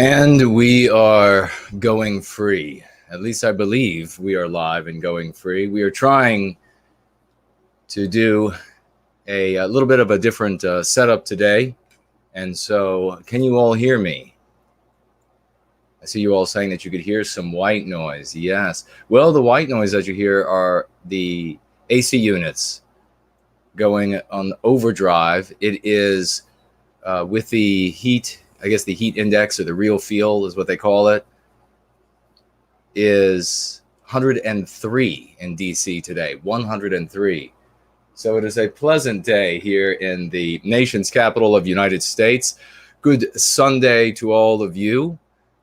And we are going free. At least I believe we are live and going free. We are trying to do a little bit of a different setup today. And so, can you all hear me? I see you all saying that you could hear some white noise. Yes. Well, the white noise that you hear are the AC units going on overdrive. It is with the heat, I guess the heat index or the real feel is what they call it, is 103 in DC today, 103. So it is a pleasant day here in the nation's capital of the United States. Good Sunday to all of you,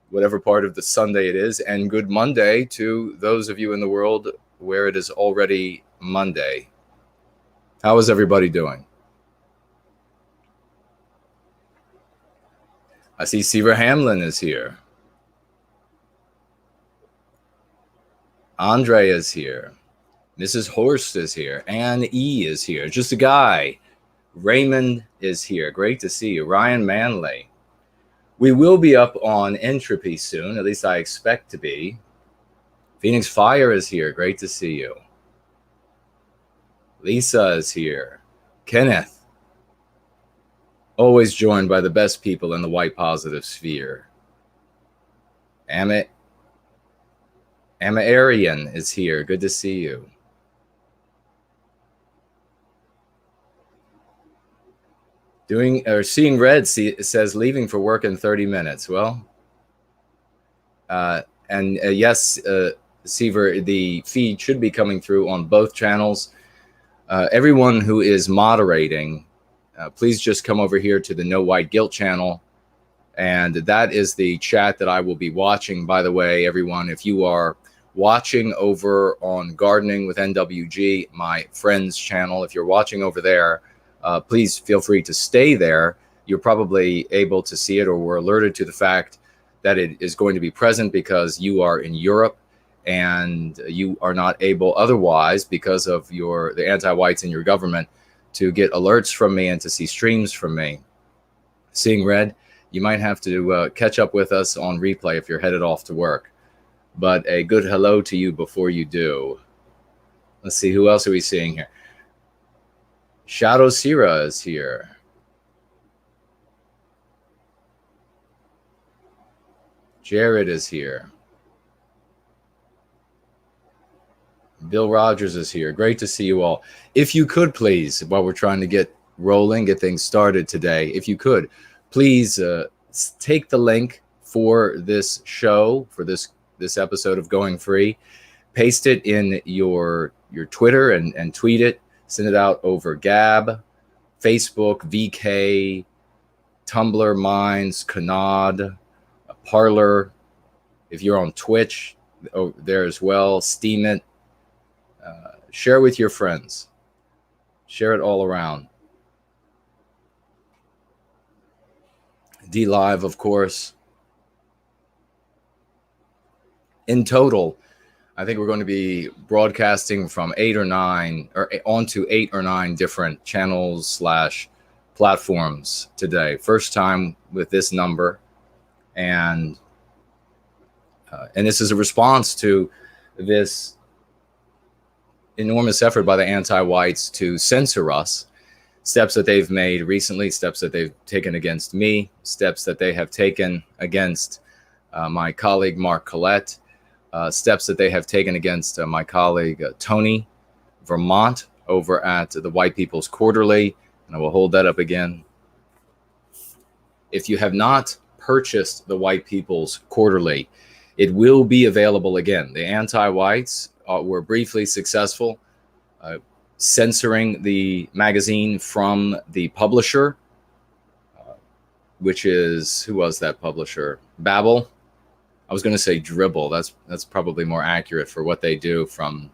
whatever part of the Sunday it is, and good Monday to those of you in the world where it is already Monday. How is everybody doing? I see Seaver Hamlin is here. Andre is here. Mrs. Horst is here. Anne E. is here. Just a guy. Raymond is here. Great to see you. Ryan Manley. We will be up on Entropy soon. At least I expect to be. Phoenix Fire is here. Great to see you. Lisa is here. Kenneth. Always joined by the best people in the white positive sphere. Emma Arian is here. Good to see you. Seeing red says leaving for work in 30 minutes. Well, yes, Seaver, the feed should be coming through on both channels. Everyone who is moderating, please just come over here to the No White Guilt channel. And that is the chat that I will be watching. By the way, everyone, if you are watching over on Gardening with NWG, my friend's channel, if you're watching over there, please feel free to stay there. You're probably able to see it or were alerted to the fact that it is going to be present because you are in Europe and you are not able otherwise because of the anti-whites in your government to get alerts from me and to see streams from me. Seeing red, you might have to catch up with us on replay if you're headed off to work. But a good hello to you before you do. Let's see, who else are we seeing here? Shadow Sira is here. Jared is here. Bill Rogers is here. Great to see you all. If you could, please, while we're trying to get rolling, get things started today, if you could, please take the link for this show, for this episode of Going Free, paste it in your Twitter and tweet it. Send it out over Gab, Facebook, VK, Tumblr, Minds, Kanad, Parler. If you're on Twitch, there as well, Steam it. Share with your friends. Share it all around. DLive, of course. In total, I think we're going to be broadcasting from 8 or 9 or onto 8 or 9 different channels / platforms today. First time with this number. And this is a response to this enormous effort by the anti-whites to censor us. Steps that they've made recently, steps that they've taken against me, steps that they have taken against my colleague Mark Collette, steps that they have taken against my colleague Tony Vermont over at the White People's Quarterly. And I will hold that up again. If you have not purchased the White People's Quarterly, it will be available again. The anti-whites were briefly successful censoring the magazine from the publisher, which is, who was that publisher? Babel. I was going to say Dribble. That's probably more accurate for what they do from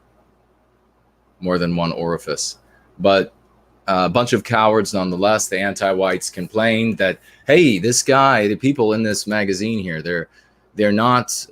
more than one orifice. But a bunch of cowards nonetheless. The anti-whites complained that, hey, this guy, the people in this magazine here, they're not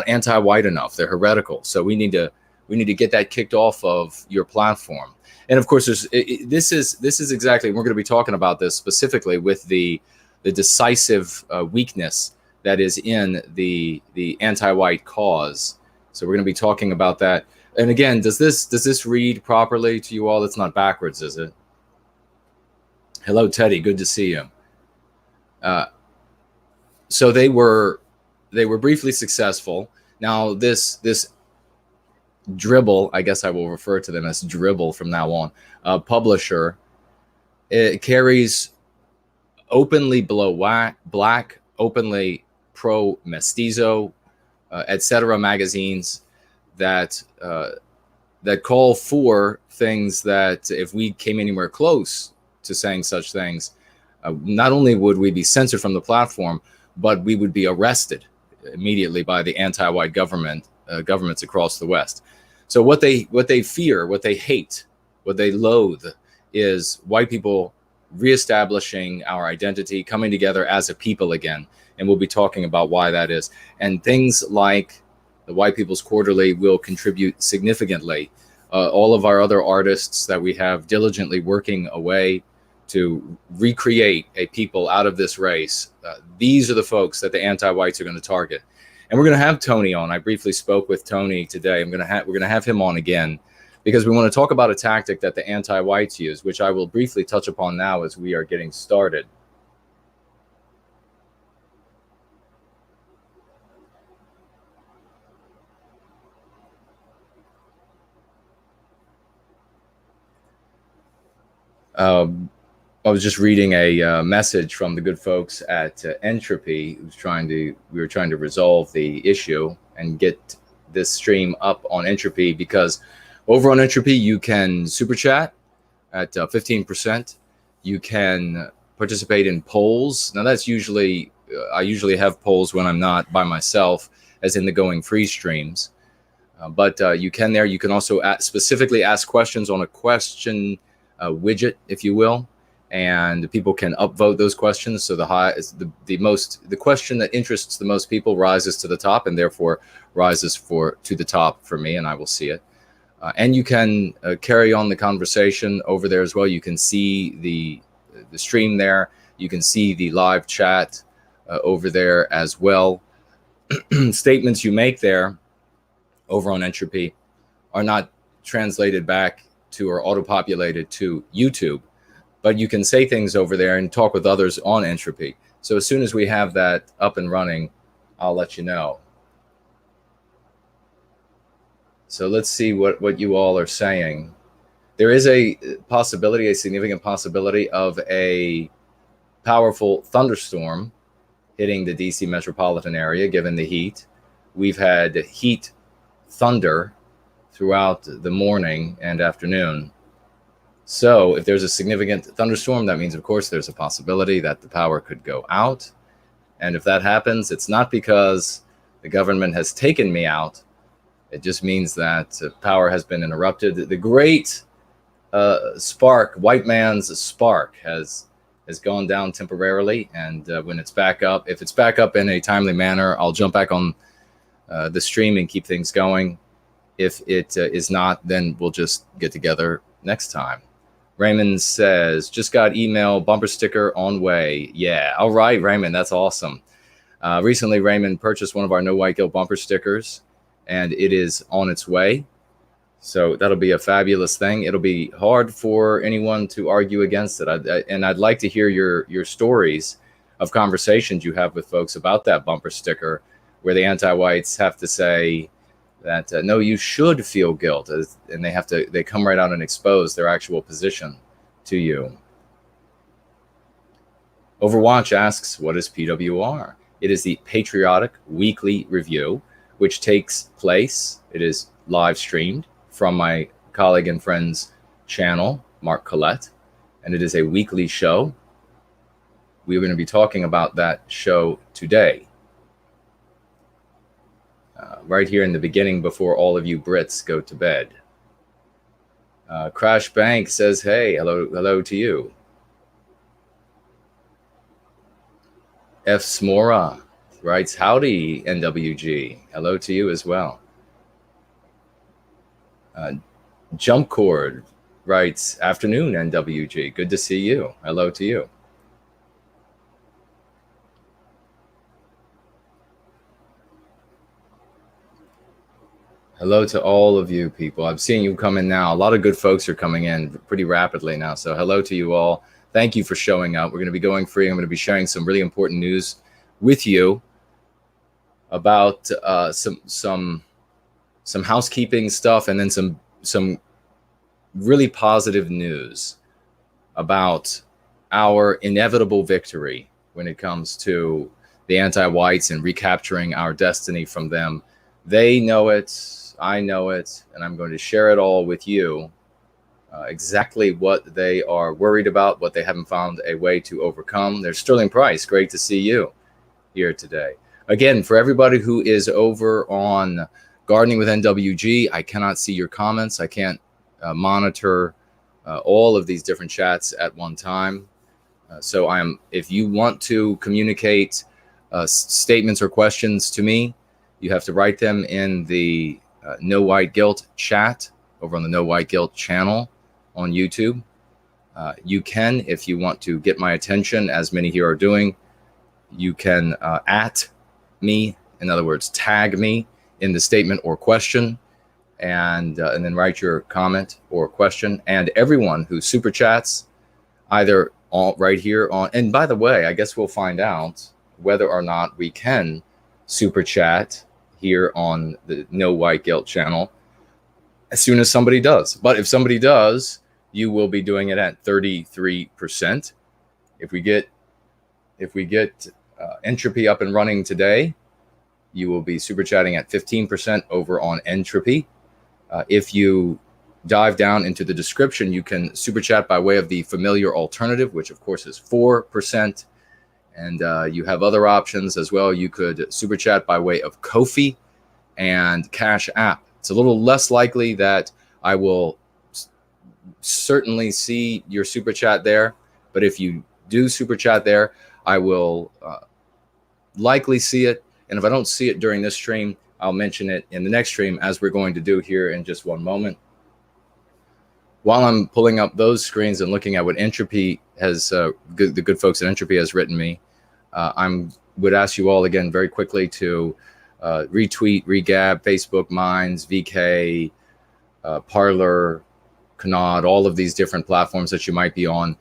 anti-white enough. They're heretical. So we need to get that kicked off of your platform. And of course, this is exactly, we're going to be talking about this specifically with the decisive weakness that is in the anti-white cause. So we're going to be talking about that. And again, does this read properly to you all? It's not backwards, is it? Hello, Teddy. Good to see you. So they were briefly successful. Now this Dribble, I guess I will refer to them as Dribble from now on, publisher, it carries openly black, openly pro mestizo, etc. magazines that call for things that if we came anywhere close to saying such things, not only would we be censored from the platform, but we would be arrested immediately by the anti-white governments across the West. So what they fear, what they hate, what they loathe is white people reestablishing our identity, coming together as a people again. And we'll be talking about why that is. And things like the White People's Quarterly will contribute significantly. All of our other artists that we have diligently working away to recreate a people out of this race. These are the folks that the anti-whites are going to target. And we're going to have Tony on. I briefly spoke with Tony today. We're going to have him on again because we want to talk about a tactic that the anti-whites use, which I will briefly touch upon now as we are getting started. I was just reading a message from the good folks at Entropy, we were trying to resolve the issue and get this stream up on Entropy, because over on Entropy you can super chat at 15%. You can participate in polls. Now that's usually I usually have polls when I'm not by myself, as in the Going Free streams. But you can there. You can also specifically ask questions on a question widget, if you will. And people can upvote those questions. So the question that interests the most people rises to the top, and therefore rises to the top for me, and I will see it. And you can carry on the conversation over there as well. You can see the stream there. You can see the live chat over there as well. Statements you make there over on Entropy are not translated back to or auto-populated to YouTube. But you can say things over there and talk with others on Entropy. So as soon as we have that up and running, I'll let you know. So let's see what you all are saying. There is a possibility, a significant possibility of a powerful thunderstorm hitting the DC metropolitan area, given the heat. We've had heat thunder throughout the morning and afternoon. So if there's a significant thunderstorm, that means, of course, there's a possibility that the power could go out. And if that happens, it's not because the government has taken me out. It just means that power has been interrupted. The great spark, white man's spark, has gone down temporarily. And when it's back up, if it's back up in a timely manner, I'll jump back on the stream and keep things going. If it is not, then we'll just get together next time. Raymond says, just got email, bumper sticker on way. Yeah. All right, Raymond. That's awesome. Recently, Raymond purchased one of our No White Guilt bumper stickers, and it is on its way. So that'll be a fabulous thing. It'll be hard for anyone to argue against it. And I'd like to hear your stories of conversations you have with folks about that bumper sticker, where the anti-whites have to say that no, you should feel guilt, and they come right out and expose their actual position to you. Overwatch asks, what is PWR? It is the Patriotic Weekly Review, which takes place, it is live streamed from my colleague and friend's channel, Mark Collette, and it is a weekly show. We're going to be talking about that show today. Right here in the beginning, before all of you Brits go to bed. Crash Bank says, hey, hello to you. F. Smora writes, howdy, NWG. Hello to you as well. Jump Cord writes, afternoon, NWG. Good to see you. Hello to you. Hello to all of you people. I'm seeing you come in now. A lot of good folks are coming in pretty rapidly now. So hello to you all. Thank you for showing up. We're going to be going free. I'm going to be sharing some really important news with you about some housekeeping stuff, and then some really positive news about our inevitable victory when it comes to the anti-whites and recapturing our destiny from them. They know it, I know it, and I'm going to share it all with you. Exactly what they are worried about, what they haven't found a way to overcome. There's Sterling Price. Great to see you here today. Again, for everybody who is over on Gardening with NWG, I cannot see your comments. I can't monitor all of these different chats at one time. So if you want to communicate statements or questions to me, you have to write them in the No White Guilt chat over on the No White Guilt channel on YouTube. You can, if you want to get my attention, as many here are doing, you can at me, in other words, tag me in the statement or question, and then write your comment or question. And everyone who super chats, either right here on, and by the way, I guess we'll find out whether or not we can super chat here on the No White Guilt channel as soon as somebody does. But if somebody does, you will be doing it at 33%. If we get Entropy up and running today, you will be super chatting at 15% over on Entropy. If you dive down into the description, you can super chat by way of the familiar alternative, which of course is 4%. And you have other options as well. You could super chat by way of Ko-fi and Cash App. It's a little less likely that I will certainly see your super chat there. But if you do super chat there, I will likely see it. And if I don't see it during this stream, I'll mention it in the next stream, as we're going to do here in just one moment. While I'm pulling up those screens and looking at what Entropy has, the good folks at Entropy has written me, I would ask you all again very quickly to retweet, regab, Facebook, Minds, VK, Parler, Canard, all of these different platforms that you might be on.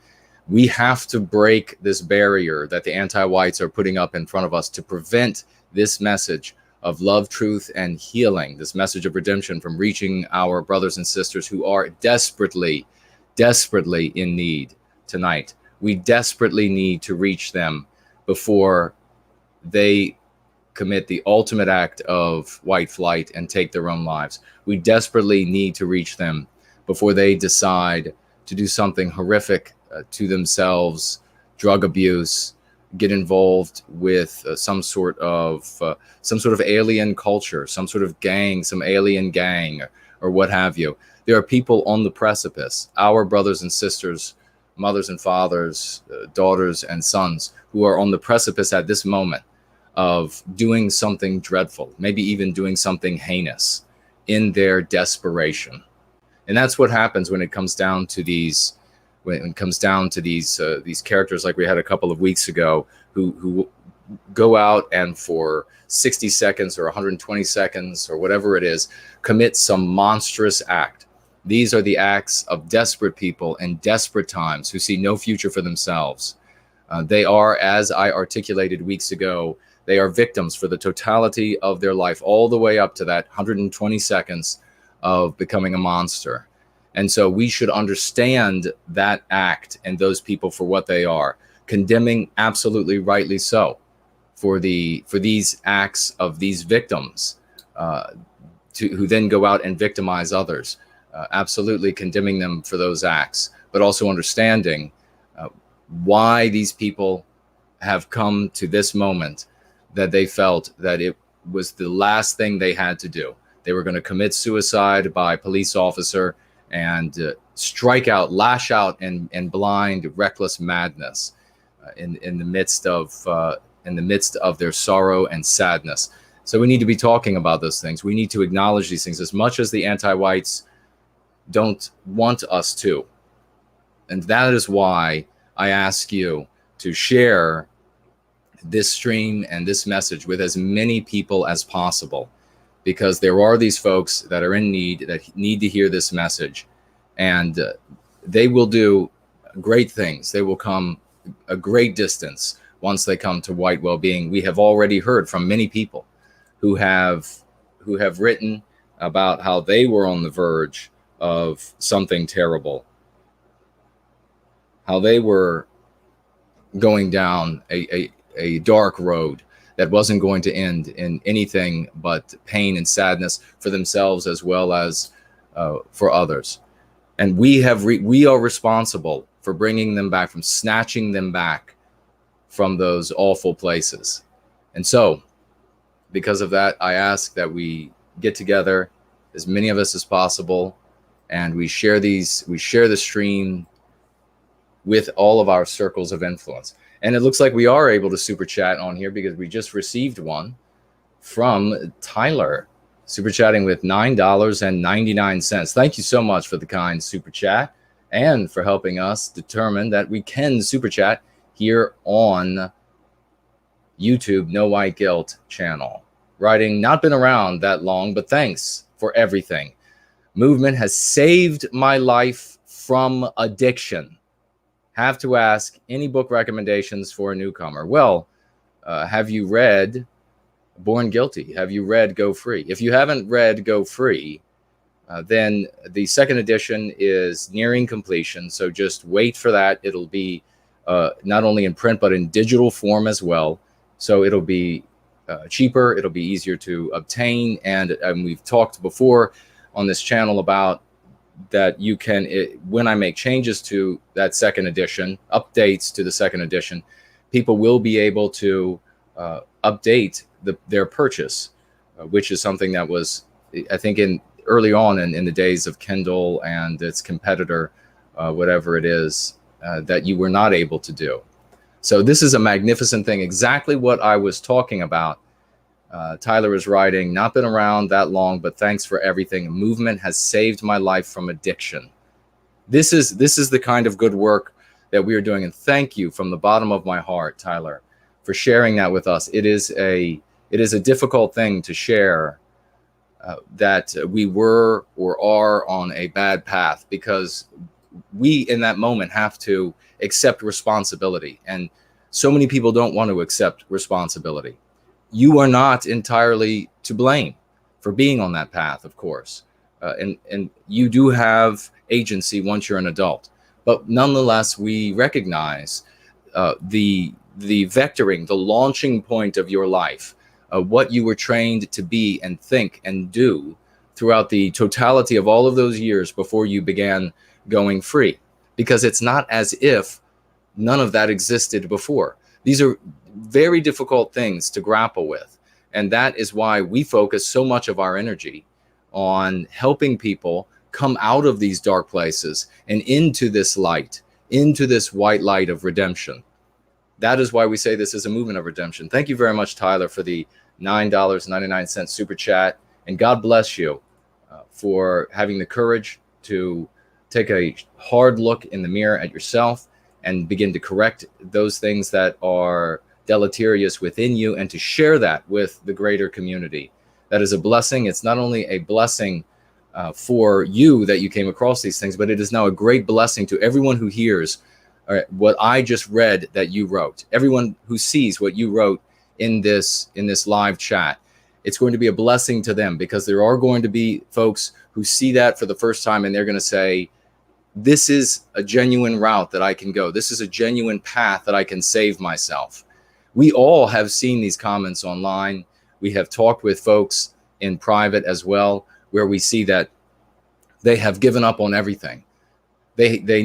We have to break this barrier that the anti-whites are putting up in front of us to prevent this message of love, truth, and healing, this message of redemption, from reaching our brothers and sisters who are desperately, desperately in need tonight. We desperately need to reach them before they commit the ultimate act of white flight and take their own lives. We desperately need to reach them before they decide to do something horrific to themselves, drug abuse, get involved with some sort of alien culture, some sort of gang, some alien gang, or what have you. There are people on the precipice, our brothers and sisters, mothers and fathers, daughters and sons, who are on the precipice at this moment of doing something dreadful, maybe even doing something heinous in their desperation. And that's what happens when it comes down to these these characters like we had a couple of weeks ago who go out and for 60 seconds or 120 seconds or whatever it is, commit some monstrous act. These are the acts of desperate people in desperate times who see no future for themselves. They are, as I articulated weeks ago, they are victims for the totality of their life, all the way up to that 120 seconds of becoming a monster. And so we should understand that act and those people for what they are, condemning absolutely rightly so for these acts of these victims who then go out and victimize others, absolutely condemning them for those acts, but also understanding why these people have come to this moment that they felt that it was the last thing they had to do. They were going to commit suicide by police officer and strike out, lash out in blind, reckless madness in the midst of their sorrow and sadness. So we need to be talking about those things. We need to acknowledge these things as much as the anti-whites don't want us to. And that is why I ask you to share this stream and this message with as many people as possible, because there are these folks that are in need, that need to hear this message, and they will do great things. They will come a great distance once they come to White Wellbeing. We have already heard from many people who have written about how they were on the verge of something terrible, how they were going down a dark road that wasn't going to end in anything but pain and sadness for themselves as well as for others. And we are responsible for bringing them back, from snatching them back from those awful places. And so, because of that, I ask that we get together, as many of us as possible, and we share the stream with all of our circles of influence. And it looks like we are able to super chat on here, because we just received one from Tyler, super chatting with $9.99. Thank you so much for the kind super chat, and for helping us determine that we can super chat here on YouTube, No White Guilt channel. Writing, not been around that long, but thanks for everything. Movement has saved my life from addiction. Have to ask, any book recommendations for a newcomer? Well, have you read Born Guilty? Have you read Go Free? If you haven't read Go Free, then the second edition is nearing completion. So just wait for that. It'll be not only in print, but in digital form as well. So it'll be cheaper. It'll be easier to obtain. And we've talked before on this channel about that you can, when I make changes to that second edition, updates to the second edition, people will be able to update their purchase, which is something that was, I think, early on in the days of Kindle and its competitor, whatever it is, that you were not able to do. So this is a magnificent thing, exactly what I was talking about. Tyler is writing, not been around that long, but thanks for everything. Movement has saved my life from addiction. This is the kind of good work that we are doing. And thank you from the bottom of my heart, Tyler, for sharing that with us. It is a difficult thing to share, that we were or are on a bad path, because we in that moment have to accept responsibility. And so many people don't want to accept responsibility. You are not entirely to blame for being on that path, of course. And you do have agency once you're an adult. But nonetheless, we recognize the vectoring, the launching point of your life, what you were trained to be and think and do throughout the totality of all of those years before you began going free. Because it's not as if none of that existed before. These are very difficult things to grapple with. And that is why we focus so much of our energy on helping people come out of these dark places and into this light, into this white light of redemption. That is why we say this is a movement of redemption. Thank you very much, Tyler, for the $9.99 super chat. And God bless you for having the courage to take a hard look in the mirror at yourself and begin to correct those things that are deleterious within you, and to share that with the greater community. That is a blessing. It's not only a blessing for you that you came across these things, but it is now a great blessing to everyone who hears what I just read that you wrote. Everyone who sees what you wrote in this live chat, it's going to be a blessing to them, because there are going to be folks who see that for the first time, and they're going to say, this is a genuine route that I can go. This is a genuine path that I can save myself. We all have seen these comments online. We have talked with folks in private as well, where we see that they have given up on everything. They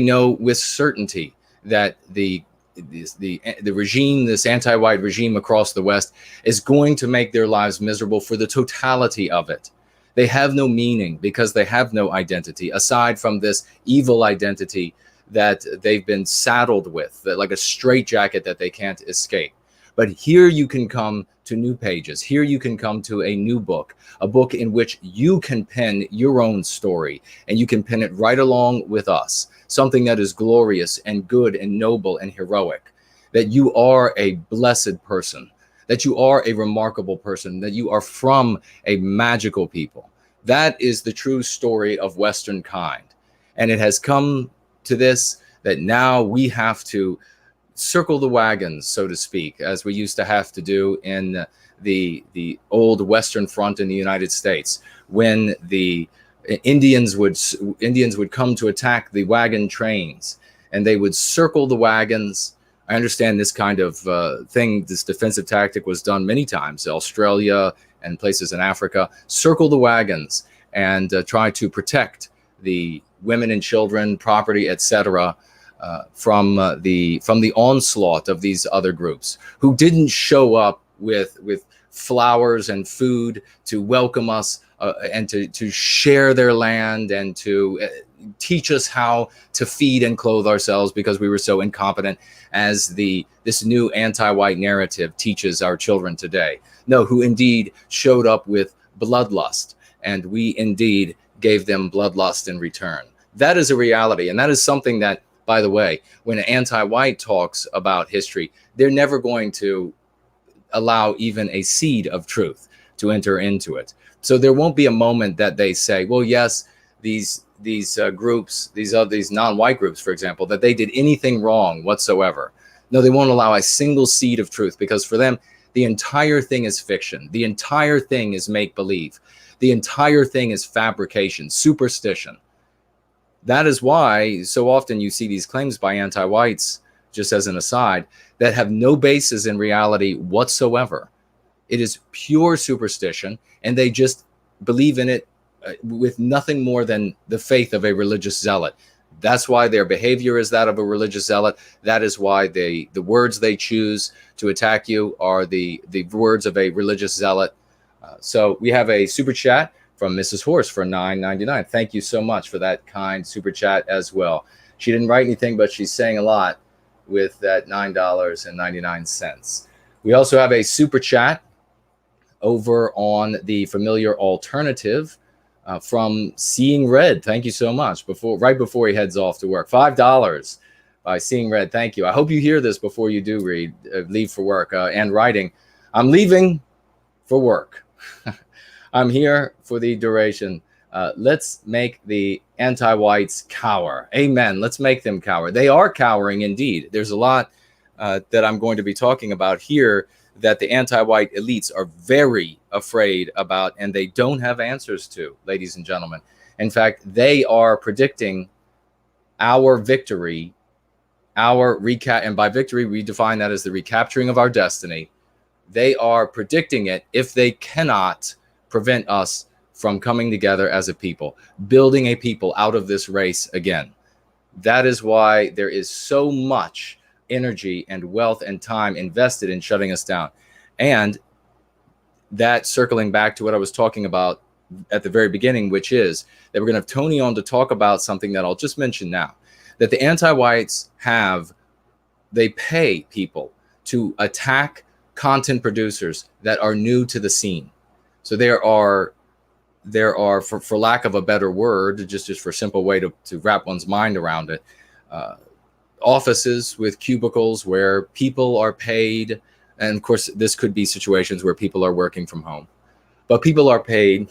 know with certainty that the regime, this anti-white regime across the West, is going to make their lives miserable for the totality of it. They have no meaning because they have no identity aside from this evil identity that they've been saddled with, that like a straitjacket that they can't escape. But here you can come to new pages. Here you can come to a new book, a book in which you can pen your own story, and you can pen it right along with us. Something that is glorious and good and noble and heroic, that you are a blessed person, that you are a remarkable person, that you are from a magical people. That is the true story of Western kind. And it has come to this, that now we have to circle the wagons, so to speak, as we used to have to do in the old Western Front in the United States, when the Indians would come to attack the wagon trains, and they would circle the wagons. I understand this kind of thing, this defensive tactic was done many times, Australia and places in Africa. Circle the wagons and try to protect the women and children, property, etc., from the onslaught of these other groups who didn't show up with flowers and food to welcome us and to share their land and to teach us how to feed and clothe ourselves because we were so incompetent, as this new anti-white narrative teaches our children today. No, who indeed showed up with bloodlust, and we indeed gave them bloodlust in return. That is a reality, and that is something that, by the way, when an anti-white talks about history, they're never going to allow even a seed of truth to enter into it. So there won't be a moment that they say, well, yes, these groups, these non-white groups, for example, that they did anything wrong whatsoever. No, they won't allow a single seed of truth, because for them, the entire thing is fiction. The entire thing is make-believe. The entire thing is fabrication, superstition. That is why so often you see these claims by anti-whites, just as an aside, that have no basis in reality whatsoever. It is pure superstition, and they just believe in it with nothing more than the faith of a religious zealot. That's why their behavior is that of a religious zealot. That is why the words they choose to attack you are the words of a religious zealot. So we have a super chat from Mrs. Horse for $9.99. Thank you so much for that kind super chat as well. She didn't write anything, but she's saying a lot with that $9.99. We also have a super chat over on the Familiar Alternative from Seeing Red. Thank you so much. Right before he heads off to work, $5 by Seeing Red. Thank you. I hope you hear this before you do leave for work. And writing, I'm leaving for work. I'm here for the duration. Let's make the anti-whites cower. Amen. Let's make them cower. They are cowering indeed. There's a lot that I'm going to be talking about here that the anti-white elites are very afraid about, and they don't have answers to, ladies and gentlemen. In fact, they are predicting our victory, and by victory, we define that as the recapturing of our destiny. They are predicting it if they cannot prevent us from coming together as a people, building a people out of this race again. That is why there is so much energy and wealth and time invested in shutting us down. And that, circling back to what I was talking about at the very beginning, which is that we're going to have Tony on to talk about something that I'll just mention now, that the anti-whites they pay people to attack content producers that are new to the scene. So there are, for lack of a better word, just for a simple way to wrap one's mind around it, offices with cubicles where people are paid. And of course, this could be situations where people are working from home, but people are paid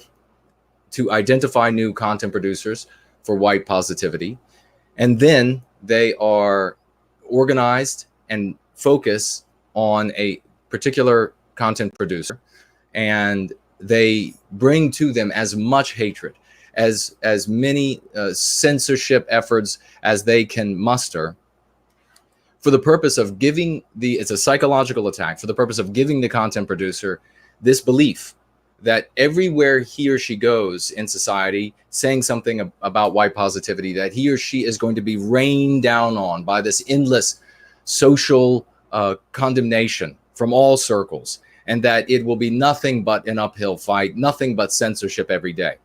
to identify new content producers for white positivity. And then they are organized and focus on a particular content producer, and they bring to them as much hatred, as many censorship efforts as they can muster, for the purpose of giving it's a psychological attack, for the purpose of giving the content producer this belief that everywhere he or she goes in society saying something about white positivity, that he or she is going to be rained down on by this endless social condemnation from all circles, and that it will be nothing but an uphill fight, nothing but censorship every day.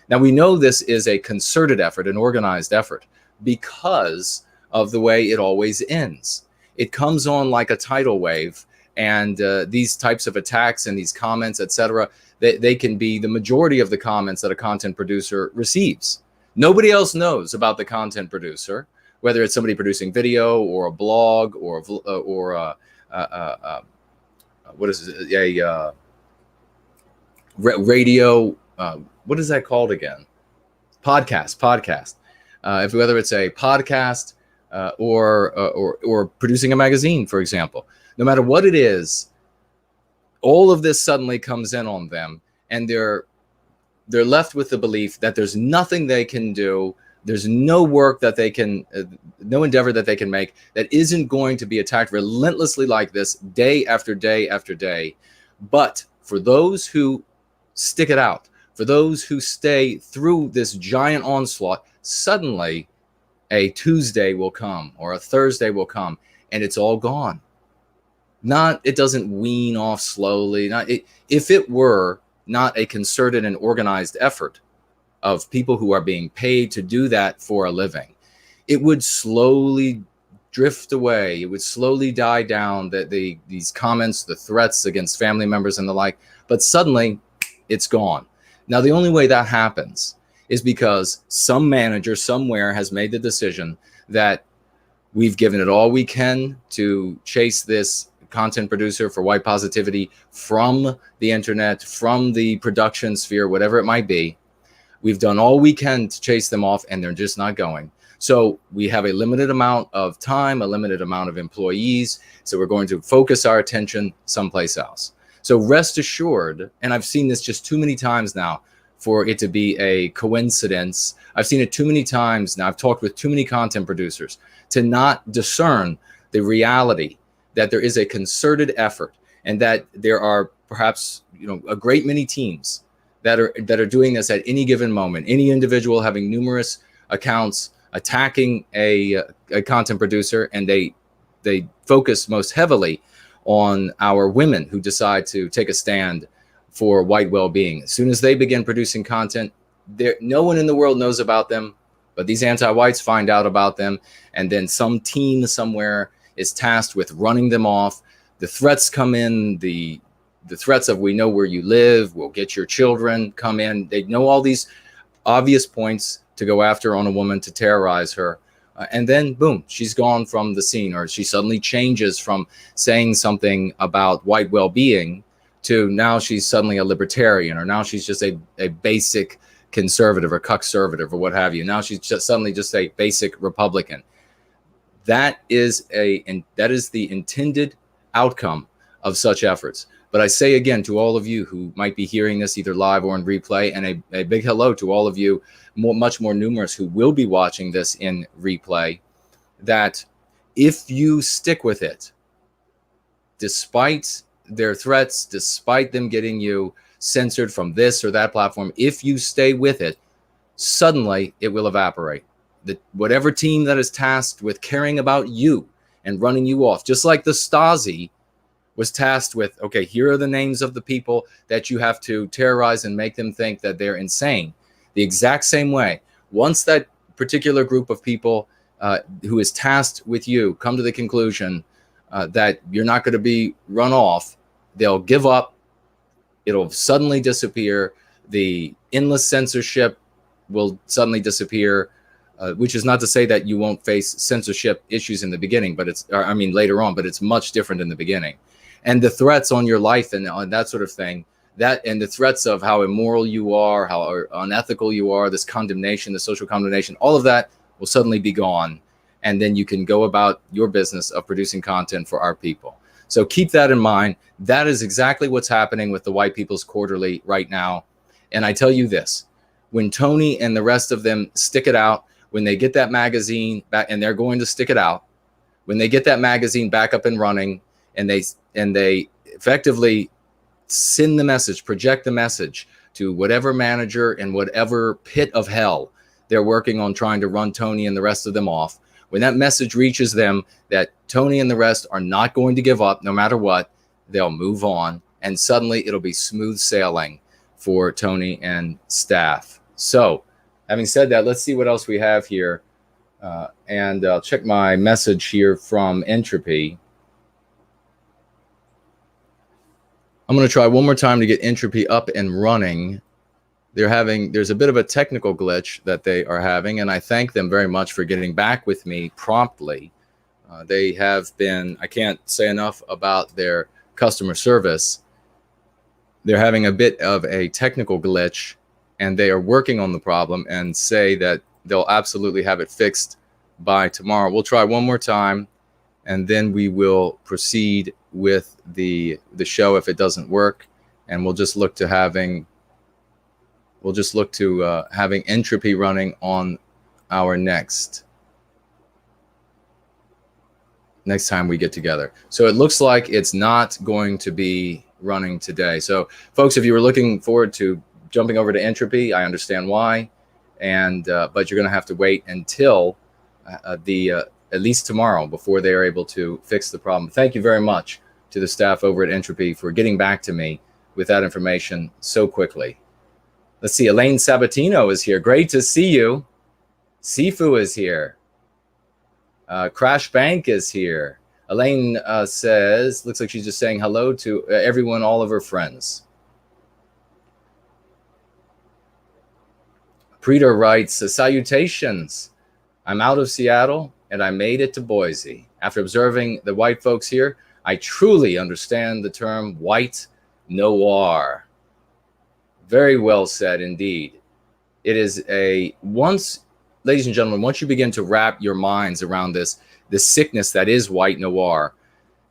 Now, we know this is a concerted effort, an organized effort, because of the way it always ends. It comes on like a tidal wave, and these types of attacks and these comments, etc., they can be the majority of the comments that a content producer receives. Nobody else knows about the content producer, whether it's somebody producing video or a blog or what is it? Radio. What is that called again? Podcast. If whether it's a podcast or producing a magazine, for example, no matter what it is, all of this suddenly comes in on them, and they're left with the belief that there's nothing they can do. There's no work that they can, no endeavor that they can make that isn't going to be attacked relentlessly like this day after day after day. But for those who stick it out, for those who stay through this giant onslaught, suddenly a Tuesday will come or a Thursday will come, and it's all gone. It doesn't wean off slowly. If it were not a concerted and organized effort of people who are being paid to do that for a living, it would slowly drift away. It would slowly die down, these comments, the threats against family members and the like, but suddenly it's gone. Now, the only way that happens is because some manager somewhere has made the decision that we've given it all we can to chase this content producer for white positivity from the internet, from the production sphere, whatever it might be. We've done all we can to chase them off, and they're just not going. So we have a limited amount of time, a limited amount of employees. So we're going to focus our attention someplace else. So rest assured, and I've seen this just too many times now for it to be a coincidence. I've seen it too many times now. I've talked with too many content producers to not discern the reality that there is a concerted effort, and that there are perhaps a great many teams that are doing this at any given moment. Any individual having numerous accounts attacking a content producer, and they focus most heavily on our women who decide to take a stand for white well-being. As soon as they begin producing content, no one in the world knows about them, but these anti-whites find out about them, and then some team somewhere is tasked with running them off. The threats come in, the threats of, we know where you live, we'll get your children, come in. They know all these obvious points to go after on a woman to terrorize her. And then boom, she's gone from the scene, or she suddenly changes from saying something about white well-being to now she's suddenly a libertarian, or now she's just a basic conservative or cuck-servative or what have you. Now she's just suddenly just a basic Republican. That is the intended outcome of such efforts. But I say again to all of you who might be hearing this either live or in replay, and a big hello to all of you, much more numerous, who will be watching this in replay, that if you stick with it, despite their threats, despite them getting you censored from this or that platform, if you stay with it, suddenly it will evaporate. Whatever team that is tasked with caring about you and running you off, just like the Stasi was tasked with, okay, here are the names of the people that you have to terrorize and make them think that they're insane. The exact same way, once that particular group of people who is tasked with you come to the conclusion that you're not going to be run off, they'll give up. It'll suddenly disappear. The endless censorship will suddenly disappear. Which is not to say that you won't face censorship issues in the beginning, but later on, but it's much different in the beginning. And the threats on your life and on that sort of thing, and the threats of how immoral you are, how unethical you are, this condemnation, the social condemnation, all of that will suddenly be gone. And then you can go about your business of producing content for our people. So keep that in mind. That is exactly what's happening with the White People's Quarterly right now. And I tell you this, when Tony and the rest of them stick it out, when they get that magazine back, and they're going to stick it out, when they get that magazine back up and running, and they effectively send the message, project the message to whatever manager and whatever pit of hell they're working on trying to run Tony and the rest of them off, when that message reaches them that Tony and the rest are not going to give up no matter what, they'll move on, and suddenly it'll be smooth sailing for Tony and staff. So having said that, let's see what else we have here. And I'll check my message here from Entropy. I'm going to try one more time to get Entropy up and running. There's a bit of a technical glitch that they are having, and I thank them very much for getting back with me promptly. They have been, I can't say enough about their customer service. They're having a bit of a technical glitch, and they are working on the problem and say that they'll absolutely have it fixed by tomorrow. We'll try one more time, and then we will proceed with the show if it doesn't work, and we'll just look to having Entropy running on our next time we get together. So it looks like it's not going to be running today. So folks, if you were looking forward to jumping over to Entropy, I understand why, and but you're going to have to wait until at least tomorrow before they are able to fix the problem. Thank you very much to the staff over at Entropy for getting back to me with that information so quickly. Let's see, Elaine Sabatino is here. Great to see you. Sifu is here. Crash Bank is here. Elaine says, looks like she's just saying hello to everyone, all of her friends. Preeter writes, salutations. I'm out of Seattle and I made it to Boise. After observing the white folks here, I truly understand the term white noir. Very well said indeed. It is ladies and gentlemen, once you begin to wrap your minds around this sickness that is white noir,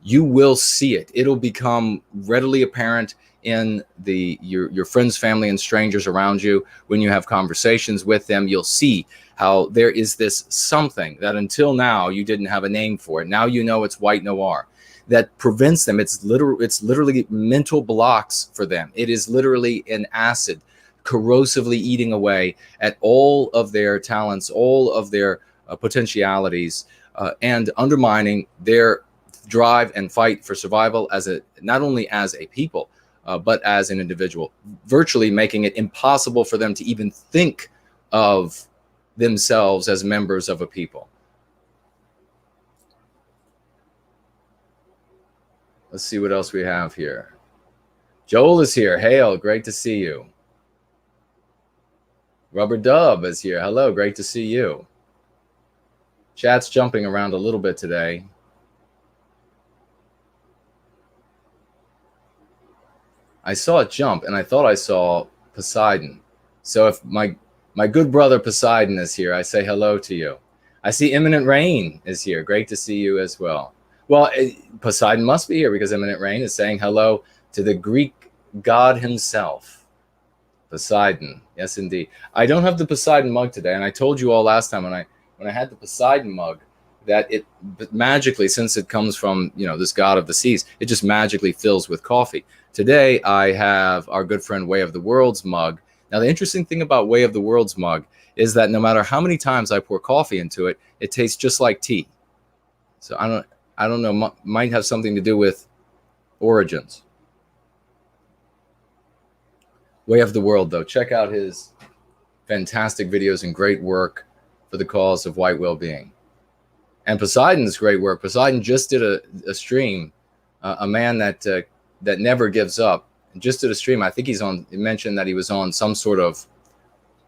you will see it. It'll become readily apparent in your friends, family, and strangers around you. When you have conversations with them, you'll see how there is this something that until now you didn't have a name for it. Now you know it's white noir that prevents them. It's literally mental blocks for them. It is literally an acid corrosively eating away at all of their talents, all of their potentialities, and undermining their drive and fight for survival not only as a people, but as an individual, virtually making it impossible for them to even think of themselves as members of a people. Let's see what else we have here. Joel is here. Hail, great to see you. Rubber Dub is here. Hello, great to see you. Chat's jumping around a little bit today. I saw it jump, and I thought I saw Poseidon. So if my good brother Poseidon is here, I say hello to you. I see Imminent Rain is here. Great to see you as well. Well, Poseidon must be here because Imminent Rain is saying hello to the Greek god himself. Poseidon. Yes, indeed. I don't have the Poseidon mug today, and I told you all last time when I had the Poseidon mug that it magically, since it comes from this god of the seas, it just magically fills with coffee. Today I have our good friend Way of the World's mug. Now the interesting thing about Way of the World's mug is that no matter how many times I pour coffee into it, it tastes just like tea. So I don't know, might have something to do with origins. Way of the World, though, check out his fantastic videos and great work for the cause of white well-being. And Poseidon's great work. Poseidon just did a stream, a man that never gives up. Just did a stream. I think he mentioned that he was on some sort of,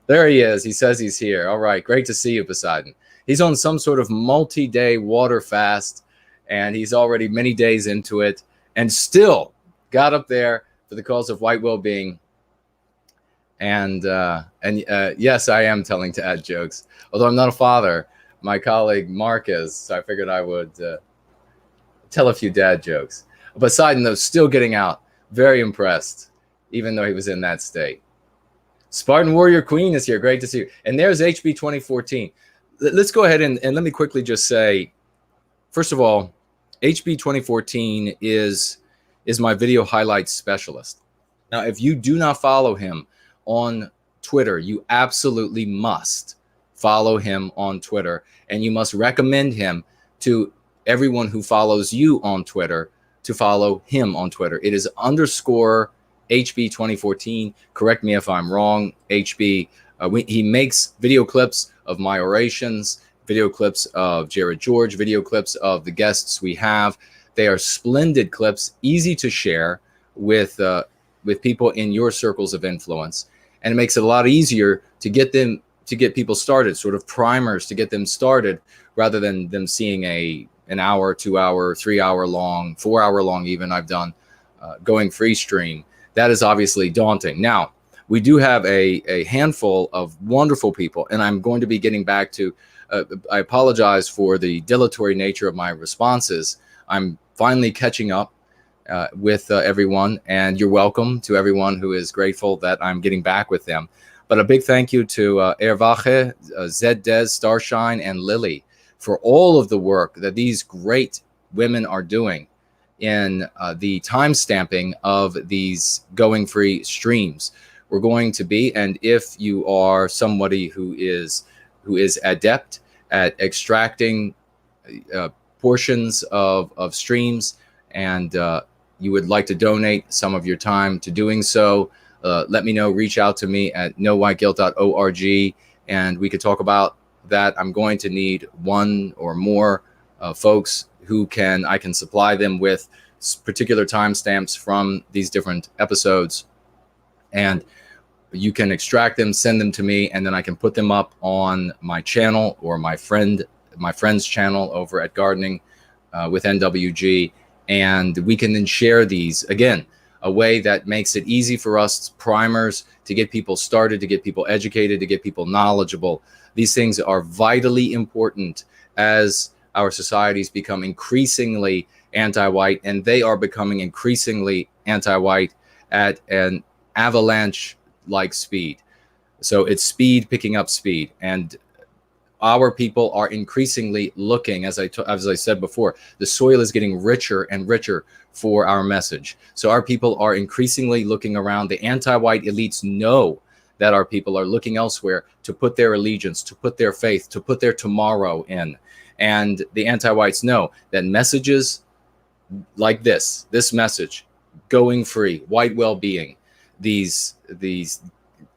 there he is. He says he's here. All right. Great to see you, Poseidon. He's on some sort of multi-day water fast, and he's already many days into it and still got up there for the cause of white well-being. And yes, I am telling dad jokes. Although I'm not a father, my colleague Mark is, so I figured I would tell a few dad jokes. Poseidon, though, still getting out. Very impressed, even though he was in that state. Spartan Warrior Queen is here. Great to see you. And there's HB 2014. Let's go ahead and let me quickly just say, first of all, HB 2014 is my video highlights specialist. Now, if you do not follow him on Twitter, you absolutely must follow him on Twitter, and you must recommend him to everyone who follows you on Twitter to follow him on Twitter. It is _HB 2014. Correct me if I'm wrong, HB. He makes video clips of my orations, video clips of Jared George, video clips of the guests we have. They are splendid clips, easy to share with people in your circles of influence. And it makes it a lot easier to get people started, sort of primers to get them started, rather than them seeing an hour, 2 hour, 3 hour long, 4 hour long even I've done going free stream, that is obviously daunting. Now, we do have a handful of wonderful people, and I'm going to be getting back to, I apologize for the dilatory nature of my responses. I'm finally catching up with everyone, and you're welcome to everyone who is grateful that I'm getting back with them. But a big thank you to Erwache, Zeddez, Starshine, and Lily for all of the work that these great women are doing in the time stamping of these going free streams. We're going to be, and if you are somebody who is adept at extracting portions of streams, and you would like to donate some of your time to doing so, let me know. Reach out to me at knowwhyguilt.org, and we could talk about that. I'm going to need one or more folks who I can supply them with particular timestamps from these different episodes, and you can extract them, send them to me, and then I can put them up on my channel or my friend's channel over at Gardening with NWG, and we can then share these again, a way that makes it easy for us primers to get people started, to get people educated, to get people knowledgeable. These things are vitally important as our societies become increasingly anti-white, and they are becoming increasingly anti-white at an avalanche-like speed. So it's speed picking up speed, and our people are increasingly looking, as I said before, the soil is getting richer and richer for our message. So our people are increasingly looking around. The anti-white elites know that our people are looking elsewhere to put their allegiance, to put their faith, to put their tomorrow in. And the anti-whites know that messages like this message, going free, white well-being, these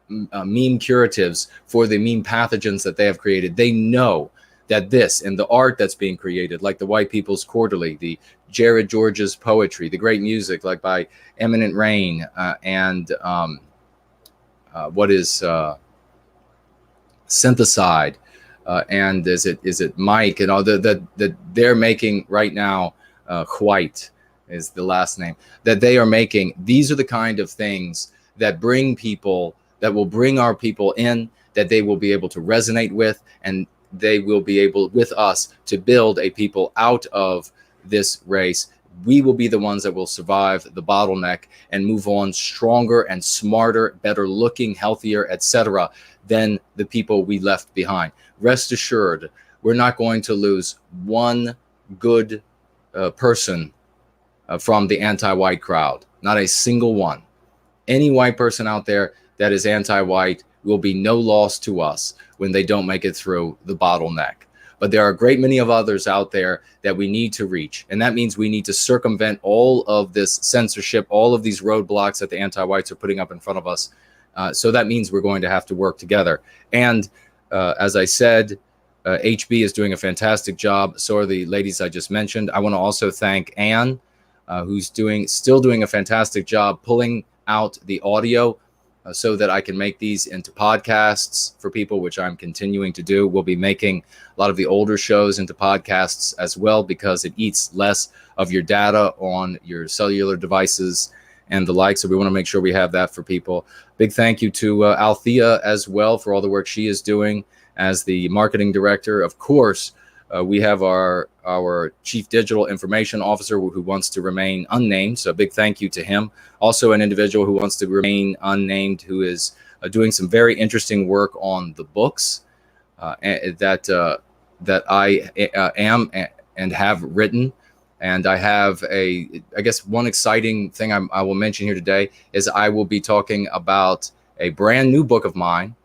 meme curatives for the meme pathogens that they have created, they know that this and the art that's being created, like the White People's Quarterly, the Jared George's poetry, the great music like by Eminent Rain, and what is Syntheside, and is it Mike, and all that they're making right now. White is the last name that they are making. These are the kind of things that will bring our people in, that they will be able to resonate with, and they will be able with us to build a people out of this race. We will be the ones that will survive the bottleneck and move on stronger and smarter, better looking, healthier, etc., than the people we left behind. Rest assured, we're not going to lose one good person from the anti-white crowd. Not a single one. Any white person out there that is anti-white will be no loss to us when they don't make it through the bottleneck. But there are a great many of others out there that we need to reach. And that means we need to circumvent all of this censorship, all of these roadblocks that the anti-whites are putting up in front of us. So that means we're going to have to work together. And as I said, HB is doing a fantastic job. So are the ladies I just mentioned. I want to also thank Anne, who's still doing a fantastic job pulling out the audio so that I can make these into podcasts for people, which I'm continuing to do. We'll be making a lot of the older shows into podcasts as well, because it eats less of your data on your cellular devices and the like. So we want to make sure we have that for people. Big thank you to Althea as well for all the work she is doing as the marketing director. Of course, we have our chief digital information officer who wants to remain unnamed. So a big thank you to him. Also an individual who wants to remain unnamed, who is doing some very interesting work on the books that I am and have written. And I have I guess one exciting thing I will mention here today is I will be talking about a brand new book of mine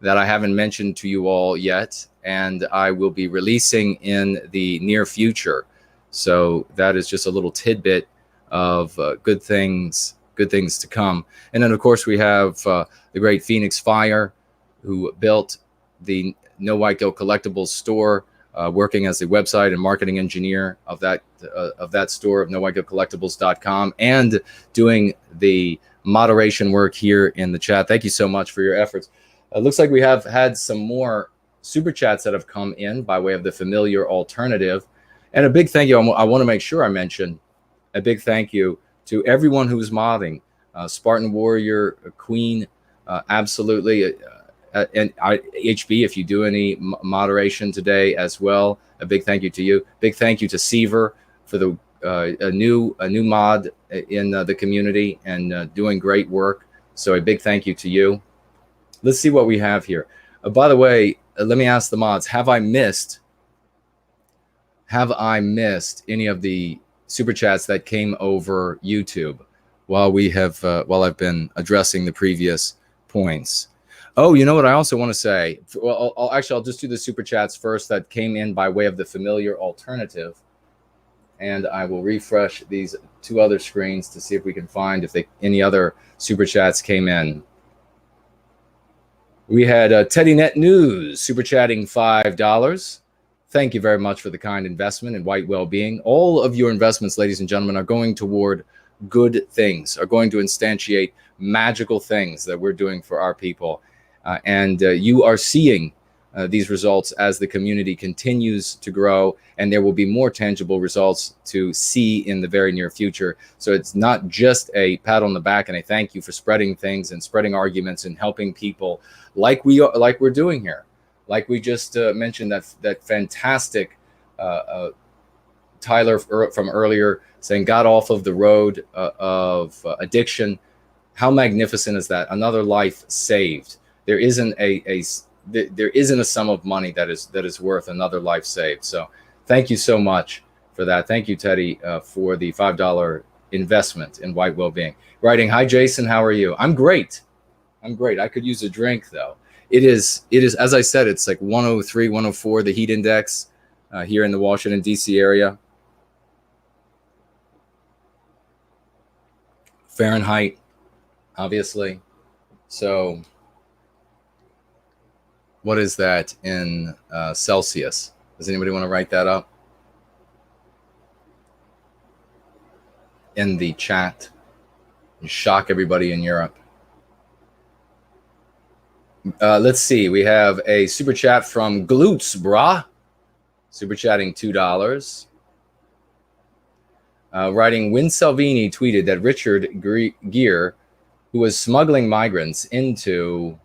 that I haven't mentioned to you all yet, and I will be releasing in the near future. So that is just a little tidbit of good things to come. And then, of course, we have the great Phoenix Fire, who built the No White Guilt Collectibles store, working as the website and marketing engineer of that store, of NoWhiteGuiltCollectibles.com, and doing the moderation work here in the chat. Thank you so much for your efforts. It looks like we have had some more super chats that have come in by way of the familiar alternative. And a big thank you. I want to make sure I mention a big thank you to everyone who's modding. Spartan Warrior, Queen, absolutely. And HB, if you do any moderation today as well, a big thank you to you. Big thank you to Seaver for the a new mod in the community and doing great work. So a big thank you to you. Let's see what we have here. By the way, let me ask the mods: Have I missed any of the super chats that came over YouTube while I've been addressing the previous points? Oh, you know what I also want to say? Well, I'll just do the super chats first that came in by way of the familiar alternative. And I will refresh these two other screens to see if we can find if any other super chats came in. We had Teddy Net News super chatting $5. Thank you very much for the kind investment in white well-being. All of your investments, ladies and gentlemen, are going toward good things, are going to instantiate magical things that we're doing for our people. And you are seeing these results as the community continues to grow, and there will be more tangible results to see in the very near future. So it's not just a pat on the back and a thank you for spreading things and spreading arguments and helping people like we're doing here. Like we just mentioned that fantastic Tyler from earlier saying got off of the road of addiction. How magnificent is that? Another life saved. There isn't there isn't a sum of money that is worth another life saved. So thank you so much for that. Thank you, Teddy, for the $5 investment in white well-being. Writing, hi, Jason, how are you? I'm great. I could use a drink, though. It is, as I said, it's like 103, 104, the heat index here in the Washington, D.C. area. Fahrenheit, obviously. So what is that in Celsius? Does anybody want to write that up in the chat and shock everybody in Europe? Let's see. We have a super chat from Glutes, brah. Super chatting $2. Writing, Win Salvini tweeted that Richard Gere, who was smuggling migrants into,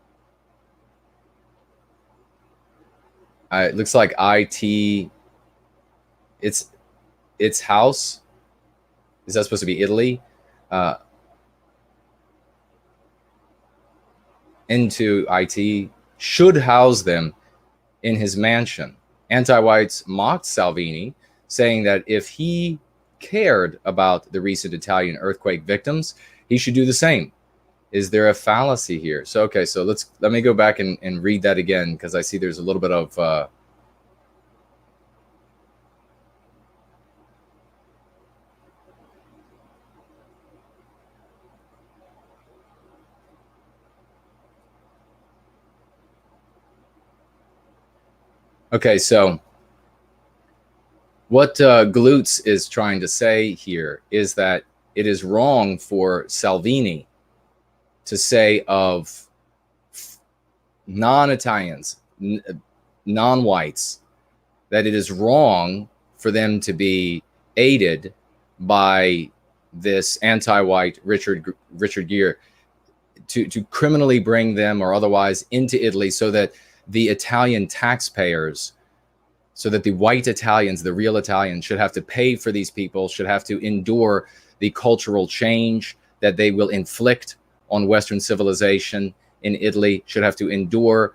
it looks like IT, its house. Is that supposed to be Italy? Into IT, should house them in his mansion. Anti-whites mocked Salvini, saying that if he cared about the recent Italian earthquake victims, he should do the same. Is there a fallacy here? So, okay, so let me go back and read that again, because I see there's a little bit of okay, so what Glutes is trying to say here is that it is wrong for Salvini to say of non-Italians, non-whites, that it is wrong for them to be aided by this anti-white Richard Gere to criminally bring them or otherwise into Italy, so that the Italian taxpayers, so that the white Italians, the real Italians, should have to pay for these people, should have to endure the cultural change that they will inflict on Western civilization in Italy, should have to endure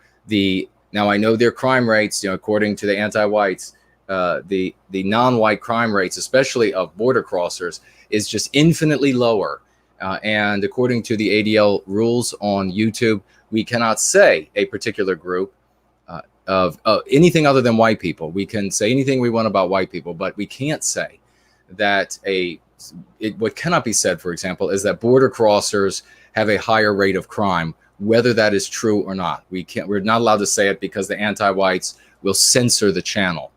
now I know their crime rates, according to the anti-whites, the non-white crime rates, especially of border crossers, is just infinitely lower. And according to the ADL rules on YouTube, we cannot say a particular group of anything other than white people. We can say anything we want about white people, but we can't say that what cannot be said, for example, is that border crossers have a higher rate of crime, whether that is true or not. We're not allowed to say it because the anti-whites will censor the channel.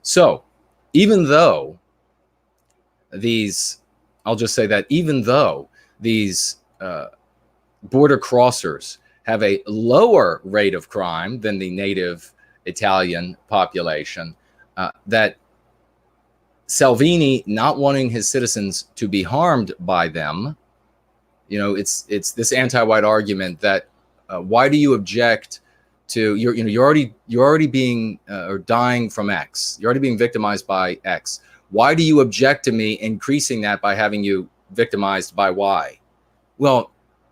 So even though I'll just say that even though these border crossers have a lower rate of crime than the native Italian population, that Salvini not wanting his citizens to be harmed by them, it's this anti-white argument that why do you object to you're already being or dying from X, you're already being victimized by X. Why do you object to me increasing that by having you victimized by Y? Well,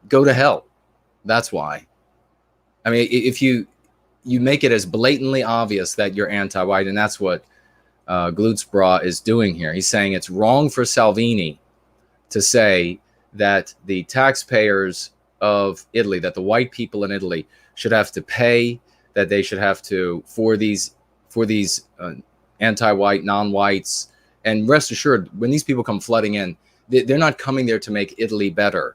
go to hell. That's why. I mean, if you make it as blatantly obvious that you're anti-white, and that's what Glucksbra is doing here. He's saying it's wrong for Salvini to say that the taxpayers of Italy, that the white people in Italy should have to pay, that they should have to for these anti-white, non-whites. And rest assured, when these people come flooding in, they're not coming there to make Italy better.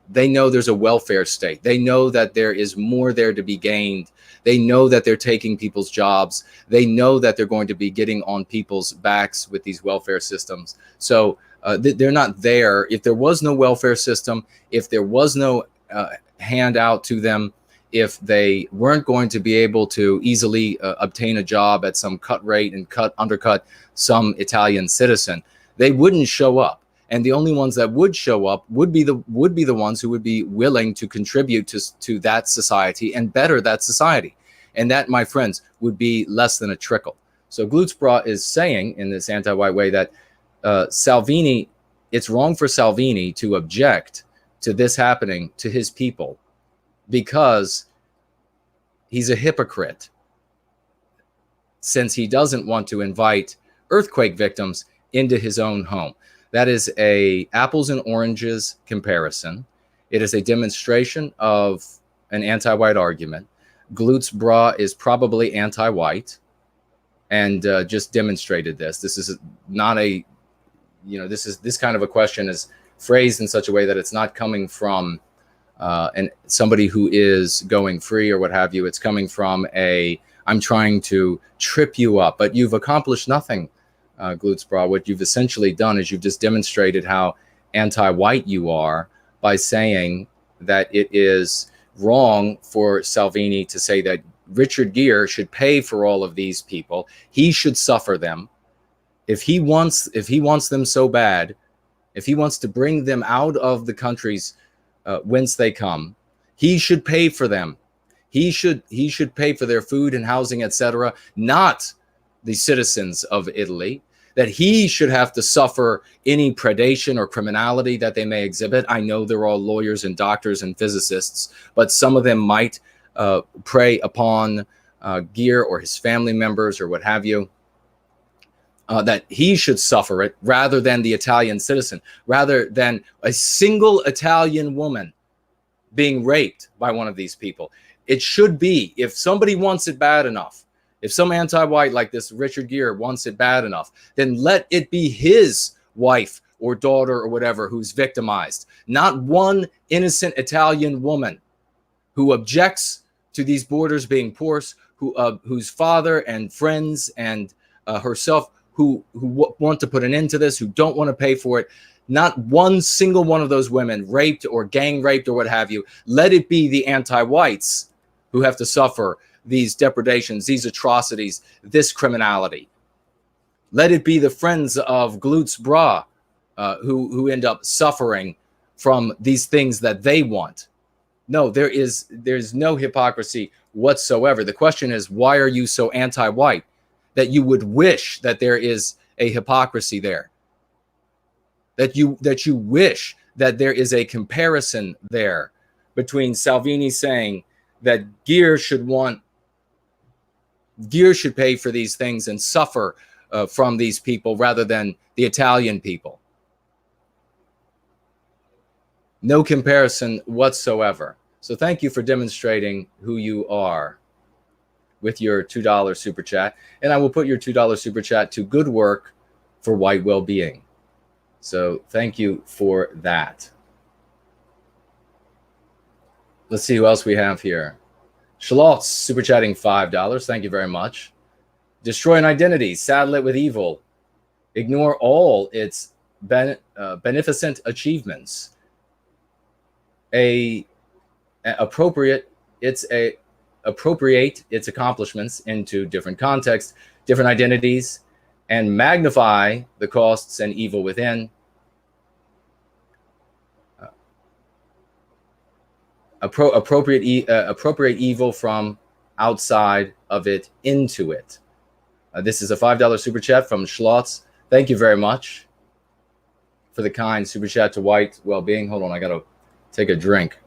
They know there's a welfare state. They know that there is more there to be gained. They know that they're taking people's jobs. They know that they're going to be getting on people's backs with these welfare systems. So they're not there. If there was no welfare system, if there was no handout to them, if they weren't going to be able to easily obtain a job at some cut rate and undercut some Italian citizen, they wouldn't show up. And the only ones that would show up would be the ones who would be willing to contribute to that society and better that society. And that, my friends, would be less than a trickle. So Glucksbra is saying in this anti-white way that Salvini, it's wrong for Salvini to object to this happening to his people because he's a hypocrite, since he doesn't want to invite earthquake victims into his own home. That is a apples and oranges comparison. It is a demonstration of an anti-white argument. Glucksbra is probably anti-white and just demonstrated this. This is not a, this kind of a question is phrased in such a way that it's not coming from somebody who is going free or what have you. It's coming from I'm trying to trip you up, but you've accomplished nothing. Glucksbra, what you've essentially done is you've just demonstrated how anti-white you are by saying that it is wrong for Salvini to say that Richard Gere should pay for all of these people. He should suffer them. If he wants them so bad, if he wants to bring them out of the countries whence they come, he should pay for them. He should pay for their food and housing, etc., not the citizens of Italy, that he should have to suffer any predation or criminality that they may exhibit. I know they're all lawyers and doctors and physicists, but some of them might prey upon Gere or his family members or what have you, that he should suffer it rather than the Italian citizen, rather than a single Italian woman being raped by one of these people. It should be, if somebody wants it bad enough, if some anti-white like this Richard Gere wants it bad enough, then let it be his wife or daughter or whatever who's victimized, not one innocent Italian woman who objects to these borders being porous, whose father and friends and herself who want to put an end to this, who don't want to pay for it. Not one single one of those women raped or gang raped or what have you. Let it be the anti-whites who have to suffer these depredations, these atrocities, this criminality. Let it be the friends of Glucksbra who end up suffering from these things that they want. No, there's no hypocrisy whatsoever. The question is, why are you so anti-white that you would wish that there is a hypocrisy there? That you wish that there is a comparison there between Salvini saying that Gere should pay for these things and suffer from these people rather than the Italian people. No comparison whatsoever. So thank you for demonstrating who you are with your $2 super chat. And I will put your $2 super chat to good work for white well-being. So thank you for that. Let's see who else we have here. Shalotz super chatting $5. Thank you very much. Destroy an identity, saddle it with evil. Ignore all its beneficent achievements. Appropriate its accomplishments into different contexts, different identities, and magnify the costs and evil within. Appropriate evil from outside of it into it. This is a $5 super chat from Schlotz. Thank you very much for the kind super chat to White Well-Being. Hold on, I got to take a drink.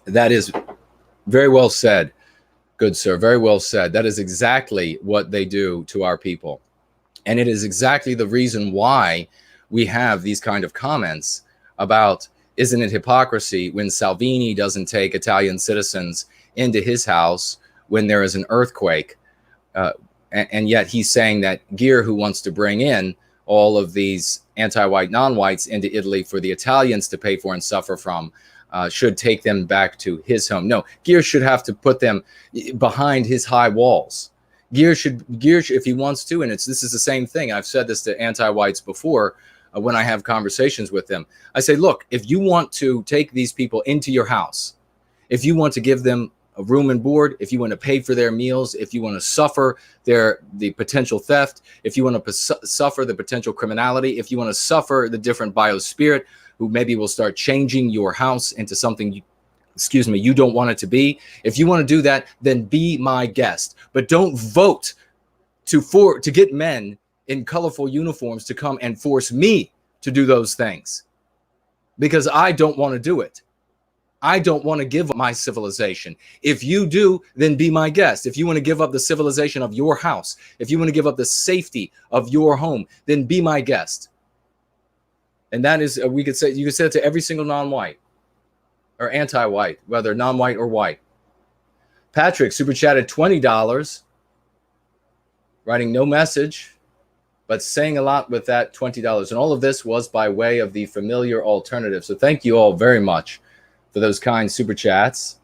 That is very well said, good sir. Very well said. That is exactly what they do to our people. And it is exactly the reason why we have these kind of comments about, isn't it hypocrisy when Salvini doesn't take Italian citizens into his house when there is an earthquake? And yet he's saying that Gear, who wants to bring in all of these anti-white, non-whites into Italy for the Italians to pay for and suffer from, should take them back to his home. No, Gear should have to put them behind his high walls. Gear should, if he wants to, and this is the same thing. I've said this to anti-whites before when I have conversations with them. I say, look, if you want to take these people into your house, if you want to give them a room and board, if you want to pay for their meals, if you want to suffer the potential theft, if you want to suffer the potential criminality, if you want to suffer the different biospirit who maybe will start changing your house into something you don't want it to be. If you want to do that, then be my guest. But don't vote to get men in colorful uniforms to come and force me to do those things, because I don't want to do it. I don't want to give up my civilization. If you do, then be my guest. If you want to give up the civilization of your house, if you want to give up the safety of your home, then be my guest. And that is, you could say it to every single non-white or anti-white, whether non-white or white. Patrick super chatted $20, writing no message, but saying a lot with that $20. And all of this was by way of the familiar alternative. So thank you all very much for those kind super chats.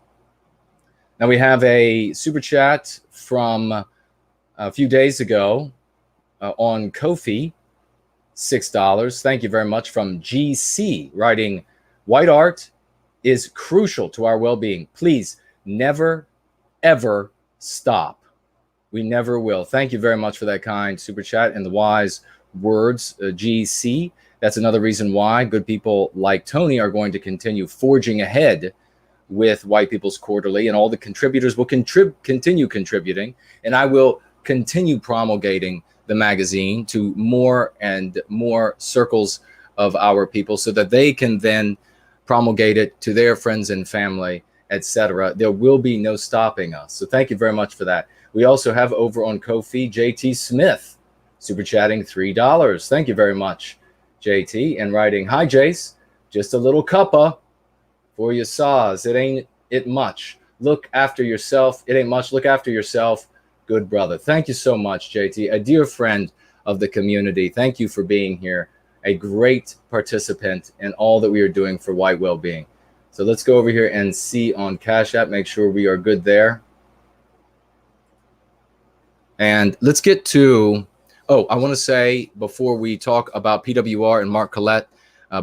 Now we have a super chat from a few days ago on Ko-fi, $6. Thank you very much, from GC, writing, white art is crucial to our well-being. Please never, ever stop. We never will. Thank you very much for that kind super chat and the wise words, GC. That's another reason why good people like Tony are going to continue forging ahead with White People's Quarterly, and all the contributors will continue contributing, and I will continue promulgating the magazine to more and more circles of our people so that they can then promulgate it to their friends and family, etc. There will be no stopping us. So thank you very much for that. We also have over on Ko-fi, JT Smith, super chatting $3. Thank you very much, JT, and writing, hi, Jace, just a little cuppa for your saws. It ain't it much. Look after yourself. It ain't much. Look after yourself. Good brother. Thank you so much, JT, a dear friend of the community. Thank you for being here, a great participant in all that we are doing for white well-being. So let's go over here and see on Cash App, make sure we are good there. And let's get to, I want to say before we talk about PWR and Mark Collette,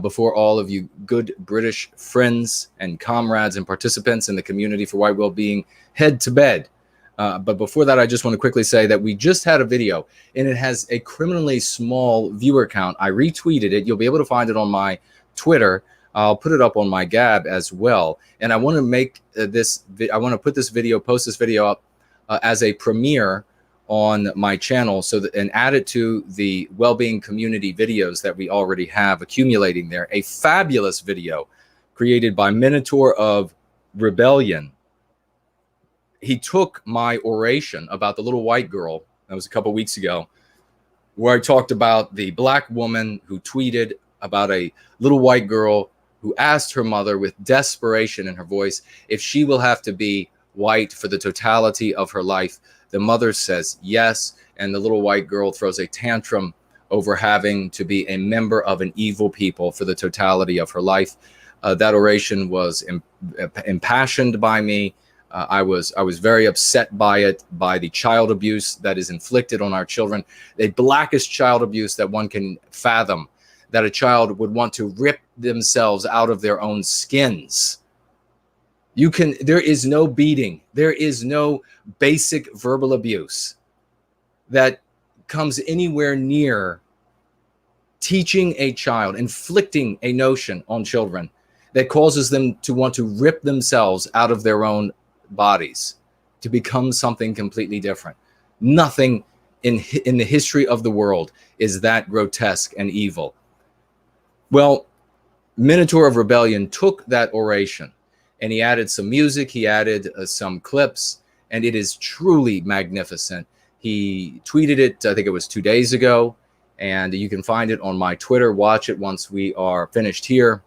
before all of you good British friends and comrades and participants in the community for white well-being head to bed. But before that, I just want to quickly say that we just had a video and it has a criminally small viewer count. I retweeted it. You'll be able to find it on my Twitter. I'll put it up on my Gab as well. And I want to make I want to put this video, post this video up as a premiere on my channel, so that, and add it to the well-being community videos that we already have accumulating there. A fabulous video created by Minotaur of Rebellion. He took my oration about the little white girl, that was a couple weeks ago, where I talked about the black woman who tweeted about a little white girl who asked her mother with desperation in her voice if she will have to be white for the totality of her life. The mother says yes, and the little white girl throws a tantrum over having to be a member of an evil people for the totality of her life. That oration was impassioned by me. I was very upset by it, by the child abuse that is inflicted on our children, the blackest child abuse that one can fathom, that a child would want to rip themselves out of their own skins There is no beating, there is no basic verbal abuse that comes anywhere near teaching a child, inflicting a notion on children that causes them to want to rip themselves out of their own bodies to become something completely different. Nothing in the history of the world is that grotesque and evil. Well, Minotaur of Rebellion took that oration and he added some music, he added some clips, and it is truly magnificent. He tweeted it, I think it was 2 days ago, and you can find it on my Twitter. Watch it once we are finished here.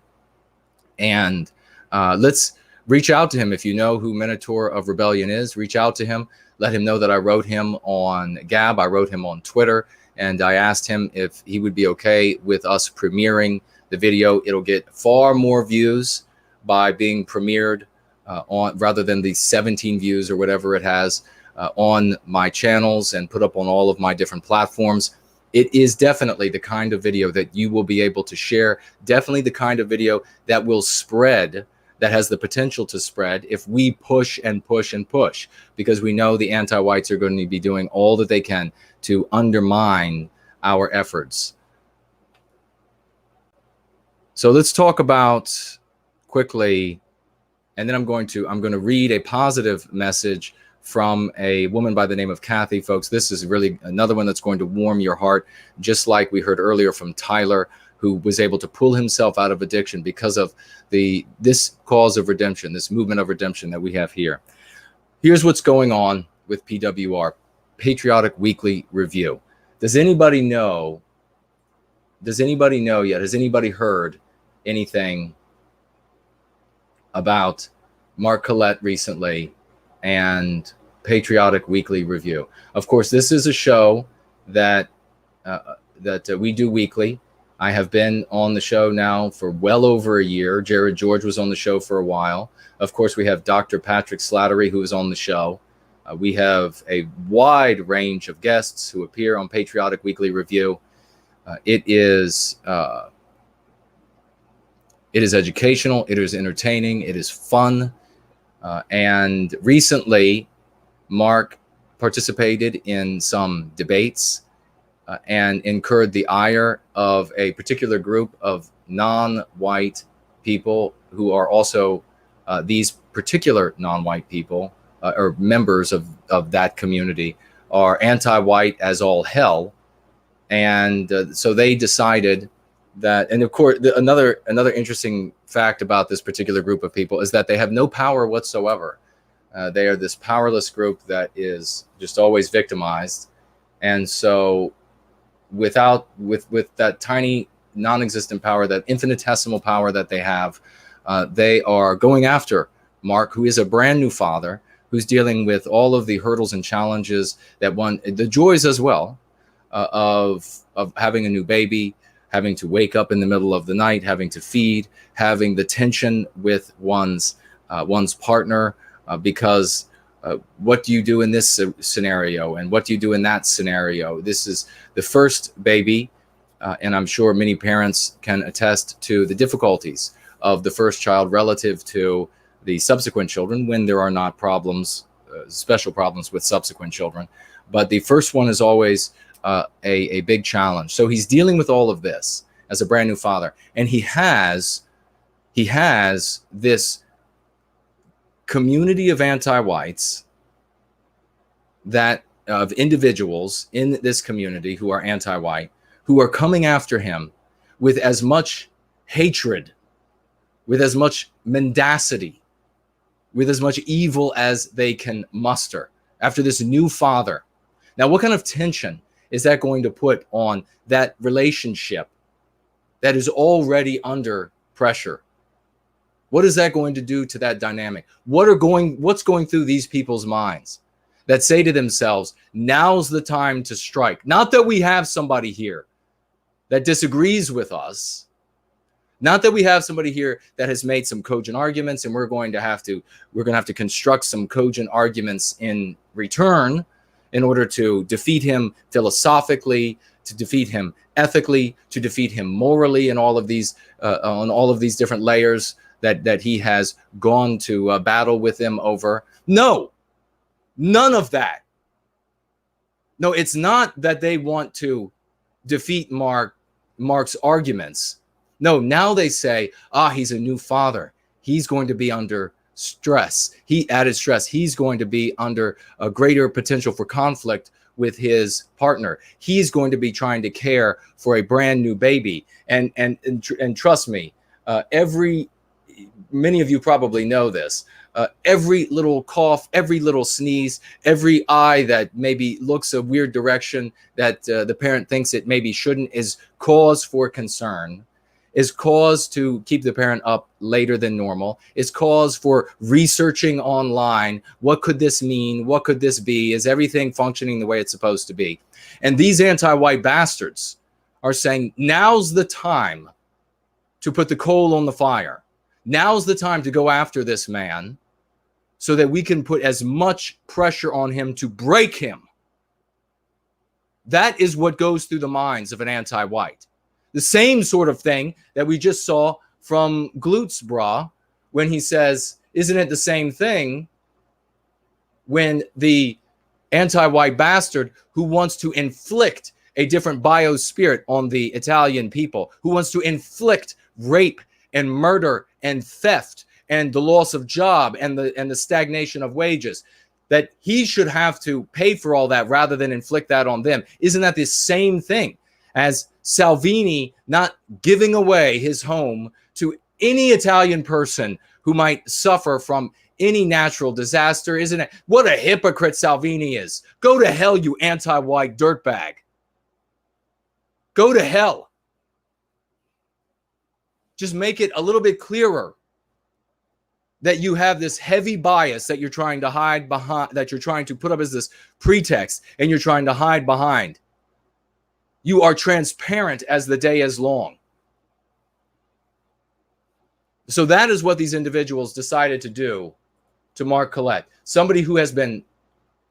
And let's reach out to him. If you know who Minotaur of Rebellion is, reach out to him. Let him know that I wrote him on Gab. I wrote him on Twitter, and I asked him if he would be okay with us premiering the video. It'll get far more views by being premiered on rather than the 17 views or whatever it has on my channels and put up on all of my different platforms. It is definitely the kind of video that you will be able to share. Definitely the kind of video that will spread, that has the potential to spread if we push and push and push, because we know the anti-whites are going to be doing all that they can to undermine our efforts. So let's talk about quickly, and then I'm going to read a positive message from a woman by the name of Kathy. Folks, this is really another one that's going to warm your heart, just like we heard earlier from Tyler, who was able to pull himself out of addiction because of this cause of redemption, this movement of redemption that we have here. Here's what's going on with PWR, Patriotic Weekly Review. Does anybody know yet? Has anybody heard anything about Mark Collette recently and Patriotic Weekly Review? Of course, this is a show that we do weekly. I have been on the show now for well over a year. Jared George was on the show for a while. Of course, we have Dr. Patrick Slattery, who is on the show. We have a wide range of guests who appear on Patriotic Weekly Review. It is educational, it is entertaining, it is fun. And recently, Mark participated in some debates and incurred the ire of a particular group of non-white people who are also these particular non-white people or members of that community are anti-white as all hell. And so they decided that, and of course, another interesting fact about this particular group of people is that they have no power whatsoever. They are this powerless group that is just always victimized. And so with that tiny non-existent power, that infinitesimal power that they have, they are going after Mark, who is a brand new father, who's dealing with all of the hurdles and challenges the joys as well, of having a new baby, having to wake up in the middle of the night, having to feed, having the tension with one's partner, because what do you do in this scenario, and what do you do in that scenario? This is the first baby, and I'm sure many parents can attest to the difficulties of the first child relative to the subsequent children when there are not problems, special problems with subsequent children. But the first one is always a big challenge. So he's dealing with all of this as a brand new father, and he has this community of anti-whites, that of individuals in this community who are anti-white, who are coming after him with as much hatred, with as much mendacity, with as much evil as they can muster after this new father. Now, what kind of tension is that going to put on that relationship that is already under pressure? What is that going to do to that dynamic? What's going through these people's minds that say to themselves, now's the time to strike? Not that we have somebody here that disagrees with us, not that we have somebody here that has made some cogent arguments and we're going to have to construct some cogent arguments in return in order to defeat him philosophically, to defeat him ethically, to defeat him morally, and all of these on all of these different layers that he has gone to battle with them over. No, none of that. No, it's not that they want to defeat Mark's arguments. No, now they say, he's a new father. He's going to be under stress. Added stress. He's going to be under a greater potential for conflict with his partner. He's going to be trying to care for a brand new baby. And trust me, many of you probably know this. Every little cough, every little sneeze, every eye that maybe looks a weird direction that the parent thinks it maybe shouldn't is cause for concern, is cause to keep the parent up later than normal, is cause for researching online. What could this mean? What could this be? Is everything functioning the way it's supposed to be? And these anti-white bastards are saying, now's the time to put the coal on the fire. Now's the time to go after this man so that we can put as much pressure on him to break him. That is what goes through the minds of an anti-white. The same sort of thing that we just saw from Glutzbra when he says, isn't it the same thing when the anti-white bastard who wants to inflict a different biospirit on the Italian people, who wants to inflict rape and murder and theft and the loss of job and the stagnation of wages, that he should have to pay for all that rather than inflict that on them? Isn't that the same thing as Salvini not giving away his home to any Italian person who might suffer from any natural disaster? Isn't it? What a hypocrite Salvini is. Go to hell, you anti-white dirtbag. Go to hell. Just make it a little bit clearer that you have this heavy bias that you're trying to hide behind, that you're trying to put up as this pretext and you're trying to hide behind. You are transparent as the day is long. So that is what these individuals decided to do to Mark Collett, somebody who has been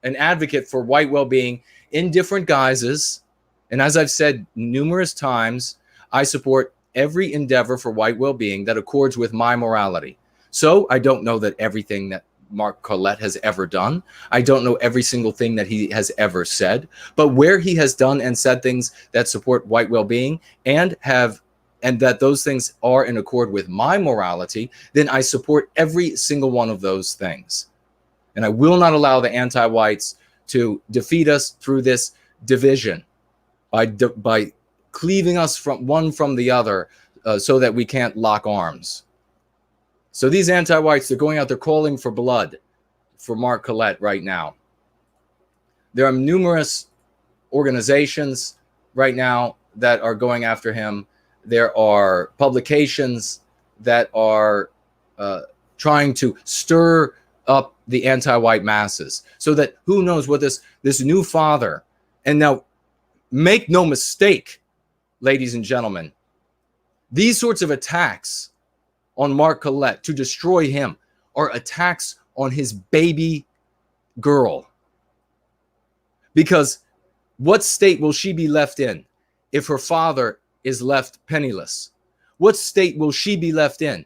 an advocate for white well-being in different guises. And as I've said numerous times, I support every endeavor for white well-being that accords with my morality. So I don't know that everything that Mark Collett has ever done, I don't know every single thing that he has ever said, but where he has done and said things that support white well-being and that those things are in accord with my morality, then I support every single one of those things. And I will not allow the anti-whites to defeat us through this division by cleaving us from one from the other so that we can't lock arms. So these anti-whites, they're going out there calling for blood for Mark Collett right now. There are numerous organizations right now that are going after him. There are publications that are trying to stir up the anti-white masses so that who knows what this new father. And now make no mistake, ladies and gentlemen, these sorts of attacks on Mark Collett to destroy him are attacks on his baby girl. Because what state will she be left in if her father is left penniless? What state will she be left in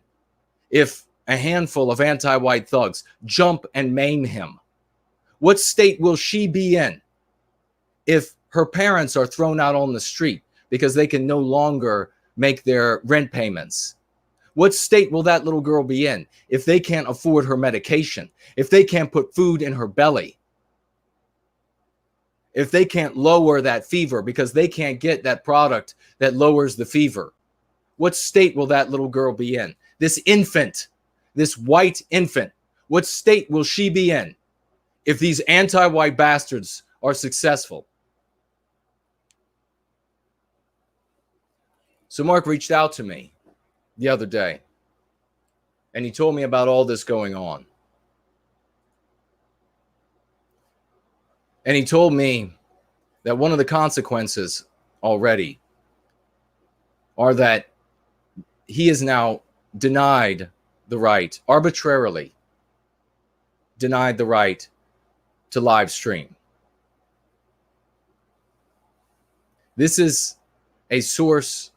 if a handful of anti-white thugs jump and maim him? What state will she be in if her parents are thrown out on the street because they can no longer make their rent payments? What state will that little girl be in if they can't afford her medication, if they can't put food in her belly, if they can't lower that fever because they can't get that product that lowers the fever? What state will that little girl be in? This infant, this white infant, what state will she be in if these anti-white bastards are successful? So Mark reached out to me the other day, and he told me about all this going on. And he told me that one of the consequences already are that he is now denied the right, arbitrarily denied the right to live stream. This is a source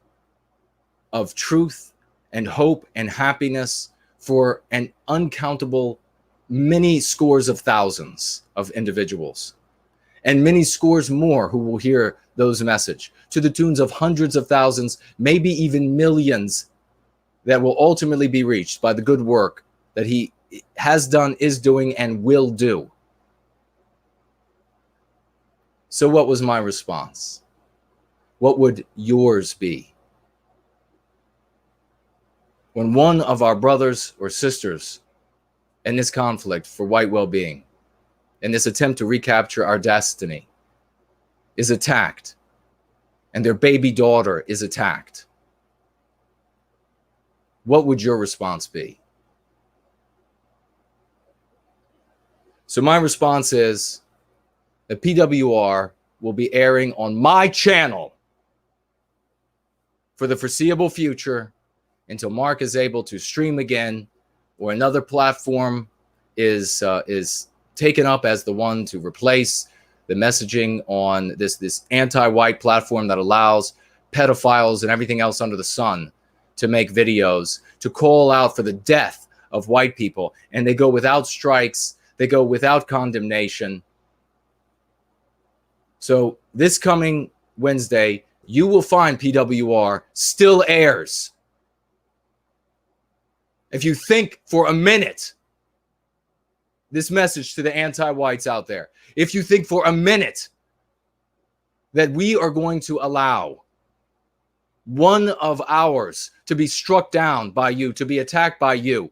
of truth and hope and happiness for an uncountable many scores of thousands of individuals, and many scores more who will hear those message, to the tunes of hundreds of thousands, maybe even millions, that will ultimately be reached by the good work that he has done, is doing, and will do. So what was my response? What would yours be? When one of our brothers or sisters in this conflict for white well-being, in this attempt to recapture our destiny, is attacked, and their baby daughter is attacked, what would your response be? So my response is that PWR will be airing on my channel for the foreseeable future until Mark is able to stream again, or another platform is taken up as the one to replace the messaging on this anti-white platform that allows pedophiles and everything else under the sun to make videos to call out for the death of white people, and they go without strikes, they go without condemnation. So this coming Wednesday, you will find PWR still airs. If you think for a minute, this message to the anti-whites out there, if you think for a minute that we are going to allow one of ours to be struck down by you, to be attacked by you,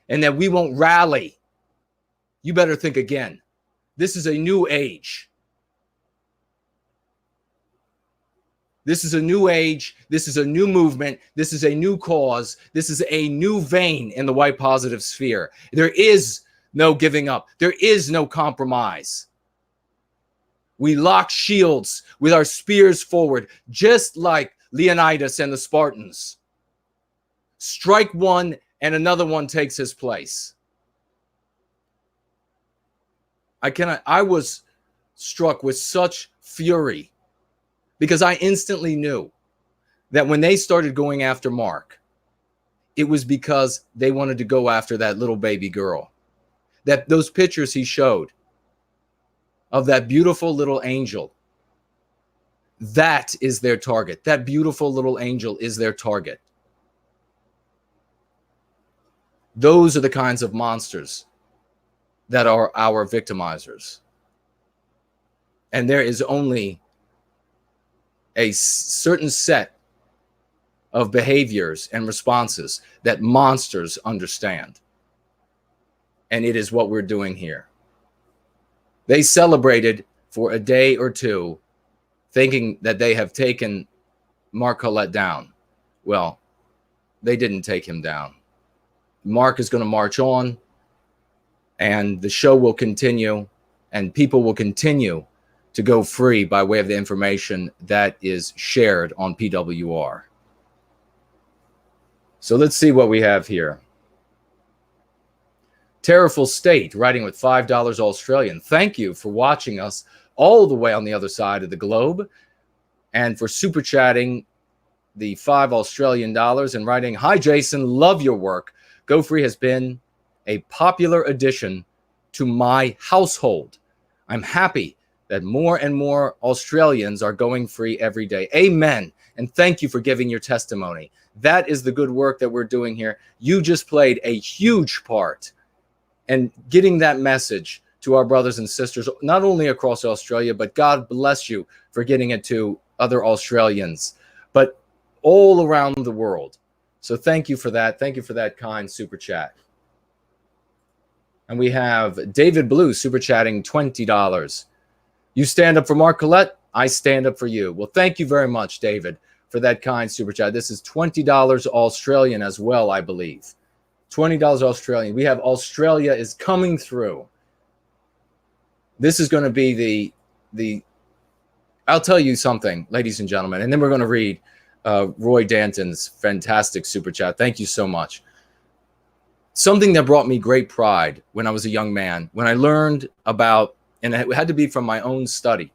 and that we won't rally, you better think again. This is a new age. This is a new age. This is a new movement. This is a new cause. This is a new vein in the white positive sphere. There is no giving up. There is no compromise. We lock shields with our spears forward, just like Leonidas and the Spartans. Strike one and another one takes his place. I was struck with such fury because I instantly knew that when they started going after Mark, it was because they wanted to go after that little baby girl. That those pictures he showed of that beautiful little angel, that is their target. That beautiful little angel is their target. Those are the kinds of monsters that are our victimizers. And there is only a certain set of behaviors and responses that monsters understand. And it is what we're doing here. They celebrated for a day or two, thinking that they have taken Mark Collett down. Well, they didn't take him down. Mark is going to march on, and the show will continue, and people will continue to go free by way of the information that is shared on PWR. So let's see what we have here. Terriful State, writing with $5 Australian. Thank you for watching us all the way on the other side of the globe, and for super chatting the $5 Australian and writing, "Hi Jason, love your work. Go Free has been a popular addition to my household. I'm happy that more and more Australians are going free every day." Amen. And thank you for giving your testimony. That is the good work that we're doing here. You just played a huge part in getting that message to our brothers and sisters, not only across Australia, but God bless you for getting it to other Australians, but all around the world. So thank you for that. Thank you for that kind super chat. And we have David Blue super chatting $20. You stand up for Mark Collett, I stand up for you. Well, thank you very much, David, for that kind super chat. This is $20 Australian as well, I believe. $20 Australian. We have Australia is coming through. This is going to be the I'll tell you something, ladies and gentlemen, and then we're going to read Roy Danton's fantastic super chat. Thank you so much. Something that brought me great pride when I was a young man, when I learned about, and it had to be from my own study,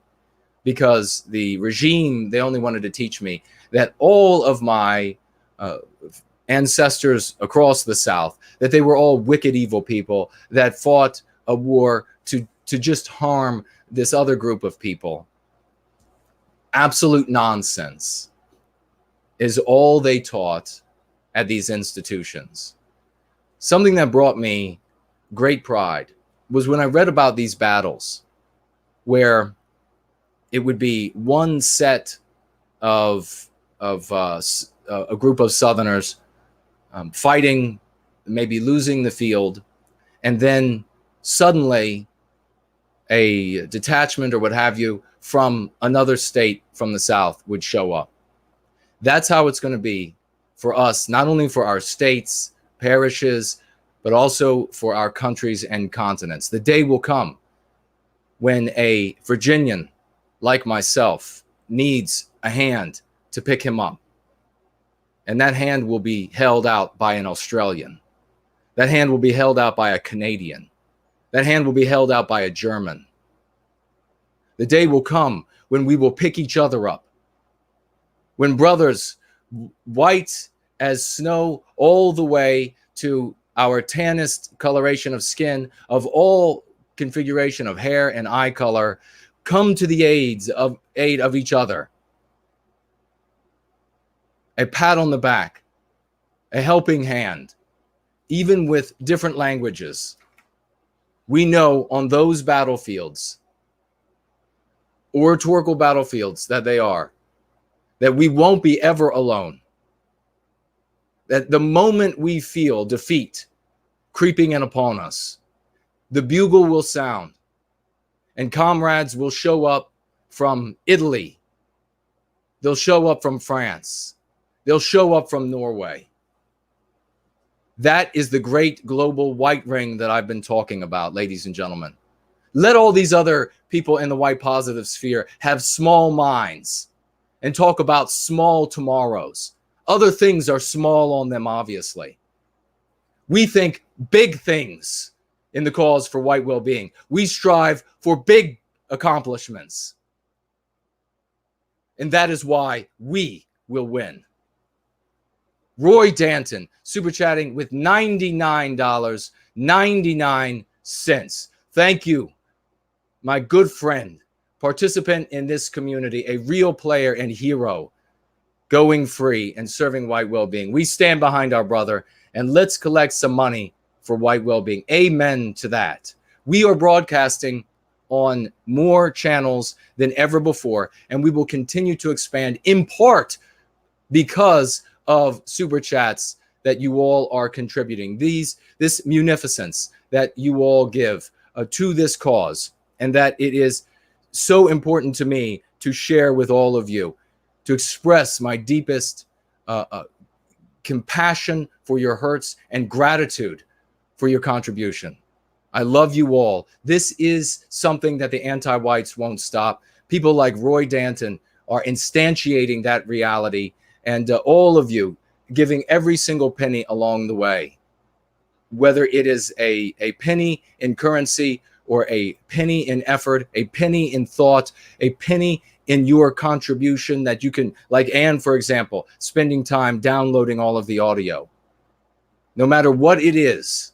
because the regime, they only wanted to teach me that all of my ancestors across the South, that they were all wicked, evil people that fought a war to just harm this other group of people. Absolute nonsense is all they taught at these institutions. Something that brought me great pride was when I read about these battles where it would be one set of a group of Southerners fighting, maybe losing the field, and then suddenly a detachment or what have you from another state from the South would show up. That's how it's going to be for us, not only for our states, parishes, but also for our countries and continents. The day will come when a Virginian like myself needs a hand to pick him up. And that hand will be held out by an Australian. That hand will be held out by a Canadian. That hand will be held out by a German. The day will come when we will pick each other up. When brothers, white as snow, all the way to our tannest coloration of skin, of all configuration of hair and eye color, come to the aid of each other. A pat on the back, a helping hand, even with different languages. We know on those battlefields, oratorical battlefields that they are, that we won't be ever alone. That the moment we feel defeat creeping in upon us, the bugle will sound and comrades will show up from Italy. They'll show up from France. They'll show up from Norway. That is the great global white ring that I've been talking about, ladies and gentlemen. Let all these other people in the white positive sphere have small minds and talk about small tomorrows. Other things are small on them, obviously. We think big things in the cause for white well-being. We strive for big accomplishments. And that is why we will win. Roy Danton, super chatting with $99.99. Thank you, my good friend, participant in this community, a real player and hero, going free and serving white well-being. We stand behind our brother, and let's collect some money for white well-being. Amen to that. We are broadcasting on more channels than ever before, and we will continue to expand in part because of super chats that you all are contributing. This munificence that you all give to this cause, and that it is so important to me to share with all of you, to express my deepest compassion for your hurts and gratitude for your contribution. I love you all. This is something that the anti-whites won't stop. People like Roy Danton are instantiating that reality, and all of you giving every single penny along the way, whether it is a penny in currency or a penny in effort, a penny in thought, a penny in your contribution that you can, like Anne, for example, spending time downloading all of the audio. No matter what it is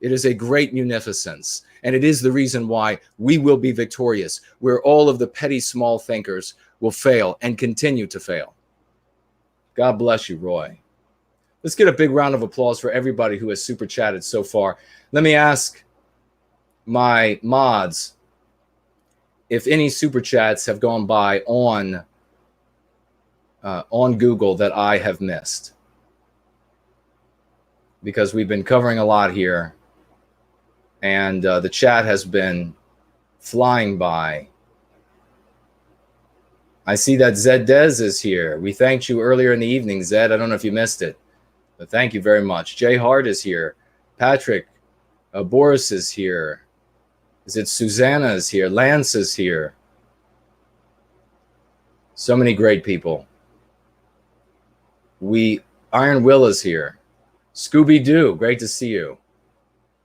a great munificence. And it is the reason why we will be victorious, where all of the petty small thinkers will fail and continue to fail. God bless you, Roy. Let's get a big round of applause for everybody who has super chatted so far. Let me ask my mods if any super chats have gone by on Google that I have missed, because we've been covering a lot here, and the chat has been flying by. I see that Zed Dez is here. We thanked you earlier in the evening, Zed. I don't know if you missed it, but thank you very much. Jay Hart is here. Patrick, Boris is here. Is it Susanna is here? Lance is here. So many great people. Iron Will is here. Scooby-Doo, great to see you.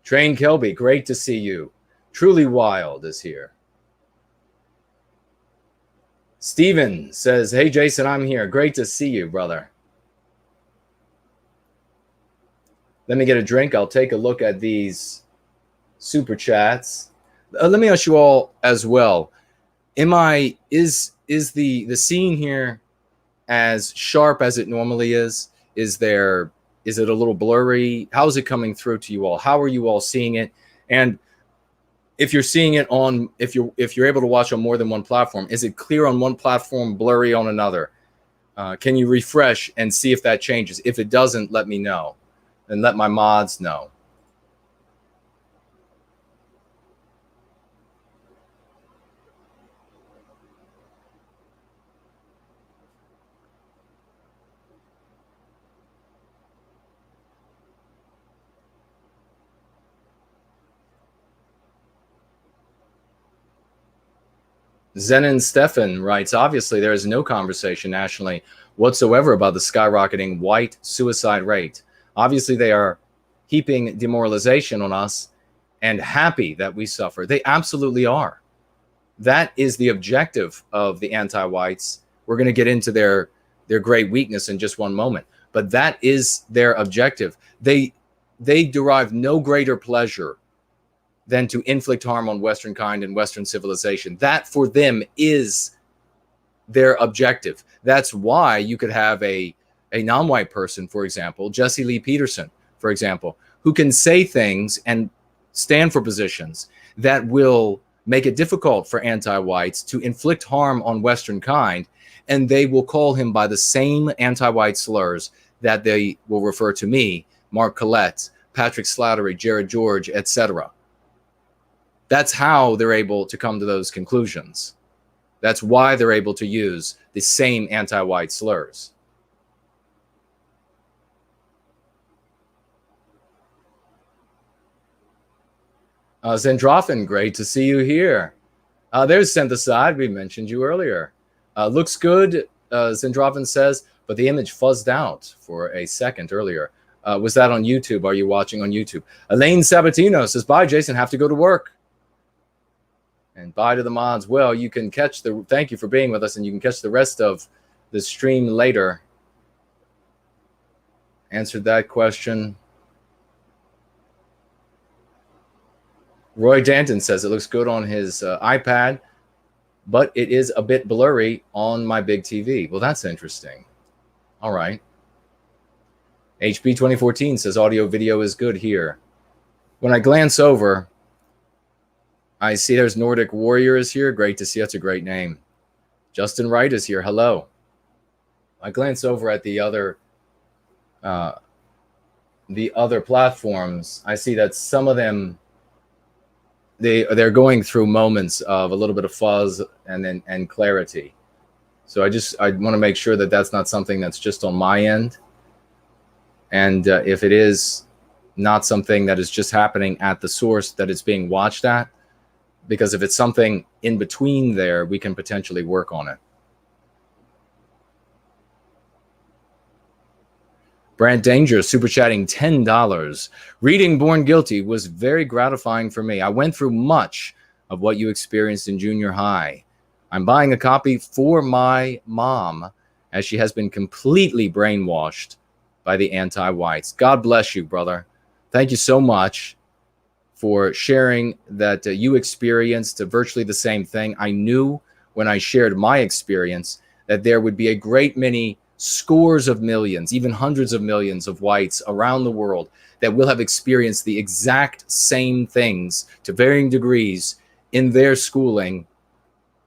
Train Kelby, great to see you. Truly Wild is here. Steven says, hey, Jason, I'm here. Great to see you, brother. Let me get a drink. I'll take a look at these super chats. Let me ask you all as well. Is the scene here as sharp as it normally is? Is it a little blurry? How is it coming through to you all? How are you all seeing it? And if you're seeing it on, if you're able to watch on more than one platform, is it clear on one platform, blurry on another? Can you refresh and see if that changes? If it doesn't, let me know, and let my mods know. Zenon Stefan writes, obviously there is no conversation nationally whatsoever about the skyrocketing white suicide rate. Obviously they are heaping demoralization on us and happy that we suffer. They absolutely are. That is the objective of the anti-whites. We're going to get into their great weakness in just one moment, but that is their objective. They derive no greater pleasure than to inflict harm on Western kind and Western civilization. That for them is their objective. That's why you could have a non-white person, for example, Jesse Lee Peterson, for example, who can say things and stand for positions that will make it difficult for anti-whites to inflict harm on Western kind, and they will call him by the same anti-white slurs that they will refer to me, Mark Collette, Patrick Slattery, Jared George, etc. That's how they're able to come to those conclusions. That's why they're able to use the same anti-white slurs. Zendrofin, great to see you here. There's Syntheside. We mentioned you earlier. Looks good, Zendrofin says, but the image fuzzed out for a second earlier. Was that on YouTube? Are you watching on YouTube? Elaine Sabatino says, bye, Jason. Have to go to work. And bye to the mods. Well, you can catch the, thank you for being with us, and you can catch the rest of the stream later. Answered that question. Roy Danton says it looks good on his iPad, but it is a bit blurry on my big TV. Well, that's interesting. All right. HB 2014 says audio video is good here. When I glance over, I see there's Nordic Warrior is here. Great to see. That's a great name. Justin Wright is here. Hello. I glance over at the other platforms. I see that some of them, they're going through moments of a little bit of fuzz and clarity. So I want to make sure that that's not something that's just on my end. And if it is not something that is just happening at the source that it's being watched at, because if it's something in between there, we can potentially work on it. Brand Danger super chatting $10. Reading Born Guilty was very gratifying for me. I went through much of what you experienced in junior high. I'm buying a copy for my mom, as she has been completely brainwashed by the anti-whites. God bless you, brother. Thank you so much for sharing that you experienced virtually the same thing. I knew when I shared my experience that there would be a great many scores of millions, even hundreds of millions of whites around the world that will have experienced the exact same things to varying degrees in their schooling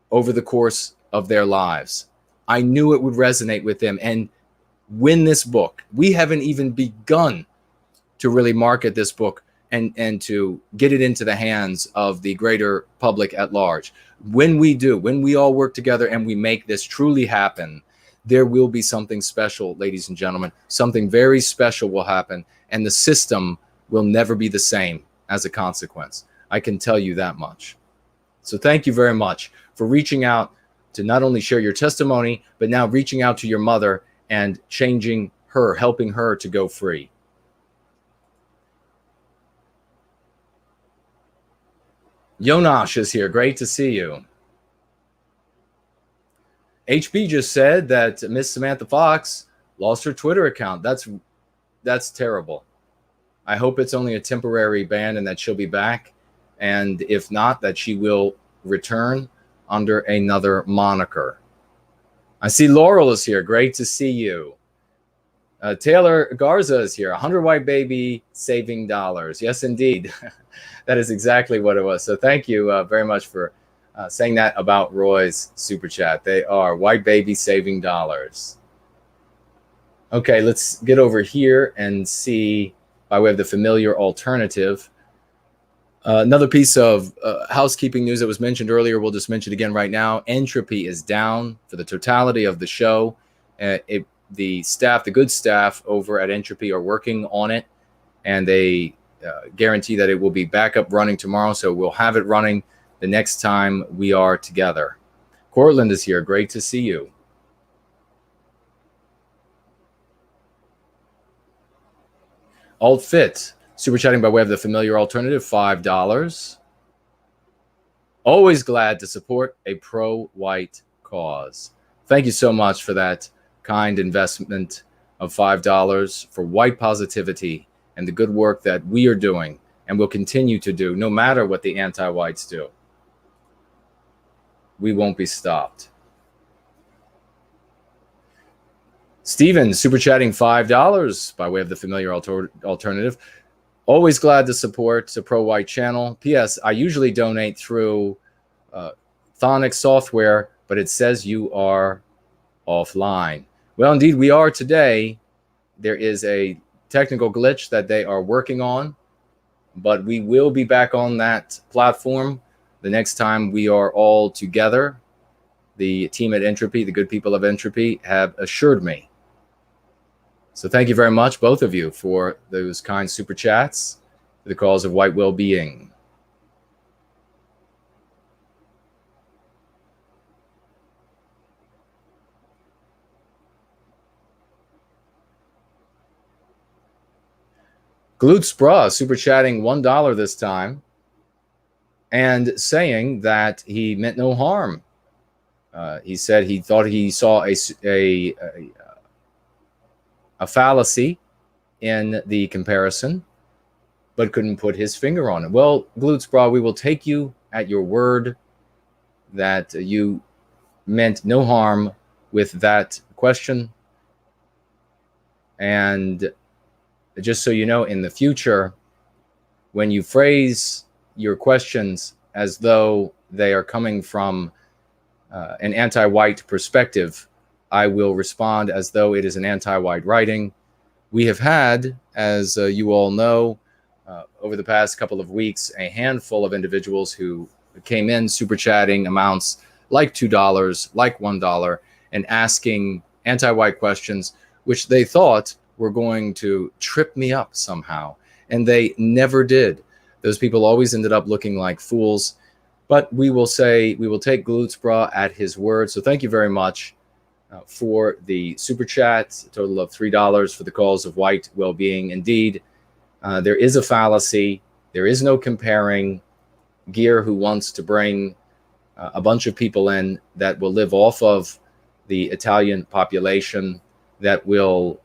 over the course of their lives. I knew it would resonate with them. And when this book, we haven't even begun to really market this book and to get it into the hands of the greater public at large. When we do, when we all work together and we make this truly happen, there will be something special, ladies and gentlemen. Something very special will happen, and the system will never be the same as a consequence. I can tell you that much. So thank you very much for reaching out to not only share your testimony, but now reaching out to your mother and changing her, helping her to go free. Yonash is here. Great to see you. HB just said that Miss Samantha Fox lost her Twitter account. That's terrible. I hope it's only a temporary ban and that she'll be back. And if not, that she will return under another moniker. I see Laurel is here. Great to see you. Taylor Garza is here. 100 white baby saving dollars. Yes, indeed. That is exactly what it was. So thank you very much for saying that about Roy's super chat. They are white baby saving dollars. Okay, let's get over here and see, by way of the familiar alternative, another piece of housekeeping news that was mentioned earlier. We'll just mention it again right now. Entropy is down for the totality of the show. The staff, the good staff over at Entropy, are working on it, and they guarantee that it will be back up running tomorrow. So we'll have it running the next time we are together. Cortland is here. Great to see you. Alt Fit, super chatting by way of the familiar alternative, $5. Always glad to support a pro-white cause. Thank you so much for that kind investment of $5 for white positivity and the good work that we are doing and will continue to do, no matter what the anti-whites do. We won't be stopped. Steven, super chatting $5 by way of the familiar alternative. Always glad to support a pro-white channel. P.S. I usually donate through Thonic software, but it says you are offline. Well, indeed, we are today. There is a technical glitch that they are working on, but we will be back on that platform the next time we are all together. The team at Entropy, the good people of Entropy, have assured me. So thank you very much, both of you, for those kind super chats for the cause of white well-being. Glutes Bra super chatting $1 this time and saying that he meant no harm. He said he thought he saw a fallacy in the comparison, but couldn't put his finger on it. Well, Glutes Bra, we will take you at your word that you meant no harm with that question. And just so you know, in the future, when you phrase your questions as though they are coming from an anti-white perspective, I will respond as though it is an anti-white writing. We have had, as you all know, over the past couple of weeks, a handful of individuals who came in super chatting amounts like $2, like $1, and asking anti-white questions, which they thought were going to trip me up somehow. And they never did. Those people always ended up looking like fools. But we will say, we will take Glutes Bra at his word. So thank you very much for the super chat, a total of $3 for the cause of white well-being. Indeed, there is a fallacy. There is no comparing Gear, who wants to bring a bunch of people in that will live off of the Italian population, that will,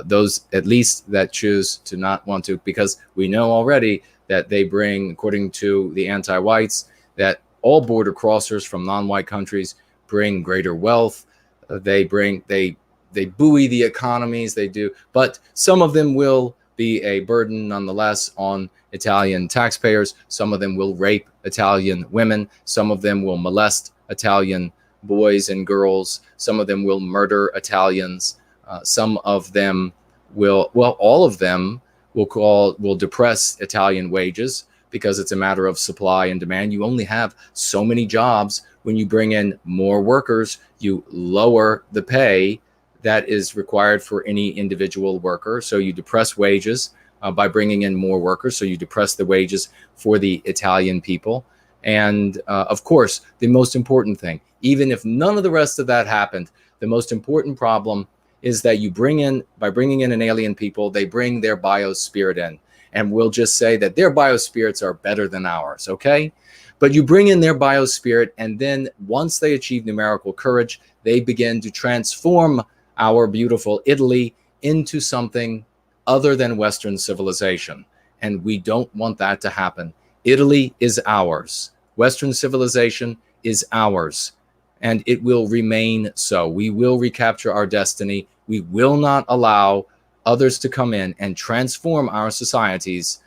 those at least that choose to not want to, because we know already that they bring, according to the anti-whites, that all border crossers from non-white countries bring greater wealth. They buoy the economies, they do, but some of them will be a burden nonetheless on Italian taxpayers. Some of them will rape Italian women. Some of them will molest Italian boys and girls. Some of them will murder Italians. Some of them will, well, all of them will depress Italian wages, because it's a matter of supply and demand. You only have so many jobs. When you bring in more workers, you lower the pay that is required for any individual worker. So you depress wages by bringing in more workers. So you depress the wages for the Italian people. And of course, the most important thing, even if none of the rest of that happened, the most important problem is that you bring in, by bringing in an alien people, they bring their biospirit in. And we'll just say that their biospirits are better than ours, okay? But you bring in their biospirit, and then once they achieve numerical courage, they begin to transform our beautiful Italy into something other than Western civilization. And we don't want that to happen. Italy is ours. Western civilization is ours, and it will remain so. We will recapture our destiny. We will not allow others to come in and transform our societies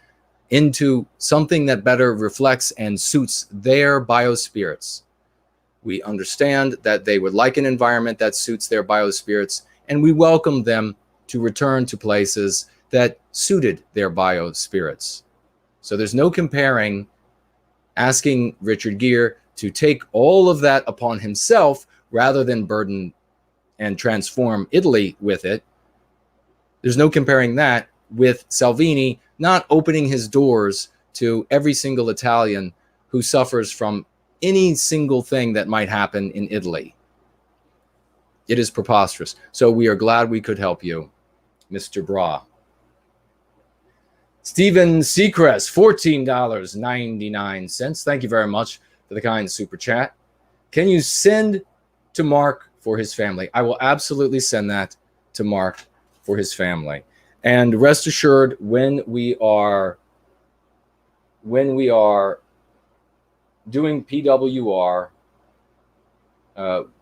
into something that better reflects and suits their biospirits. We understand that they would like an environment that suits their biospirits, and we welcome them to return to places that suited their biospirits. So there's no comparing asking Richard Gere to take all of that upon himself rather than burden and transform Italy with it. There's no comparing that with Salvini not opening his doors to every single Italian who suffers from any single thing that might happen in Italy. It is preposterous. So we are glad we could help you, Mr. Bra. Stephen Seacrest, $14.99. Thank you very much for the kind super chat. Can you send to Mark for his family? I will absolutely send that to Mark for his family. And rest assured, when we are doing PWR,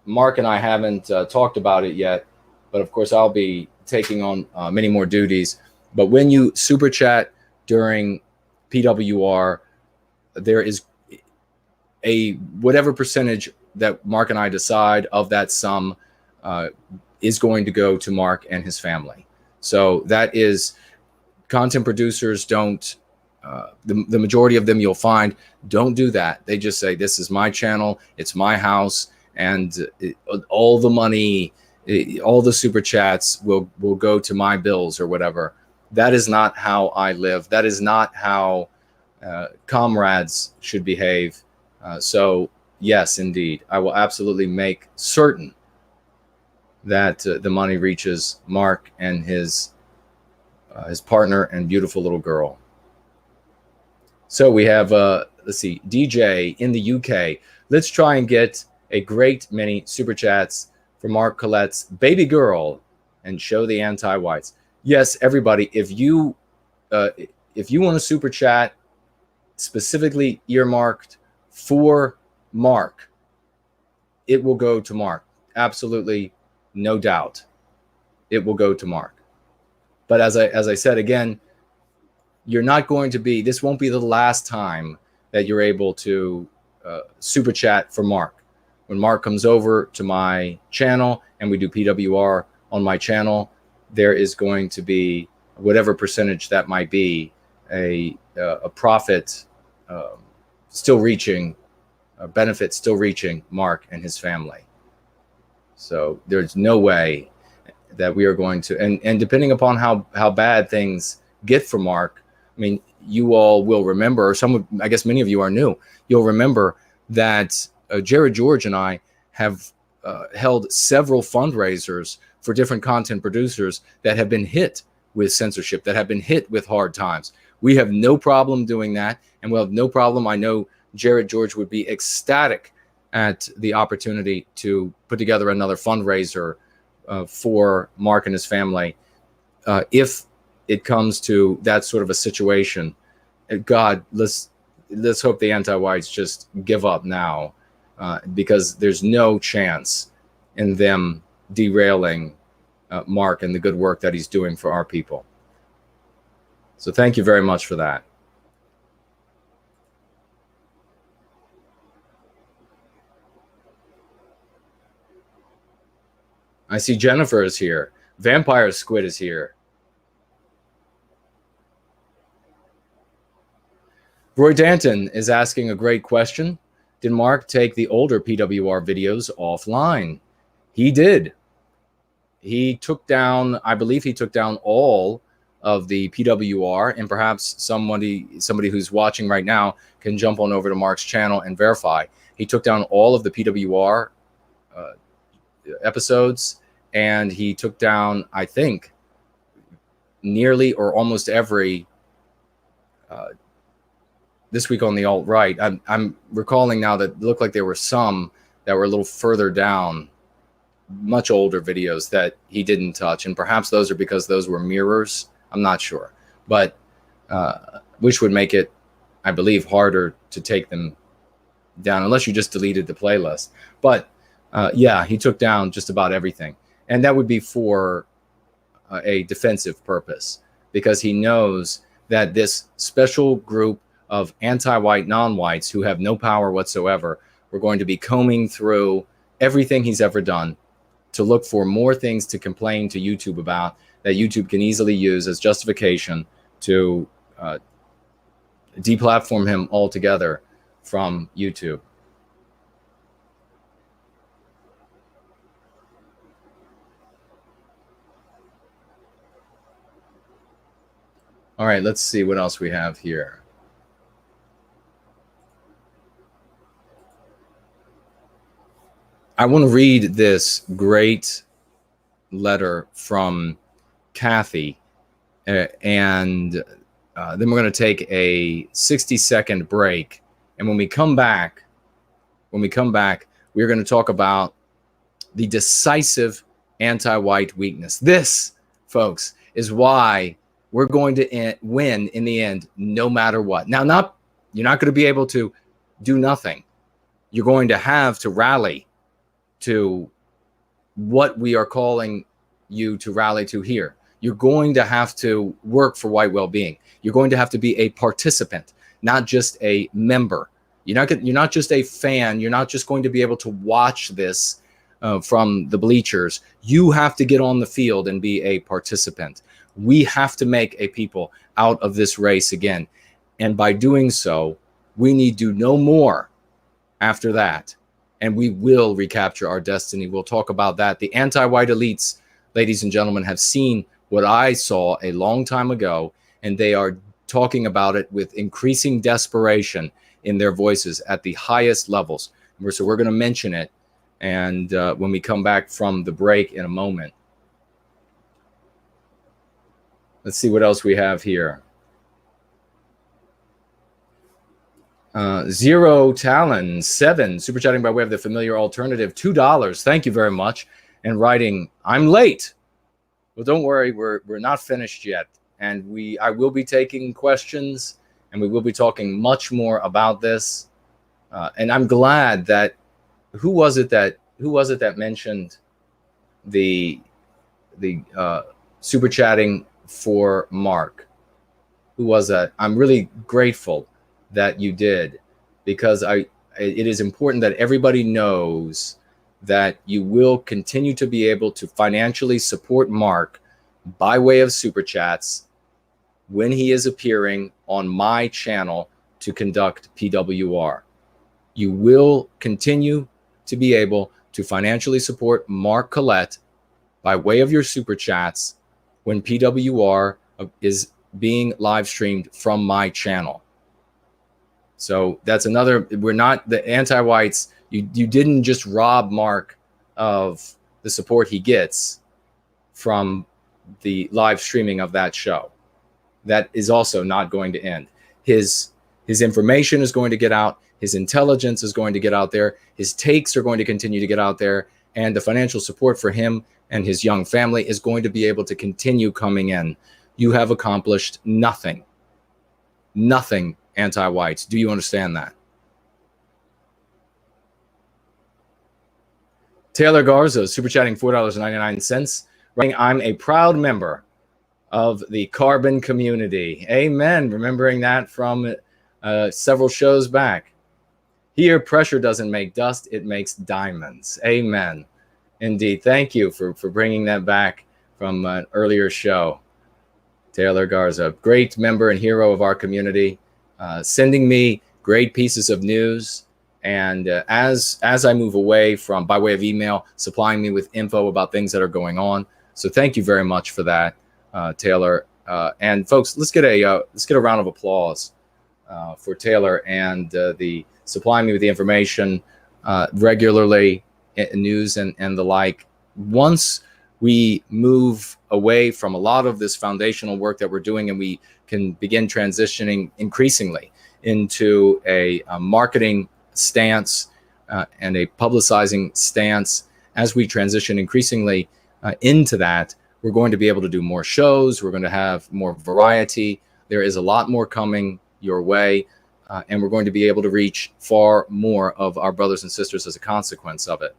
Mark and I haven't talked about it yet, but of course I'll be taking on many more duties. But when you super chat during PWR, there is a whatever percentage that Mark and I decide of that sum is going to go to Mark and his family. So that is, content producers don't, the majority of them you'll find don't do that. They just say, this is my channel, it's my house, and all the money, all the super chats will go to my bills or whatever. That is not how I live. That is not how comrades should behave. So yes, indeed, I will absolutely make certain that the money reaches Mark and his partner and beautiful little girl. So we have, let's see, DJ in the UK. Let's try and get a great many super chats for Mark Collette's baby girl and show the anti-whites. Yes, everybody, if you want a super chat specifically earmarked for Mark, it will go to Mark. Absolutely, no doubt, it will go to Mark. But as I said again, you're not going to be. This won't be the last time that you're able to super chat for Mark. When Mark comes over to my channel and we do PWR on my channel, there is going to be whatever percentage that might be a profit still reaching, a benefit still reaching Mark and his family. So there's no way that we are going to, and depending upon how bad things get for Mark, I mean, you all will remember, or I guess many of you are new, you'll remember that Jared George and I have held several fundraisers for different content producers that have been hit with censorship, that have been hit with hard times. We have no problem doing that, and we'll have no problem. I know Jared George would be ecstatic at the opportunity to put together another fundraiser for Mark and his family. If it comes to that sort of a situation, God, let's hope the anti-whites just give up now, because there's no chance in them derailing Mark and the good work that he's doing for our people. So thank you very much for that. I see Jennifer is here. Vampire Squid is here. Roy Danton is asking a great question. Did Mark take the older PWR videos offline? He did. He took down, I believe he took down all of the PWR, and perhaps somebody who's watching right now can jump on over to Mark's channel and verify. He took down all of the PWR episodes, and he took down, I think, nearly or almost every this week on the alt-right, I'm recalling now that it looked like there were some that were a little further down, much older videos that he didn't touch. And perhaps those are because those were mirrors. I'm not sure. But which would make it, I believe, harder to take them down unless you just deleted the playlist. But yeah, he took down just about everything. And that would be for a defensive purpose, because he knows that this special group of anti-white non-whites who have no power whatsoever were going to be combing through everything he's ever done to look for more things to complain to YouTube about that YouTube can easily use as justification to deplatform him altogether from YouTube. All right, let's see what else we have here. I want to read this great letter from Kathy, and then we're going to take a 60-second break. And when we come back, we're going to talk about the decisive anti-white weakness. This, folks, is why we're going to win in the end, no matter what. Now, you're not going to be able to do nothing. You're going to have to rally to what we are calling you to rally to here. You're going to have to work for white well-being. You're going to have to be a participant, not just a member. You're not just a fan. You're not just going to be able to watch this from the bleachers. You have to get on the field and be a participant. We have to make a people out of this race again. And by doing so, we need do no more after that. And we will recapture our destiny. We'll talk about that. The anti-white elites, ladies and gentlemen, have seen what I saw a long time ago, and they are talking about it with increasing desperation in their voices at the highest levels. So we're going to mention it, and when we come back from the break in a moment. Let's see what else we have here. Zero Talon 7 super chatting by way of the familiar alternative, $2. Thank you very much. And writing, I'm late. Well, don't worry, we're not finished yet, and I will be taking questions, and we will be talking much more about this. And I'm glad that who was it that mentioned the super chatting for Mark? Who was that? I'm really grateful that you did, because it is important that everybody knows that you will continue to be able to financially support Mark by way of super chats when he is appearing on my channel to conduct PWR. You will continue to be able to financially support Mark Collette by way of your super chats when PWR is being live streamed from my channel. So that's another, we're not the anti-whites. You didn't just rob Mark of the support he gets from the live streaming of that show. That is also not going to end. His information is going to get out. His intelligence is going to get out there. His takes are going to continue to get out there. And the financial support for him and his young family is going to be able to continue coming in. You have accomplished nothing. Nothing, anti-whites. Do you understand that? Taylor Garza, super chatting $4.99. Writing, I'm a proud member of the carbon community. Amen. Remembering that from several shows back. Here, pressure doesn't make dust, it makes diamonds. Amen. Indeed. Thank you for bringing that back from an earlier show. Taylor Garza, great member and hero of our community, sending me great pieces of news. And as I move away from, by way of email, supplying me with info about things that are going on. So thank you very much for that, Taylor. And folks, let's get a round of applause for Taylor and the supplying me with the information regularly, news and the like. Once we move away from a lot of this foundational work that we're doing, and we can begin transitioning increasingly into a marketing stance and a publicizing stance. As we transition increasingly into that, we're going to be able to do more shows. We're going to have more variety. There is a lot more coming your way, and we're going to be able to reach far more of our brothers and sisters as a consequence of it.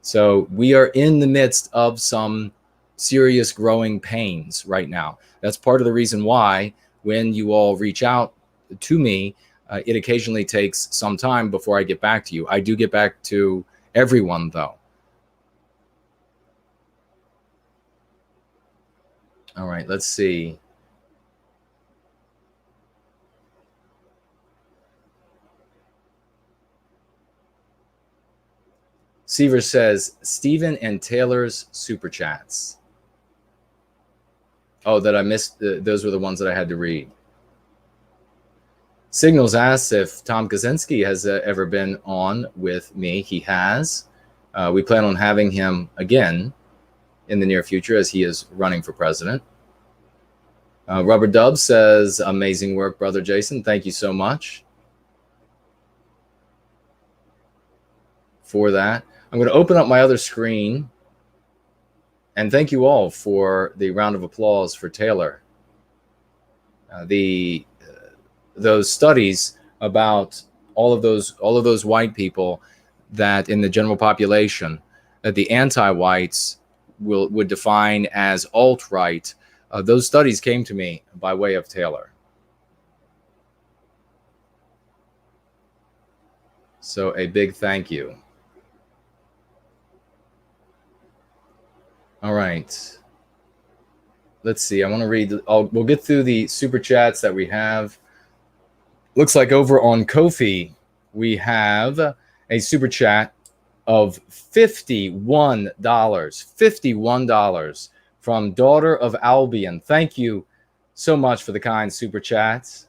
So we are in the midst of some serious growing pains right now. That's part of the reason why when you all reach out to me, it occasionally takes some time before I get back to you. I do get back to everyone, though. All right, let's see. Seaver says, Stephen and Taylor's super chats. Oh, that I missed. Those were the ones that I had to read. Signals asks if Tom Kaczynski has ever been on with me. He has. We plan on having him again in the near future as he is running for president. Rubber Dub says, amazing work, Brother Jason. Thank you so much for that. I'm going to open up my other screen and thank you all for the round of applause for Taylor. Those studies about all of those white people that in the general population that the anti-whites would define as alt-right. Those studies came to me by way of Taylor. So a big thank you. All right. Let's see. I want to read. We'll get through the super chats that we have. Looks like over on Ko-fi, we have a super chat of $51. $51 from Daughter of Albion. Thank you so much for the kind super chats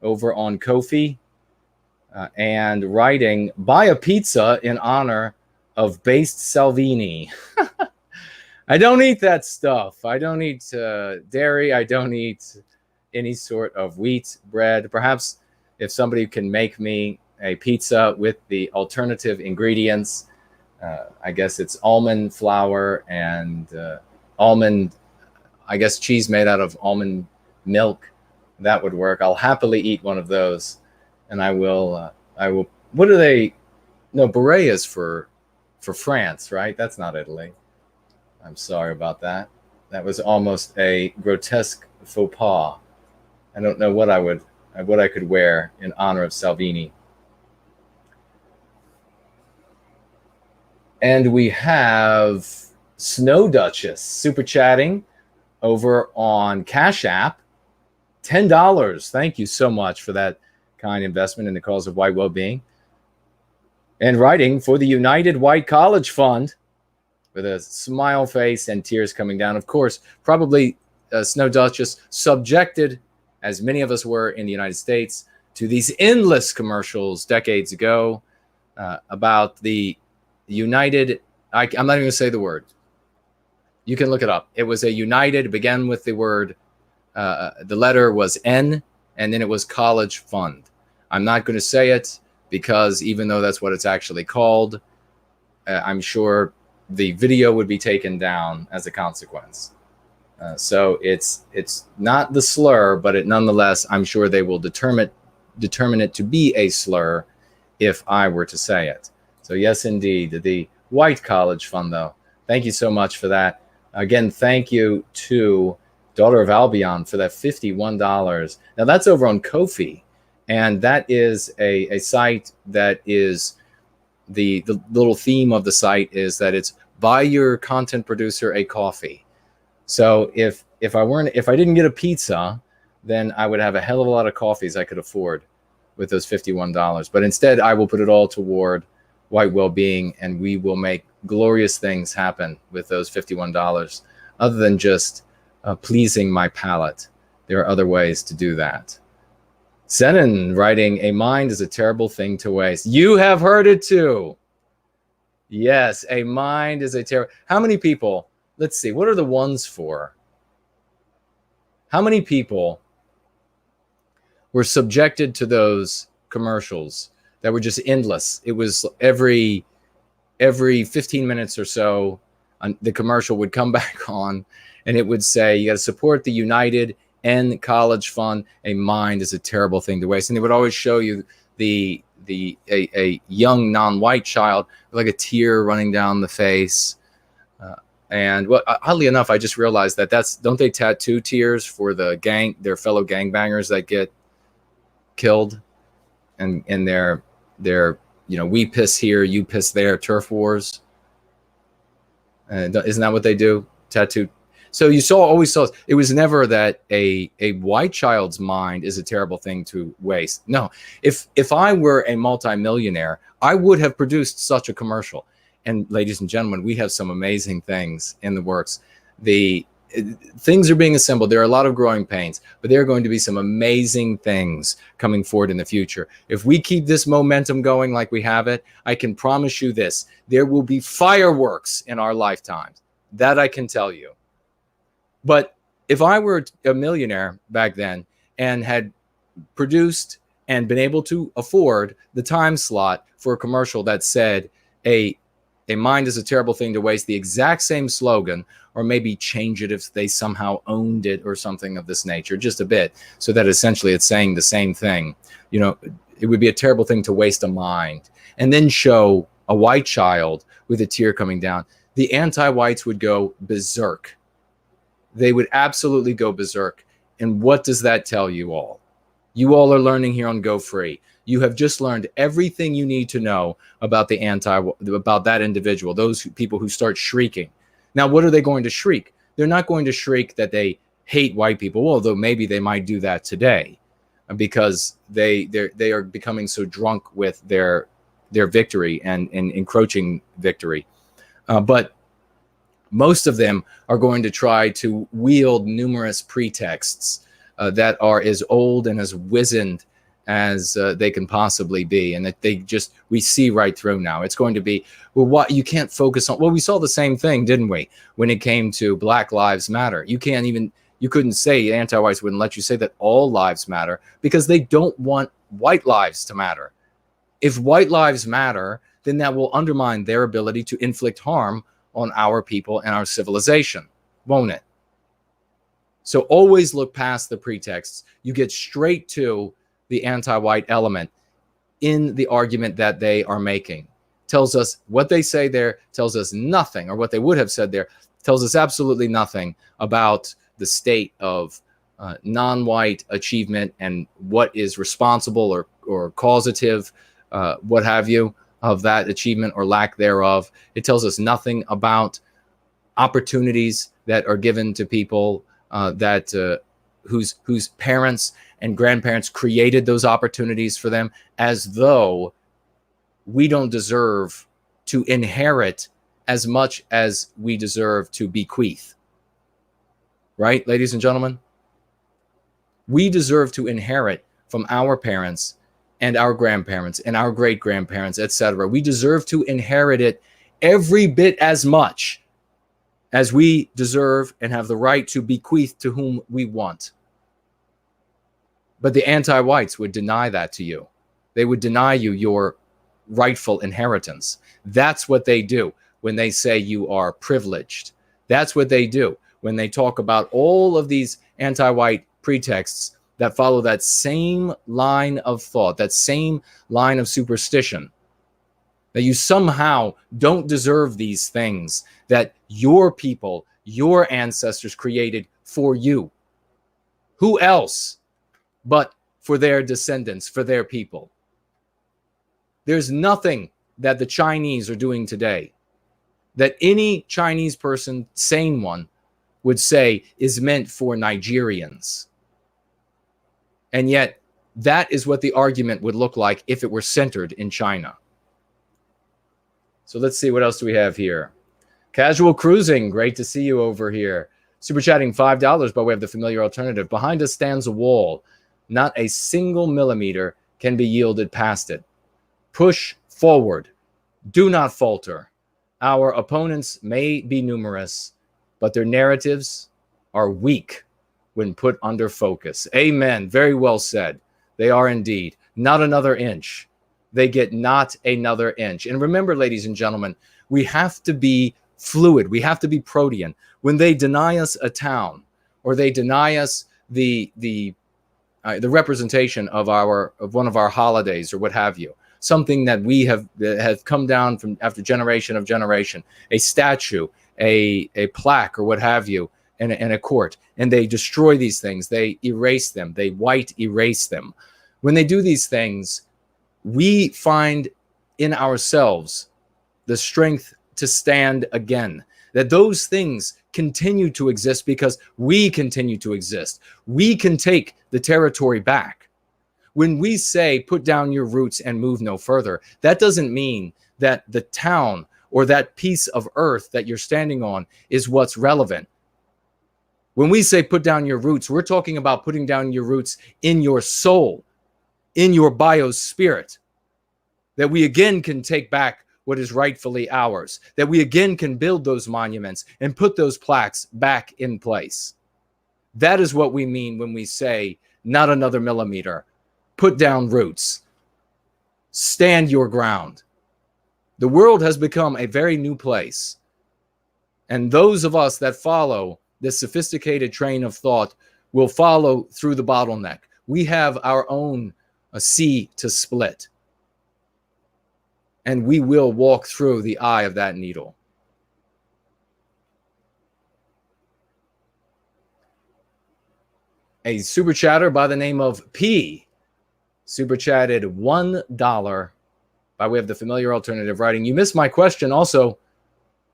over on Ko-fi. And writing, buy a pizza in honor of Based Salvini. I don't eat that stuff. I don't eat dairy. I don't eat any sort of wheat bread. Perhaps if somebody can make me a pizza with the alternative ingredients, I guess it's almond flour and almond, I guess cheese made out of almond milk. That would work. I'll happily eat one of those. And I will, what are they? No, Beret is for France, right? That's not Italy. I'm sorry about that. That was almost a grotesque faux pas. I don't know what I could wear in honor of Salvini. And we have Snow Duchess super chatting over on Cash App. $10. Thank you so much for that kind investment in the cause of white well-being. And writing for the United White College Fund with a smile face and tears coming down. Of course, probably Snow Duchess subjected, as many of us were in the United States, to these endless commercials decades ago about the United, I'm not even going to say the word. You can look it up. It was a United, began with the word, the letter was N, and then it was College Fund. I'm not going to say it because even though that's what it's actually called, I'm sure the video would be taken down as a consequence. So it's not the slur, but it nonetheless, I'm sure they will determine it to be a slur if I were to say it. So yes, indeed, the White College Fund, though. Thank you so much for that. Again, thank you to Daughter of Albion for that $51. Now that's over on Ko-fi, and that is a site that is the little theme of the site is that it's buy your content producer a coffee. So if I didn't get a pizza, then I would have a hell of a lot of coffees I could afford with those $51. But instead, I will put it all toward white well-being, and we will make glorious things happen with those $51. Other than just pleasing my palate, there are other ways to do that. Zenon writing, a mind is a terrible thing to waste. You have heard it too. Yes, a mind is a terrible. How many people let's see, what are the ones for? How many people were subjected to those commercials that were just endless? It was every 15 minutes or so, the commercial would come back on and it would say, you got to support the United End College Fund. A mind is a terrible thing to waste. And they would always show you a young non-white child with like a tear running down the face. And well, oddly enough, I just realized that don't they tattoo tears for their fellow gangbangers that get killed, and in their we piss here, you piss there, turf wars. Isn't that what they do? Tattoo. So always saw it was never that a white child's mind is a terrible thing to waste. No, if I were a multimillionaire, I would have produced such a commercial. And ladies and gentlemen, we have some amazing things in the works. Things are being assembled. There are a lot of growing pains, but there are going to be some amazing things coming forward in the future. If we keep this momentum going like we have it, I can promise you this: there will be fireworks in our lifetimes. That I can tell you. But if I were a millionaire back then and had produced and been able to afford the time slot for a commercial that said a mind is a terrible thing to waste, the exact same slogan, or maybe change it if they somehow owned it or something of this nature, just a bit, so that essentially it's saying the same thing. It would be a terrible thing to waste a mind. And then show a white child with a tear coming down. The anti-whites would go berserk. They would absolutely go berserk. And what does that tell you all? You all are learning here on Go Free. You have just learned everything you need to know about about that individual, those people who start shrieking. Now, what are they going to shriek? They're not going to shriek that they hate white people, although maybe they might do that today, because they are becoming so drunk with their victory and encroaching victory. But most of them are going to try to wield numerous pretexts that are as old and as wizened as they can possibly be, and that we see right through now. It's going to be, well, what you can't focus on. Well, we saw the same thing, didn't we, when it came to Black Lives Matter? You couldn't say, anti-whites wouldn't let you say that all lives matter, because they don't want white lives to matter. If white lives matter, then that will undermine their ability to inflict harm on our people and our civilization, won't it? So always look past the pretexts. You get straight to the anti-white element in the argument that they are making. Tells us what they say there, tells us nothing, or what they would have said there, tells us absolutely nothing about the state of non-white achievement and what is responsible or causative, what have you, of that achievement or lack thereof. It tells us nothing about opportunities that are given to people whose parents and grandparents created those opportunities for them, as though we don't deserve to inherit as much as we deserve to bequeath. Right, ladies and gentlemen? We deserve to inherit from our parents and our grandparents and our great-grandparents, etc. We deserve to inherit it every bit as much as we deserve and have the right to bequeath to whom we want. But the anti-whites would deny that to you. They would deny you your rightful inheritance. That's what they do when they say you are privileged. That's what they do when they talk about all of these anti-white pretexts that follow that same line of thought, that same line of superstition, that you somehow don't deserve these things that your people, your ancestors created for you. Who else but for their descendants, for their people? There's nothing that the Chinese are doing today that any Chinese person, sane one, would say is meant for Nigerians. And yet, that is what the argument would look like if it were centered in China. So let's see, what else do we have here? Casual Cruising, great to see you over here. Super chatting $5 by way of the familiar alternative. Behind us stands a wall. Not a single millimeter can be yielded past it. Push forward. Do not falter. Our opponents may be numerous, but their narratives are weak when put under focus. Amen. Very well said. They are indeed. Not another inch. They get not another inch. And remember, ladies and gentlemen, we have to be fluid. We have to be protean. When they deny us a town, or they deny us the representation of one of our holidays, or what have you, something that we have come down from after generation of generation, a statue, a plaque, or what have you, in a court, and they destroy these things, they erase them, they white erase them. When they do these things, we find in ourselves the strength to stand again, that those things continue to exist because we continue to exist. We can take the territory back. When we say, put down your roots and move no further, that doesn't mean that the town or that piece of earth that you're standing on is what's relevant. When we say put down your roots, we're talking about putting down your roots in your soul, in your biospirit, that we again can take back what is rightfully ours, that we again can build those monuments and put those plaques back in place. That is what we mean when we say, not another millimeter. Put down roots. Stand your ground. The world has become a very new place. And those of us that follow this sophisticated train of thought will follow through the bottleneck. We have our own sea to split. And we will walk through the eye of that needle. A super chatter by the name of P super chatted $1 by way of the familiar alternative writing. You missed my question. Also,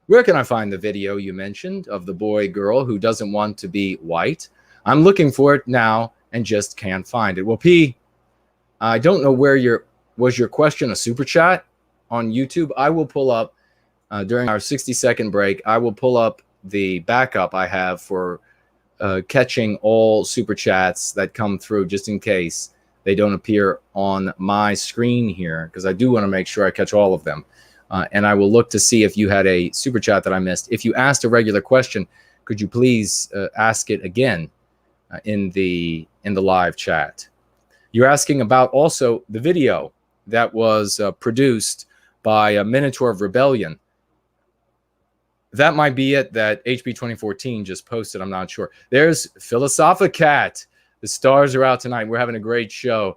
where can I find the video you mentioned of the boy girl who doesn't want to be white? I'm looking for it now and just can't find it. Well, P, I don't know where was your question a super chat on YouTube? I will pull up during our 60-second break. I will pull up the backup I have for catching all super chats that come through, just in case they don't appear on my screen here, because I do want to make sure I catch all of them. And I will look to see if you had a super chat that I missed. If you asked a regular question, could you please ask it again in the live chat? You're asking about also the video that was produced by Minotaur of Rebellion. That might be it that HB 2014 just posted. I'm not sure. There's Philosophicat. The stars are out tonight. We're having a great show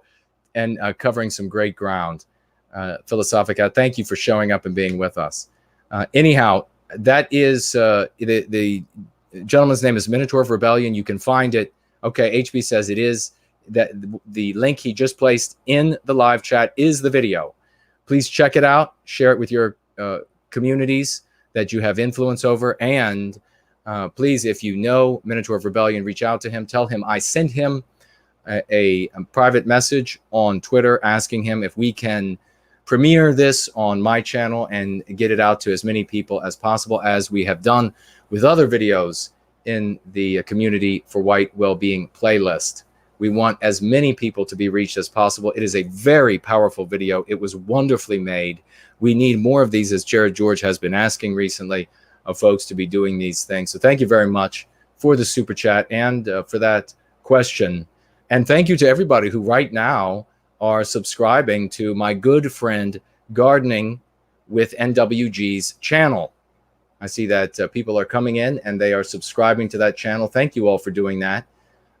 and covering some great ground. Philosophicat, thank you for showing up and being with us. Anyhow, that is the gentleman's name is Minotaur of Rebellion. You can find it. Okay, HB says it is. That the link he just placed in the live chat is the video. Please check it out. Share it with your communities that you have influence over. And please, if you know Minotaur of Rebellion, reach out to him. Tell him I sent him a private message on Twitter asking him if we can premiere this on my channel and get it out to as many people as possible, as we have done with other videos in the Community for White Wellbeing playlist. We want as many people to be reached as possible. It is a very powerful video. It was wonderfully made. We need more of these, as Jared George has been asking recently of folks to be doing these things. So thank you very much for the super chat and for that question. And thank you to everybody who right now are subscribing to my good friend Gardening with NWG's channel. I see that people are coming in and they are subscribing to that channel. Thank you all for doing that.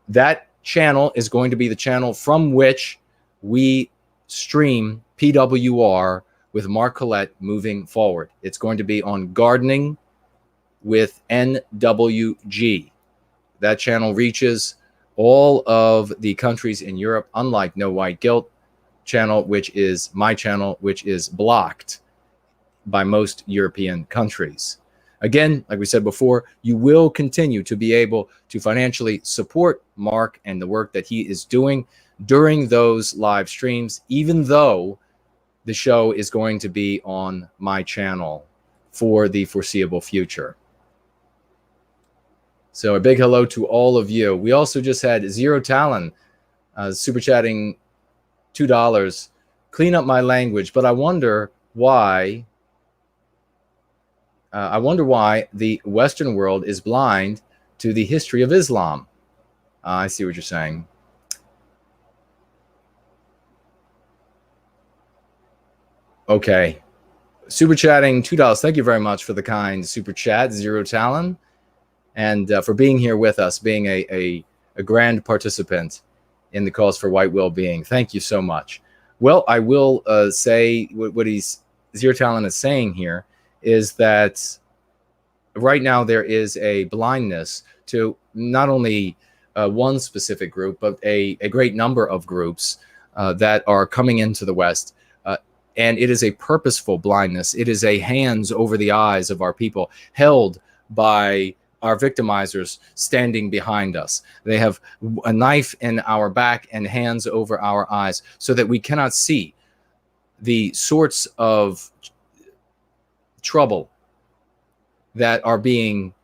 That channel is going to be the channel from which we stream PWR with Mark Collette moving forward. It's going to be on Gardening with NWG. That channel reaches all of the countries in Europe, unlike No White Guilt channel, which is my channel, which is blocked by most European countries. Again, like we said before, you will continue to be able to financially support Mark and the work that he is doing during those live streams, even though the show is going to be on my channel for the foreseeable future. So a big hello to all of you. We also just had Zero Talon super chatting $2. Clean up my language, but I wonder why I wonder why the Western world is blind to the history of Islam. I see what you're saying. Okay. Super chatting $2. Thank you very much for the kind super chat, Zero Talon, and for being here with us, being a grand participant in the cause for white well-being. Thank you so much. Well, I will say what Zero Talon is saying here is that right now there is a blindness to not only one specific group, but a great number of groups that are coming into the West. And it is a purposeful blindness. It is a hands over the eyes of our people, held by our victimizers standing behind us. They have a knife in our back and hands over our eyes so that we cannot see the sorts of trouble that are being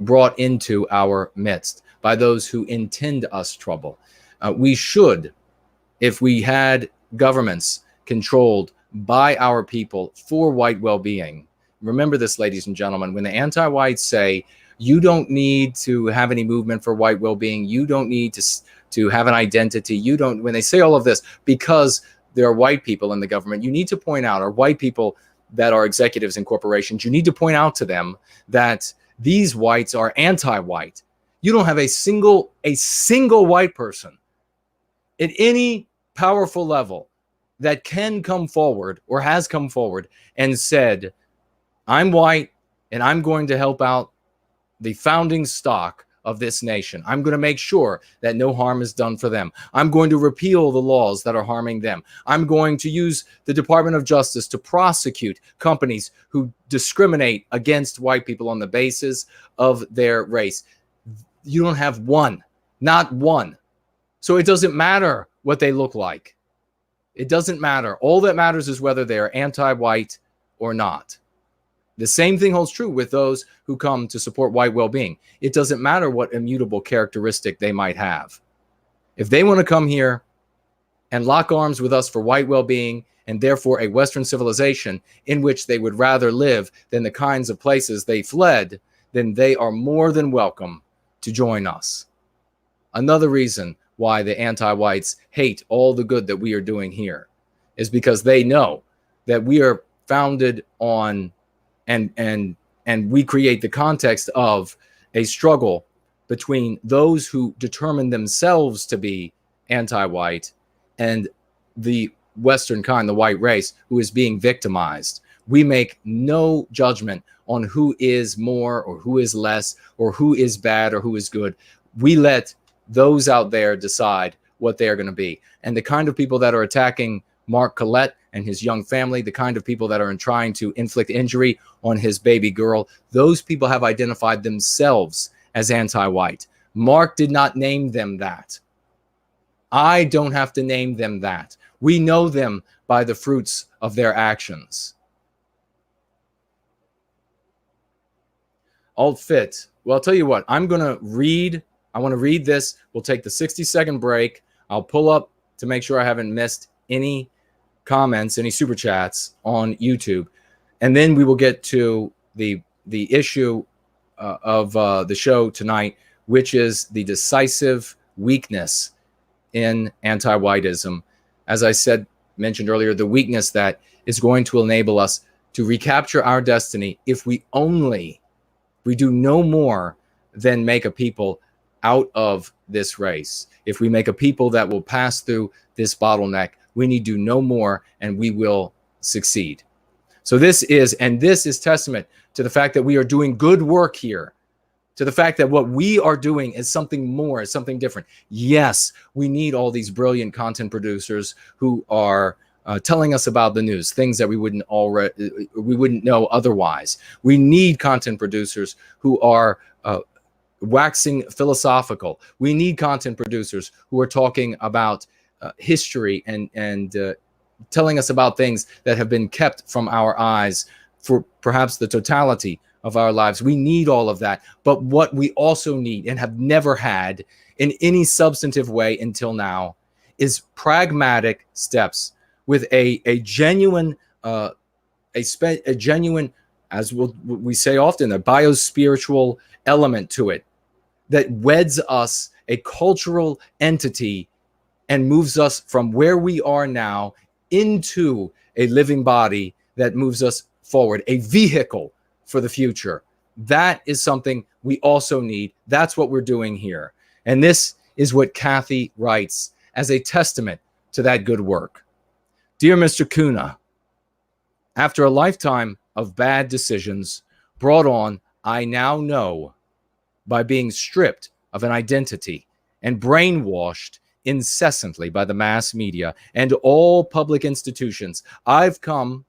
brought into our midst by those who intend us trouble. We should, if we had governments controlled by our people for white well-being. Remember this, ladies and gentlemen, when the anti-whites say, you don't need to have any movement for white well-being, you don't need to have an identity, when they say all of this, because there are white people in the government, you need to point out, or white people that are executives in corporations, you need to point out to them that these whites are anti-white. You don't have a single white person at any powerful level that can come forward or has come forward and said, I'm white and I'm going to help out the founding stock of this nation. I'm going to make sure that no harm is done for them. I'm going to repeal the laws that are harming them. I'm going to use the Department of Justice to prosecute companies who discriminate against white people on the basis of their race. You don't have one, not one. So it doesn't matter what they look like. It doesn't matter. All that matters is whether they are anti-white or not. The same thing holds true with those who come to support white well-being. It doesn't matter what immutable characteristic they might have. If they want to come here and lock arms with us for white well-being and therefore a Western civilization in which they would rather live than the kinds of places they fled, then they are more than welcome to join us. Another reason why the anti-whites hate all the good that we are doing here is because they know that we are founded on and we create the context of a struggle between those who determine themselves to be anti-white and the Western kind, the white race, who is being victimized. We make no judgment on who is more or who is less or who is bad or who is good. We let those out there decide what they are going to be. And the kind of people that are attacking Mark Collette and his young family, the kind of people that are trying to inflict injury on his baby girl, those people have identified themselves as anti-white. Mark did not name them that. I don't have to name them that. We know them by the fruits of their actions. Alt Fit. Well, I'll tell you what, I want to read this. We'll take the 60-second break. I'll pull up to make sure I haven't missed any comments, any super chats on YouTube. And then we will get to the issue of the show tonight, which is the decisive weakness in anti-whiteism. As I mentioned earlier, the weakness that is going to enable us to recapture our destiny if we do no more than make a people out of this race. If we make a people that will pass through this bottleneck, we need to do no more and we will succeed. So this is testament to the fact that we are doing good work here, to the fact that what we are doing is something more, is something different. Yes, we need all these brilliant content producers who are telling us about the news, things that we wouldn't know otherwise. We need content producers who are waxing philosophical. We need content producers who are talking about history and telling us about things that have been kept from our eyes for perhaps the totality of our lives. We need all of that. But what we also need and have never had in any substantive way until now is pragmatic steps with a genuine as we say often, a biospiritual element to it that weds us, a cultural entity, and moves us from where we are now into a living body that moves us forward, a vehicle for the future. That is something we also need. That's what we're doing here. And this is what Kathy writes as a testament to that good work. Dear Mr. Kuna, after a lifetime of bad decisions brought on, I now know, by being stripped of an identity and brainwashed incessantly by the mass media and all public institutions, I've come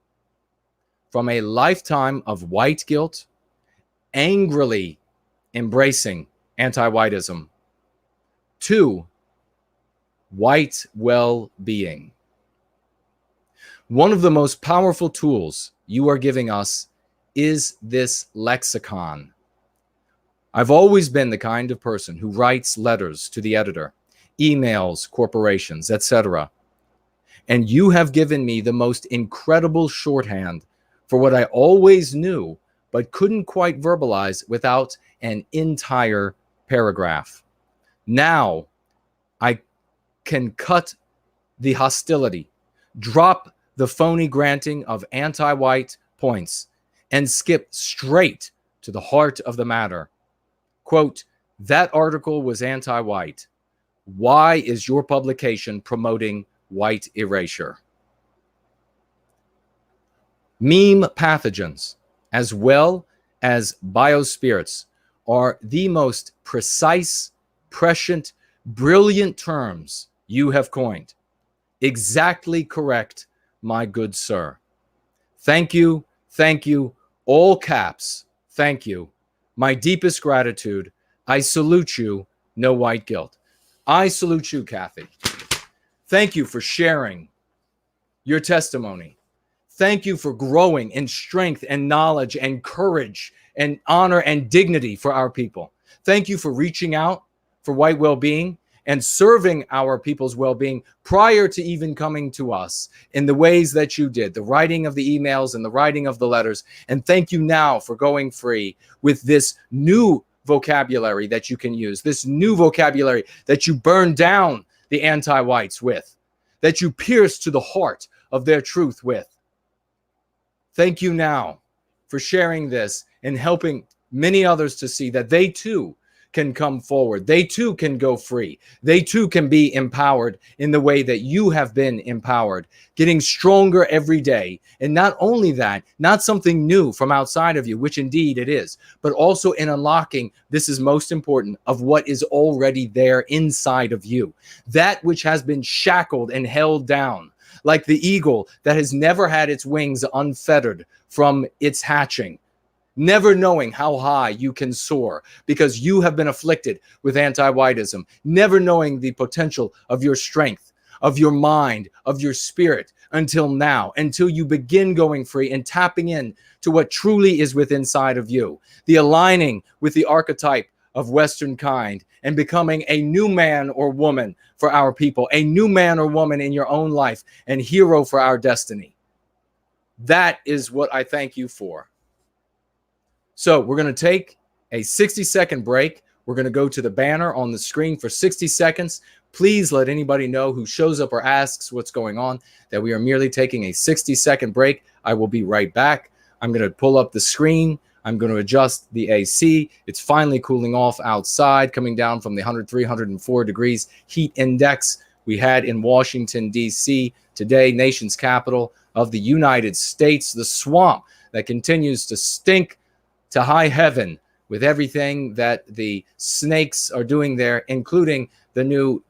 from a lifetime of white guilt, angrily embracing anti-whiteism, to white well-being. One of the most powerful tools you are giving us is this lexicon. I've always been the kind of person who writes letters to the editor, emails corporations, etc. And you have given me the most incredible shorthand for what I always knew but couldn't quite verbalize without an entire paragraph. Now I can cut the hostility, drop the phony granting of anti-white points, and skip straight to the heart of the matter. Quote, that article was anti-white. Why is your publication promoting white erasure? Meme pathogens, as well as biospirits, are the most precise, prescient, brilliant terms you have coined. Exactly correct, my good sir. Thank you, all caps, thank you. My deepest gratitude. I salute you, no white guilt. I salute you, Kathy. Thank you for sharing your testimony. Thank you for growing in strength and knowledge and courage and honor and dignity for our people. Thank you for reaching out for white well-being and serving our people's well-being prior to even coming to us in the ways that you did, the writing of the emails and the writing of the letters. And thank you now for going free with this new vocabulary that you can use, this new vocabulary that you burn down the anti-whites with, that you pierce to the heart of their truth with. Thank you now for sharing this and helping many others to see that they too can come forward. They too can go free. They too can be empowered in the way that you have been empowered, getting stronger every day. And not only that, not something new from outside of you, which indeed it is, but also in unlocking, this is most important, of what is already there inside of you. That which has been shackled and held down, like the eagle that has never had its wings unfettered from its hatching, never knowing how high you can soar because you have been afflicted with anti-whiteism, never knowing the potential of your strength, of your mind, of your spirit until now, until you begin going free and tapping in to what truly is within inside of you, the aligning with the archetype of Western kind and becoming a new man or woman for our people, a new man or woman in your own life and hero for our destiny. That is what I thank you for. So we're going to take a 60-second break. We're going to go to the banner on the screen for 60 seconds. Please let anybody know who shows up or asks what's going on that we are merely taking a 60-second break. I will be right back. I'm going to pull up the screen. I'm going to adjust the AC. It's finally cooling off outside, coming down from the 103, 104 degrees heat index we had in Washington, D.C. today, nation's capital of the United States, the swamp that continues to stink to high heaven with everything that the snakes are doing there, including the new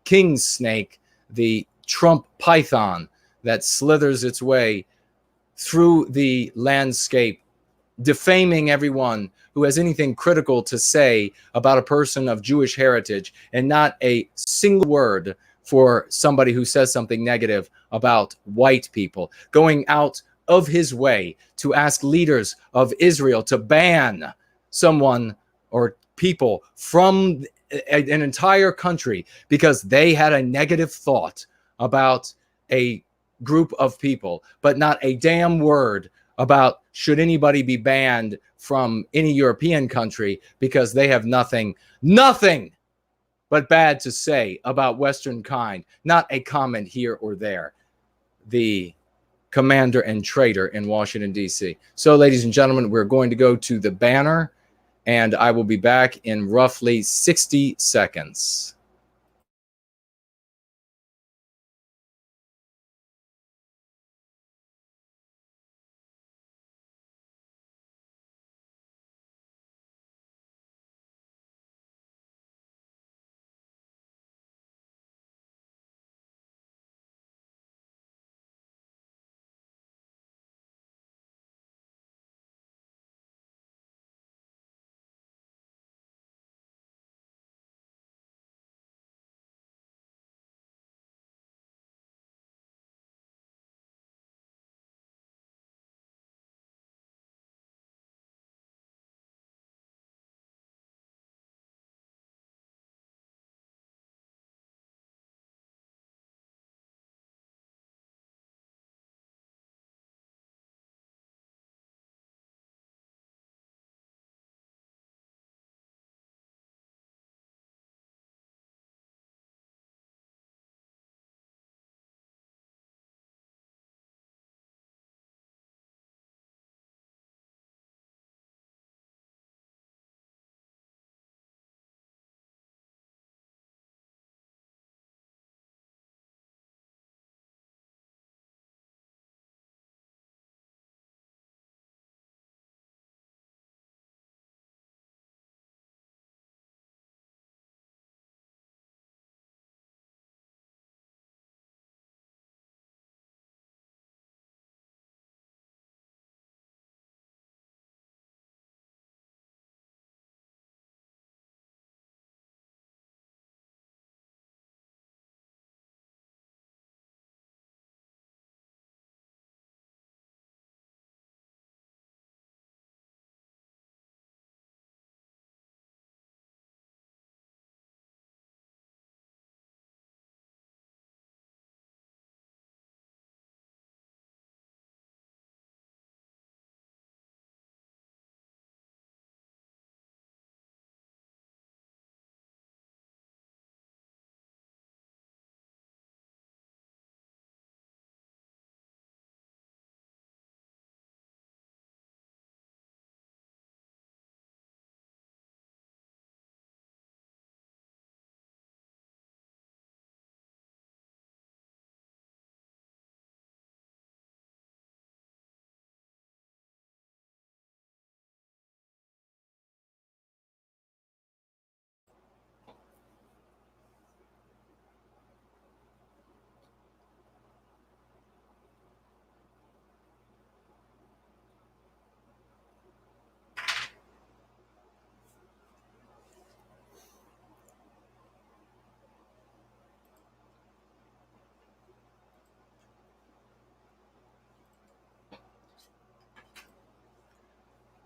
king snake, the Trump python that slithers its way through the landscape, defaming everyone who has anything critical to say about a person of Jewish heritage, and not a single word for somebody who says something negative about white people, going out of his way to ask leaders of Israel to ban someone or people from an entire country because they had a negative thought about a group of people, but not a damn word about should anybody be banned from any European country because they have nothing but bad to say about Western kind. Not a comment here or there. The commander and traitor in Washington, D.C. So, ladies and gentlemen, we're going to go to the banner, and I will be back in roughly 60 seconds.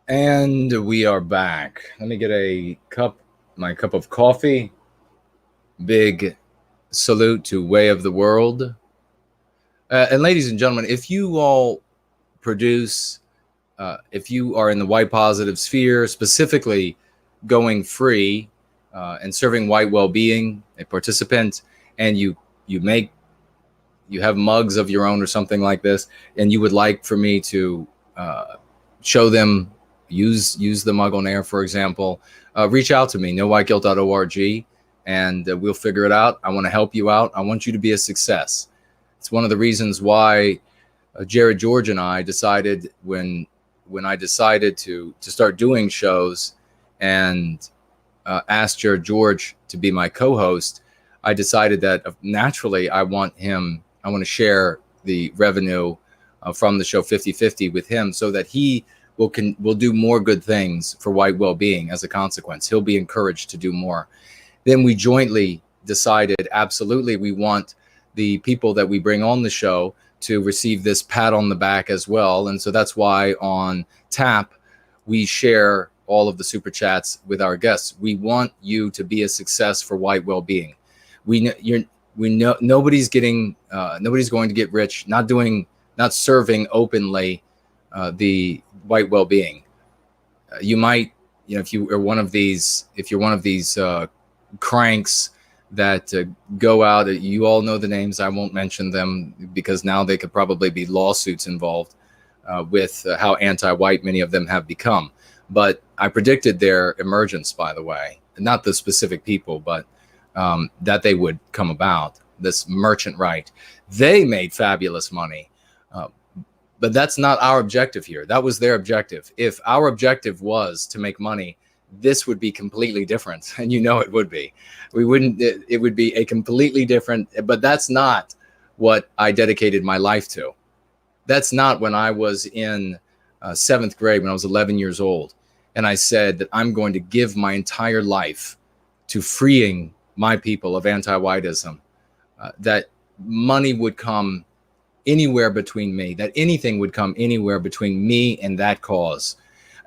And we are back. Let me get my cup of coffee. Big salute to Way of the World. And ladies and gentlemen, if you all produce, if you are in the white positive sphere, specifically going free and serving white well-being, a participant, and you have mugs of your own or something like this, and you would like for me to show them, use the mug on air, for example, reach out to me, nowhiteguilt.org, and we'll figure it out. I want to help you out. I want you to be a success. It's one of the reasons why Jared George and I decided when I decided to start doing shows and asked Jared George to be my co-host, I decided that naturally I want to share the revenue from the show 50-50 with him so that he will do more good things for white well-being as a consequence. He'll be encouraged to do more. Then we jointly decided, absolutely, we want the people that we bring on the show to receive this pat on the back as well. And so that's why on Tap, we share all of the super chats with our guests. We want you to be a success for white well-being. We know nobody's going to get rich, not serving openly the white well-being. You might, if you are one of these, if you're one of these cranks that go out, you all know the names. I won't mention them because now they could probably be lawsuits involved with how anti-white many of them have become. But I predicted their emergence, by the way, not the specific people, but that they would come about. This merchant right, they made fabulous money. But that's not our objective here. That was their objective. If our objective was to make money, this would be completely different. And it would be. We wouldn't, it would be a completely different, but that's not what I dedicated my life to. That's not when I was in 7th grade, when I was 11 years old. And I said that I'm going to give my entire life to freeing my people of anti-whiteism, that money would come anywhere between me, that anything would come anywhere between me and that cause.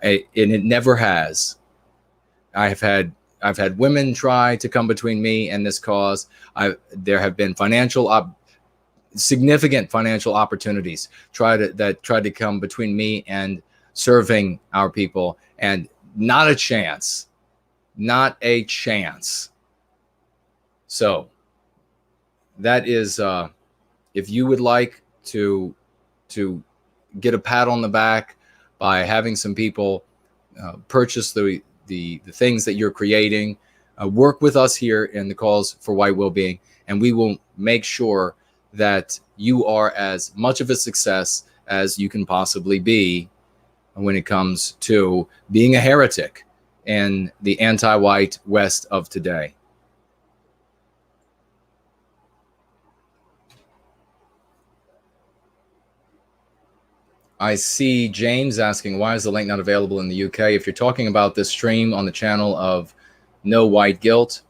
And it never has. I've had women try to come between me and this cause. There have been significant financial opportunities that tried to come between me and serving our people, and not a chance. So that is, if you would like to get a pat on the back by having some people purchase the things that you're creating, work with us here in the Cause for White Wellbeing, and we will make sure that you are as much of a success as you can possibly be when it comes to being a heretic in the anti-white West of today. I see James asking, why is the link not available in the UK? If you're talking about this stream on the channel of No White Guilt,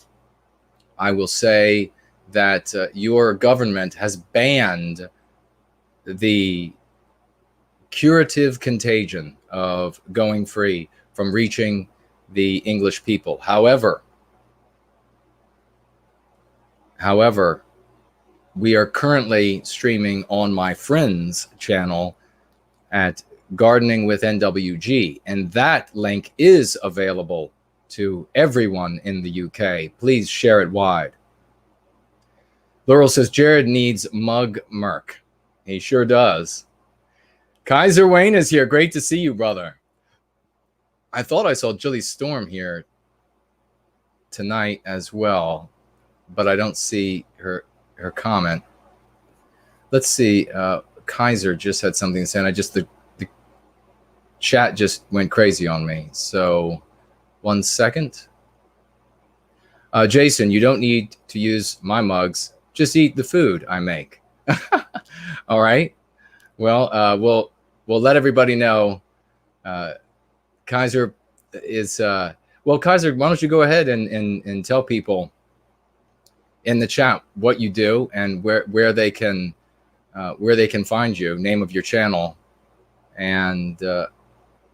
I will say that your government has banned the curative contagion of going free from reaching the English people. However, we are currently streaming on my friend's channel at Gardening with NWG, and that link is available to everyone in the UK. Please share it wide. Laurel says Jared needs mug merc. He sure does. Kaiser Wayne is here. Great to see you, brother. I thought I saw Julie Storm here tonight as well, but I don't see her comment. Let's see. Kaiser just had something to say, and the chat just went crazy on me. So 1 second. Jason, you don't need to use my mugs. Just eat the food I make. All right. Well, we'll let everybody know. Kaiser is well, Kaiser, why don't you go ahead and tell people in the chat what you do and where they can find you, name of your channel, and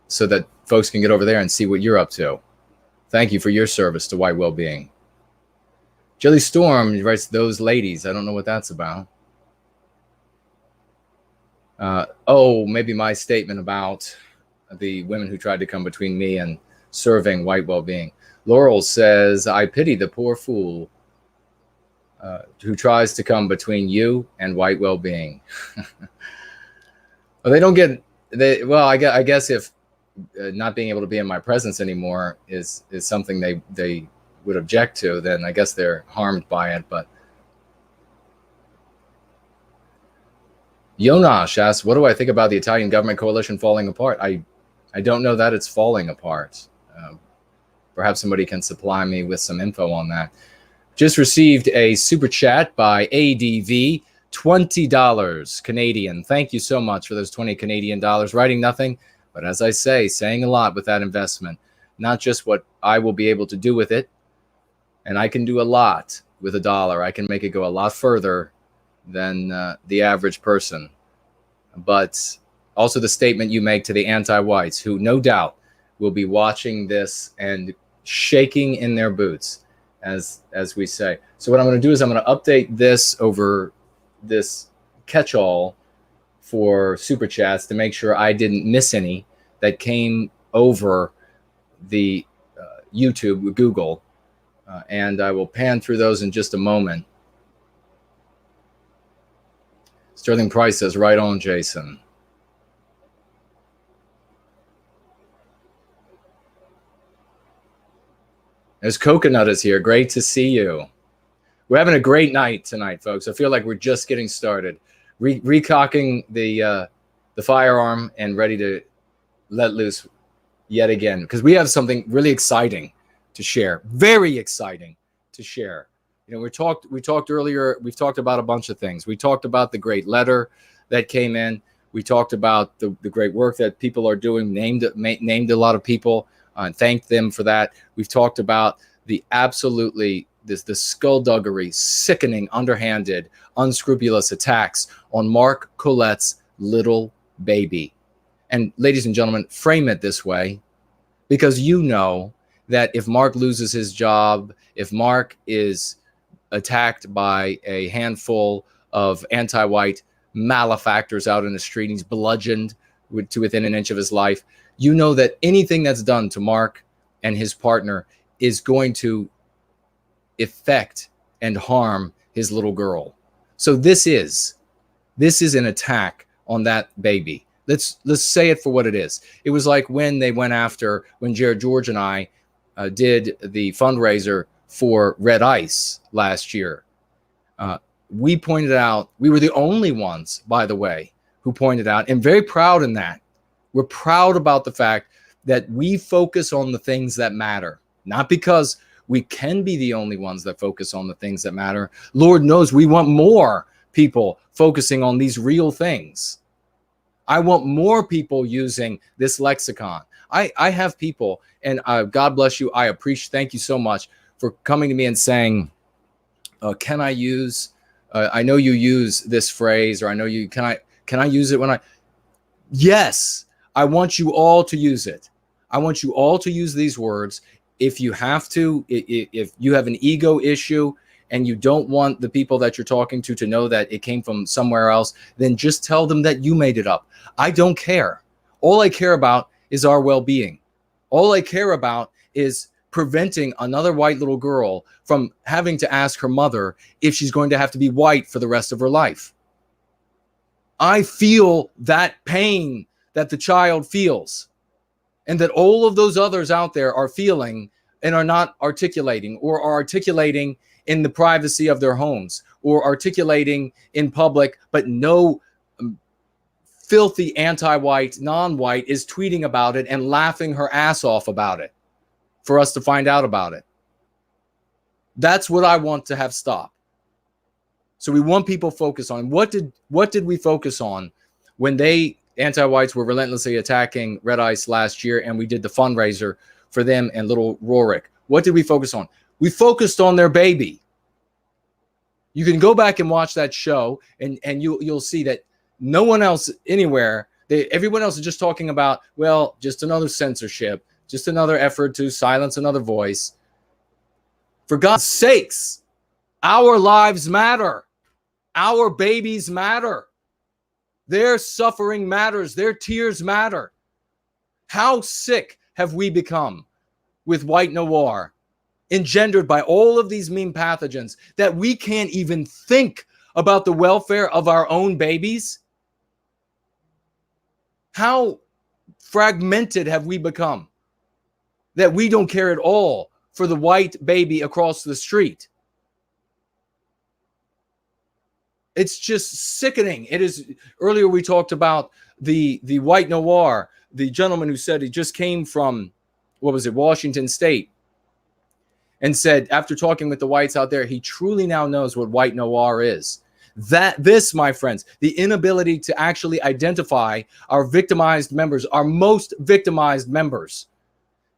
so that folks can get over there and see what you're up to. Thank you for your service to white well-being. Jelly Storm writes, those ladies. I don't know what that's about. Oh, maybe my statement about the women who tried to come between me and serving white well-being. Laurel says, I pity the poor fool who tries to come between you and white well-being. Well, they don't get, well, I guess if not being able to be in my presence anymore is something they would object to, then I guess they're harmed by it. But Yonash asks, what do I think about the Italian government coalition falling apart? I don't know that it's falling apart. Perhaps somebody can supply me with some info on that. Just received a super chat by ADV, $20 Canadian. Thank you so much for those 20 Canadian dollars. Writing nothing, but as I say, saying a lot with that investment. Not just what I will be able to do with it, and I can do a lot with $1. I can make it go a lot further than the average person. But also the statement you make to the anti-whites, who no doubt will be watching this and shaking in their boots, as we say. So what I'm going to do is I'm going to update this over this catch-all for super chats to make sure I didn't miss any that came over the YouTube, Google, and I will pan through those in just a moment. Sterling Price says, right on, Jason. There's Coconut is here. Great to see you. We're having a great night tonight, folks. I feel like we're just getting started. Recocking the firearm and ready to let loose yet again, because we have something really exciting to share. Very exciting to share. You know, we talked earlier. We've talked about a bunch of things. We talked about the great letter that came in. We talked about the great work that people are doing. Named a lot of people and thanked them for that. We've talked about the absolutely the skullduggery, sickening, underhanded, unscrupulous attacks on Mark Collette's little baby. And ladies and gentlemen, frame it this way, because you know that if Mark loses his job, if Mark is attacked by a handful of anti-white malefactors out in the street, he's bludgeoned to within an inch of his life, you know that anything that's done to Mark and his partner is going to affect and harm his little girl. So this is an attack on that baby. Let's say it for what it is. It was like when they went after, when Jared George and I did the fundraiser for Red Ice last year. We pointed out, we were the only ones, by the way, who pointed out, and very proud in that. We're proud about the fact that we focus on the things that matter, not because we can be the only ones that focus on the things that matter. Lord knows we want more people focusing on these real things. I want more people using this lexicon. I have people, and God bless you. I appreciate, thank you so much for coming to me and saying, can I use, I know you use this phrase, or I know you, can I use it when yes, I want you all to use it. I want you all to use these words. If you have to, if you have an ego issue and you don't want the people that you're talking to know that it came from somewhere else, then just tell them that you made it up. I don't care. All I care about is our well-being. All I care about is preventing another white little girl from having to ask her mother if she's going to have to be white for the rest of her life. I feel that pain that the child feels, and that all of those others out there are feeling and are not articulating, or are articulating in the privacy of their homes, or articulating in public, but no filthy anti-white, non-white is tweeting about it and laughing her ass off about it for us to find out about it. That's what I want to have stop. So we want people focus on what did we focus on when they anti-whites were relentlessly attacking Red Ice last year, and we did the fundraiser for them and little Rorik. What did we focus on? We focused on their baby. You can go back and watch that show, and you'll see that no one else anywhere, everyone else is just talking about, well, just another censorship, just another effort to silence another voice. For God's sakes, our lives matter. Our babies matter. Their suffering matters. Their tears matter. How sick have we become with white noir, engendered by all of these meme pathogens, that we can't even think about the welfare of our own babies? How fragmented have we become that we don't care at all for the white baby across the street? It's just sickening. It is. Earlier we talked about the white noir, the gentleman who said he just came from, what was it, Washington State, and said after talking with the whites out there, he truly now knows what white noir is. This, my friends, the inability to actually identify our victimized members, our most victimized members,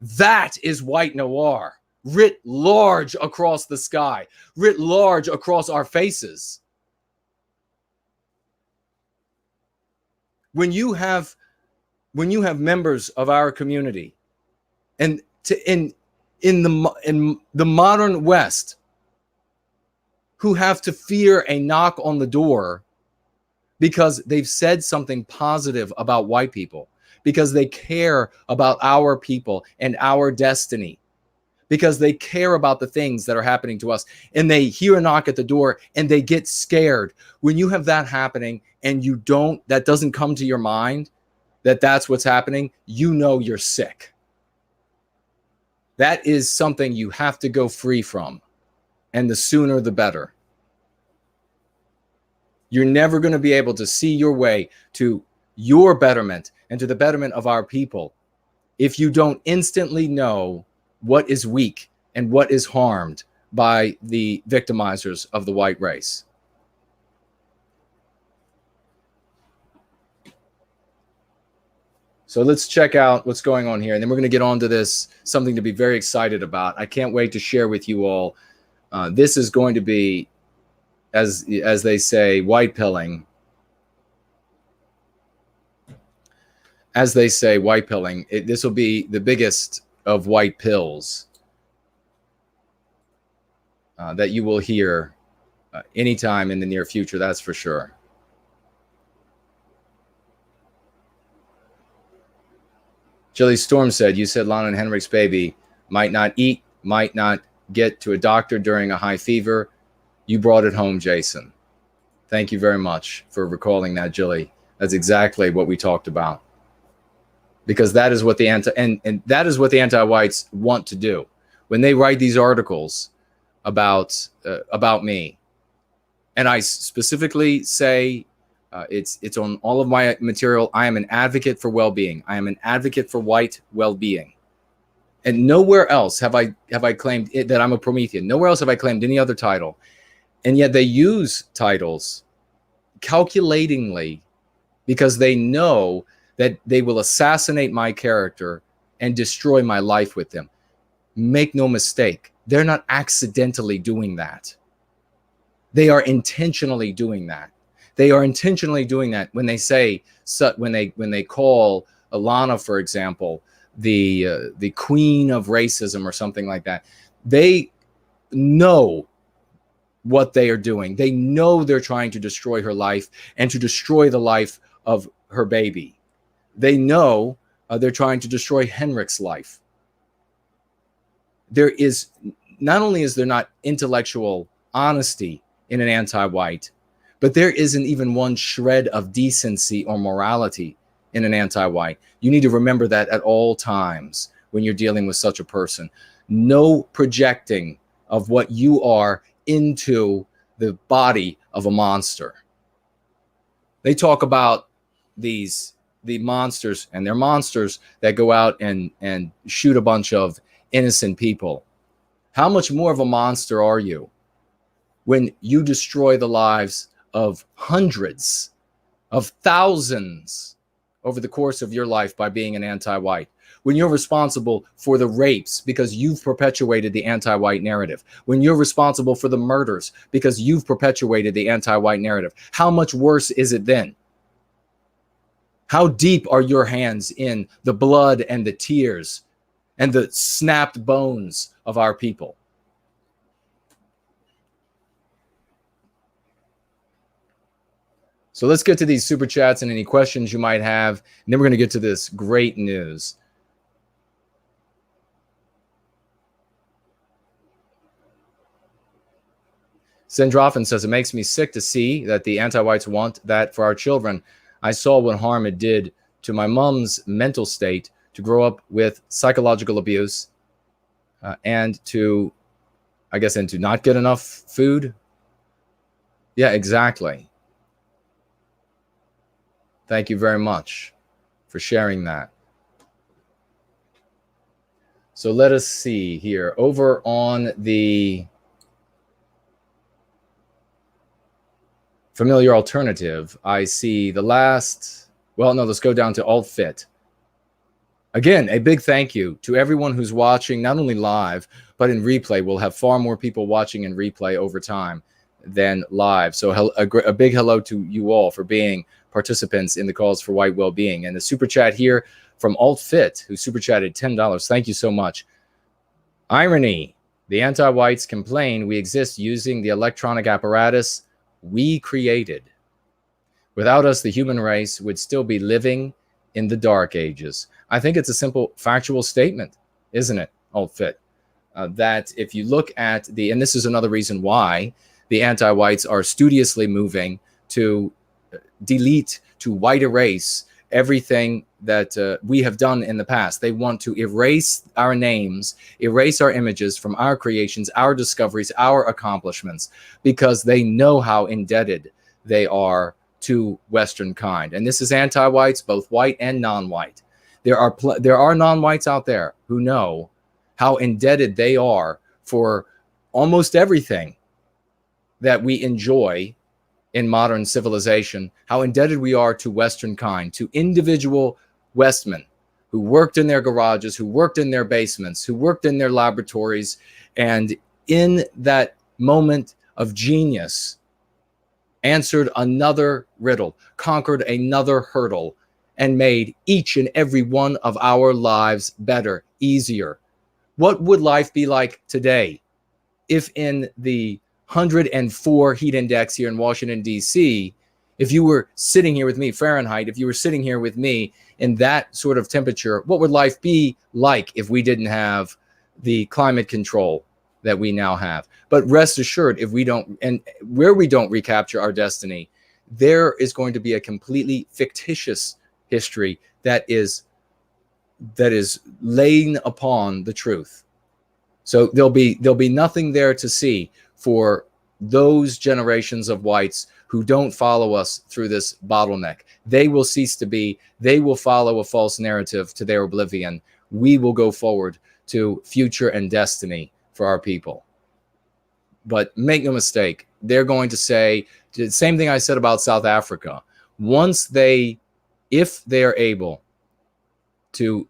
that is white noir, writ large across the sky, writ large across our faces. When you have members of our community, and in the modern West, who have to fear a knock on the door because they've said something positive about white people, because they care about our people and our destiny, because they care about the things that are happening to us, and they hear a knock at the door and they get scared. When you have that happening and that doesn't come to your mind, that's what's happening, you know you're sick. That is something you have to go free from, and the sooner the better. You're never going to be able to see your way to your betterment and to the betterment of our people if you don't instantly know what is weak and what is harmed by the victimizers of the white race. So let's check out what's going on here, and then we're going to get on to this, something to be very excited about. I can't wait to share with you all. This is going to be, as they say, white pilling. As they say, white pilling. This will be the biggest of white pills that you will hear anytime in the near future, that's for sure. Jilly Storm said, you said Lana and Henrik's baby might not eat, might not get to a doctor during a high fever. You brought it home, Jason. Thank you very much for recalling that, Jilly. That's exactly what we talked about. Because that is what the that is what the anti-whites want to do. When they write these articles about me, and I specifically say, it's on all of my material, I am an advocate for well-being. I am an advocate for white well-being. And nowhere else have I claimed that I'm a Promethean. Nowhere else have I claimed any other title. And yet they use titles calculatingly because they know that they will assassinate my character and destroy my life with them. Make no mistake, they're not accidentally doing that. They are intentionally doing that. They are intentionally doing that when they say, when they call Alana, for example, the queen of racism or something like that. They know what they are doing. They know they're trying to destroy her life and to destroy the life of her baby. They know they're trying to destroy Henrik's life. There is, not only is there not intellectual honesty in an anti-white, but there isn't even one shred of decency or morality in an anti-white. You need to remember that at all times when you're dealing with such a person. No projecting of what you are into the body of a monster. They talk about the monsters, and they're monsters that go out and shoot a bunch of innocent people. How much more of a monster are you when you destroy the lives of hundreds of thousands over the course of your life by being an anti-white? When you're responsible for the rapes because you've perpetuated the anti-white narrative, when you're responsible for the murders because you've perpetuated the anti-white narrative, how much worse is it then? How deep are your hands in the blood and the tears and the snapped bones of our people? So let's get to these super chats and any questions you might have, and then we're going to get to this great news. Sendrofen says, it makes me sick to see that the anti-whites want that for our children. I saw what harm it did to my mom's mental state to grow up with psychological abuse and to, I guess, and to not get enough food. Yeah, exactly. Thank you very much for sharing that. So let us see here. Over on the Familiar Alternative, I see the last, well, no, let's go down to AltFit. Again, a big thank you to everyone who's watching, not only live, but in replay. We'll have far more people watching in replay over time than live. So a big hello to you all for being participants in the Cause for White Wellbeing. And the super chat here from AltFit, who super chatted $10. Thank you so much. Irony. The anti-whites complain we exist using the electronic apparatus we created. Without us, the human race would still be living in the dark ages. I think it's a simple factual statement, isn't it, Old Fit? That if you look at and this is another reason why the anti-whites are studiously moving to delete, to white erase everything that we have done in the past. They want to erase our names, erase our images from our creations, our discoveries, our accomplishments, because they know how indebted they are to Western kind. And this is anti-whites, both white and non-white. There are non-whites out there who know how indebted they are for almost everything that we enjoy in modern civilization, how indebted we are to Western kind, to individual Westmen who worked in their garages, who worked in their basements, who worked in their laboratories, and in that moment of genius, answered another riddle, conquered another hurdle, and made each and every one of our lives better, easier. What would life be like today if in the 104 heat index here in Washington, D.C., if you were sitting here with me, Fahrenheit, if you were sitting here with me in that sort of temperature, what would life be like if we didn't have the climate control that we now have? But rest assured, if we don't, and where we don't recapture our destiny, there is going to be a completely fictitious history that is laying upon the truth. So there'll be nothing there to see for those generations of whites who don't follow us through this bottleneck. They will cease to be. They will follow a false narrative to their oblivion. We will go forward to future and destiny for our people. But make no mistake, they're going to say the same thing I said about South Africa. If they are able to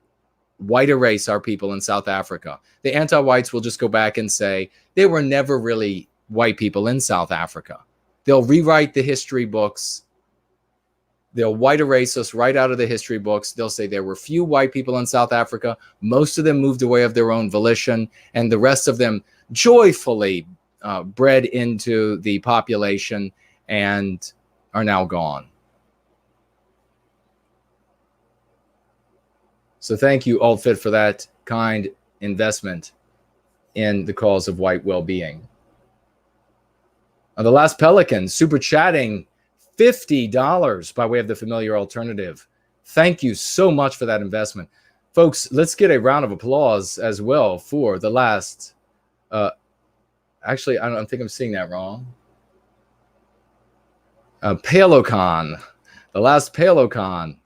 white erase our people in South Africa, the anti-whites will just go back and say they were never really white people in South Africa. They'll rewrite the history books. They'll white erase us right out of the history books. They'll say there were few white people in South Africa. Most of them moved away of their own volition, and the rest of them joyfully bred into the population and are now gone. So thank you, Old Fit, for that kind investment in the cause of white well-being. The Last Pelican, super chatting $50 by way of the familiar alternative. Thank you so much for that investment. Folks, let's get a round of applause as well for the last, actually, I don't think I'm seeing that wrong. Palocon, the Last Palocon.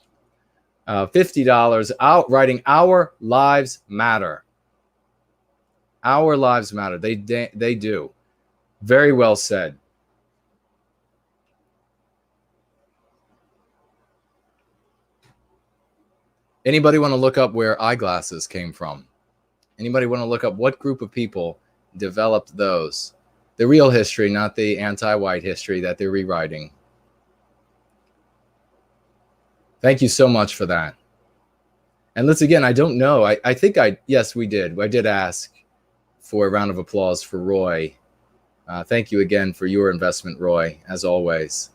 $50 outrighting Our Lives Matter. Our lives matter. They do. Very well said. Anybody want to look up where eyeglasses came from? Anybody want to look up what group of people developed those? The real history, not the anti-white history that they're rewriting. Thank you so much for that. And let's again, I don't know. I think yes, we did. I did ask for a round of applause for Roy. Thank you again for your investment, Roy, as always.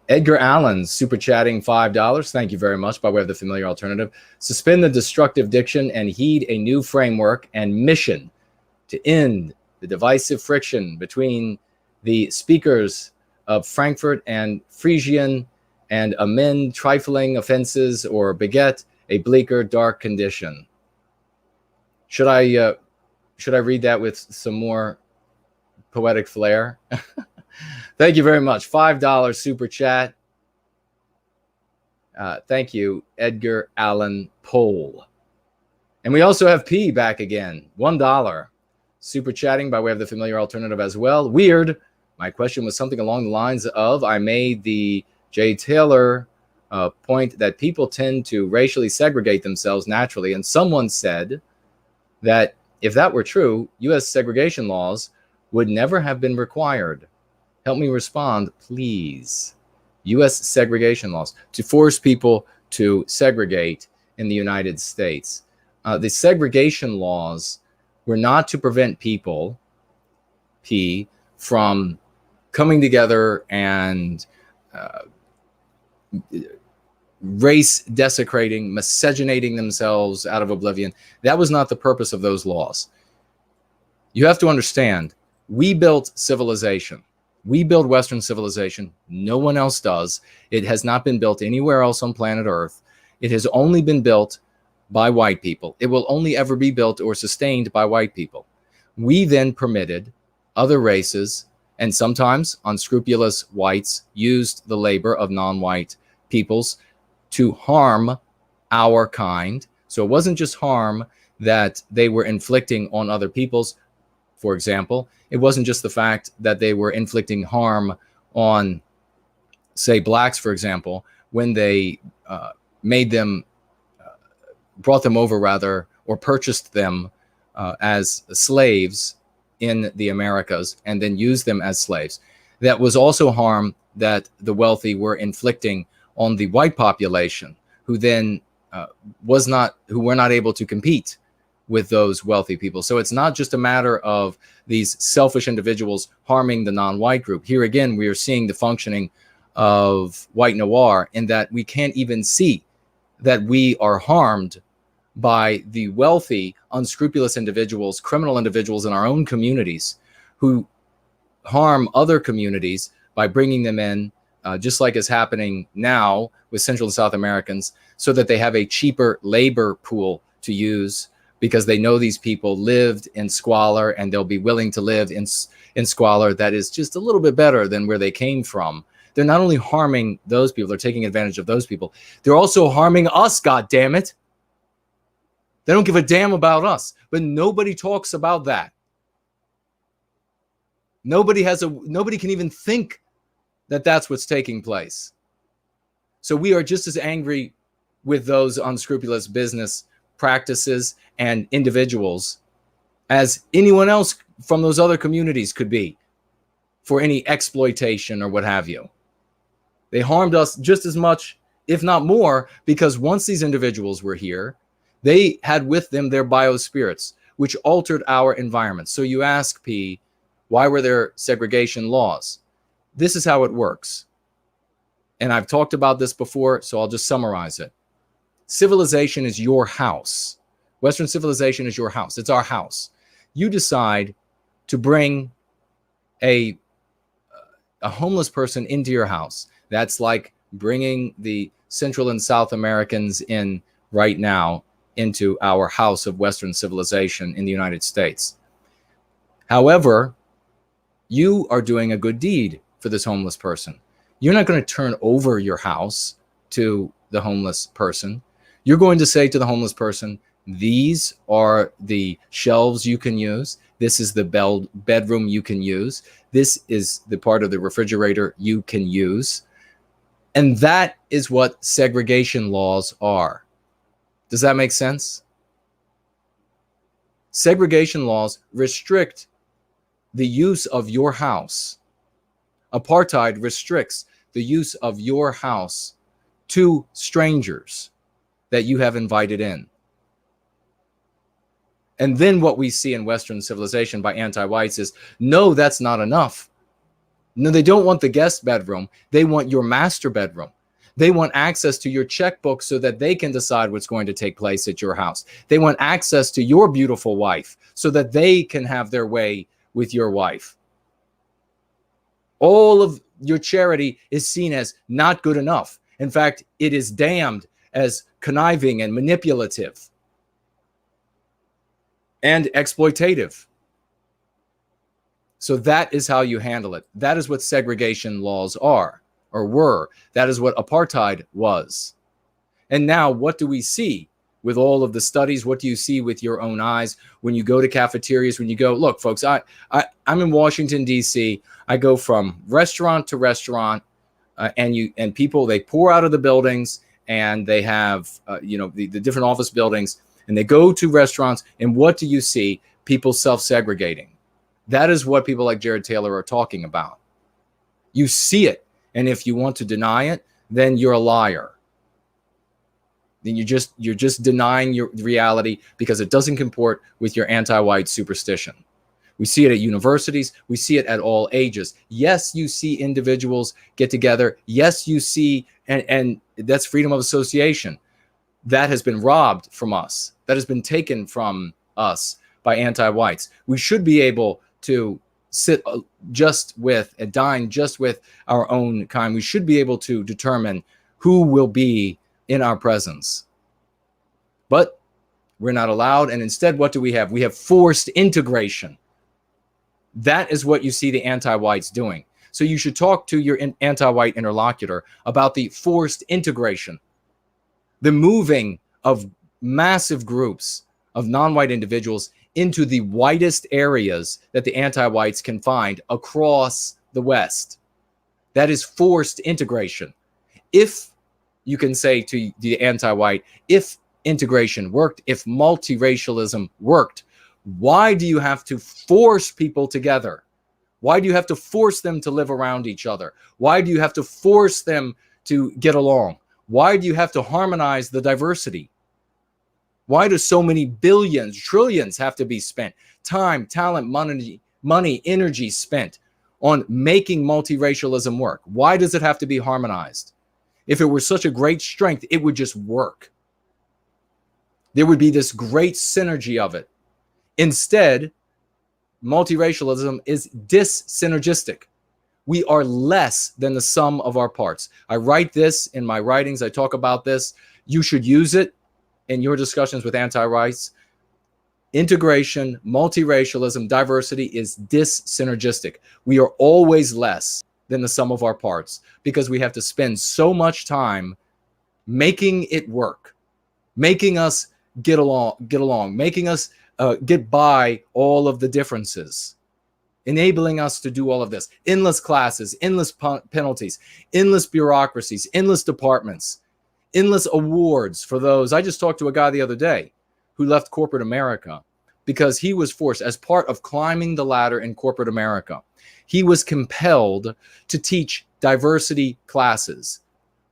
Edgar Allen, super chatting $5. Thank you very much by way of the familiar alternative. Suspend the destructive diction and heed a new framework and mission to end the divisive friction between the speakers of Frankfurt and Frisian, and amend trifling offenses or beget a bleaker, dark condition. Should I read that with some more poetic flair? Thank you very much. $5 super chat. Thank you, Edgar Allan Poe. And we also have P back again. $1 super chatting by way of the familiar alternative as well. Weird. My question was something along the lines of, I made the Jay Taylor point that people tend to racially segregate themselves naturally. And someone said that if that were true, U.S. segregation laws would never have been required. Help me respond, please. U.S. segregation laws to force people to segregate in the United States. The segregation laws were not to prevent people, P, from coming together and race desecrating, miscegenating themselves out of oblivion. That was not the purpose of those laws. You have to understand, we built civilization. We build Western civilization. No one else does. It has not been built anywhere else on planet Earth. It has only been built by white people. It will only ever be built or sustained by white people. We then permitted other races, and sometimes unscrupulous whites used the labor of non-white peoples to harm our kind. So it wasn't just harm that they were inflicting on other peoples. For example, it wasn't just the fact that they were inflicting harm on, say, blacks, for example, when they brought them over rather, or purchased them as slaves in the Americas and then used them as slaves. That was also harm that the wealthy were inflicting on the white population, who then who were not able to compete with those wealthy people. So it's not just a matter of these selfish individuals harming the non-white group. Here again, we are seeing the functioning of white noir in that we can't even see that we are harmed by the wealthy, unscrupulous individuals, criminal individuals in our own communities who harm other communities by bringing them in, just like is happening now with Central and South Americans, so that they have a cheaper labor pool to use, because they know these people lived in squalor and they'll be willing to live in squalor that is just a little bit better than where they came from. They're not only harming those people, they're taking advantage of those people. They're also harming us, God damn it. They don't give a damn about us, but nobody talks about that. Nobody can even think that that's what's taking place. So we are just as angry with those unscrupulous business practices and individuals as anyone else from those other communities could be for any exploitation or what have you. They harmed us just as much, if not more, because once these individuals were here, they had with them their biospirits, which altered our environment. So you ask, P, why were there segregation laws? This is how it works. And I've talked about this before, so I'll just summarize it. Civilization is your house. Western civilization is your house. It's our house. You decide to bring a homeless person into your house. That's like bringing the Central and South Americans in right now into our house of Western civilization in the United States. However, you are doing a good deed for this homeless person. You're not going to turn over your house to the homeless person. You're going to say to the homeless person, these are the shelves you can use. This is the bedroom you can use. This is the part of the refrigerator you can use. And that is what segregation laws are. Does that make sense? Segregation laws restrict the use of your house. Apartheid restricts the use of your house to strangers that you have invited in. And then what we see in Western civilization by anti-whites is, no, that's not enough. No, they don't want the guest bedroom. They want your master bedroom. They want access to your checkbook so that they can decide what's going to take place at your house. They want access to your beautiful wife so that they can have their way with your wife. All of your charity is seen as not good enough. In fact, it is damned as conniving and manipulative and exploitative. So that is how you handle it. That is what segregation laws are, or were. That is what apartheid was. And now what do we see with all of the studies? What do you see with your own eyes when you go to cafeterias, when you go, look, folks, I'm in Washington, D.C. I go from restaurant to restaurant, and people, they pour out of the buildings, and they have, the different office buildings, and they go to restaurants, and what do you see? People self-segregating. That is what people like Jared Taylor are talking about. You see it, and if you want to deny it, then you're a liar. Then you're just denying your reality because it doesn't comport with your anti-white superstition. We see it at universities. We see it at all ages. Yes, you see individuals get together. Yes, you see, and that's freedom of association. That has been robbed from us. That has been taken from us by anti-whites. We should be able to sit just with and dine just with our own kind. We should be able to determine who will be in our presence. But we're not allowed. And instead, what do we have? We have forced integration. That is what you see the anti-whites doing. So you should talk to your anti-white interlocutor about the forced integration, the moving of massive groups of non-white individuals into the whitest areas that the anti-whites can find across the West. That is forced integration. If you can say to the anti-white, if integration worked, if multiracialism worked, why do you have to force people together? Why do you have to force them to live around each other? Why do you have to force them to get along? Why do you have to harmonize the diversity? Why do so many billions, trillions have to be spent? Time, talent, money, energy spent on making multiracialism work. Why does it have to be harmonized? If it were such a great strength, it would just work. There would be this great synergy of it. Instead, multiracialism is dyssynergistic. We are less than the sum of our parts. I write this in my writings. I talk about this. You should use it in your discussions with anti-whites. Integration, multiracialism, diversity is dyssynergistic. We are always less than the sum of our parts because we have to spend so much time making it work, making us get along, making us get by all of the differences, enabling us to do all of this. Endless classes, endless penalties, endless bureaucracies, endless departments, endless awards for those. I just talked to a guy the other day who left corporate America because he was forced, as part of climbing the ladder in corporate America, he was compelled to teach diversity classes,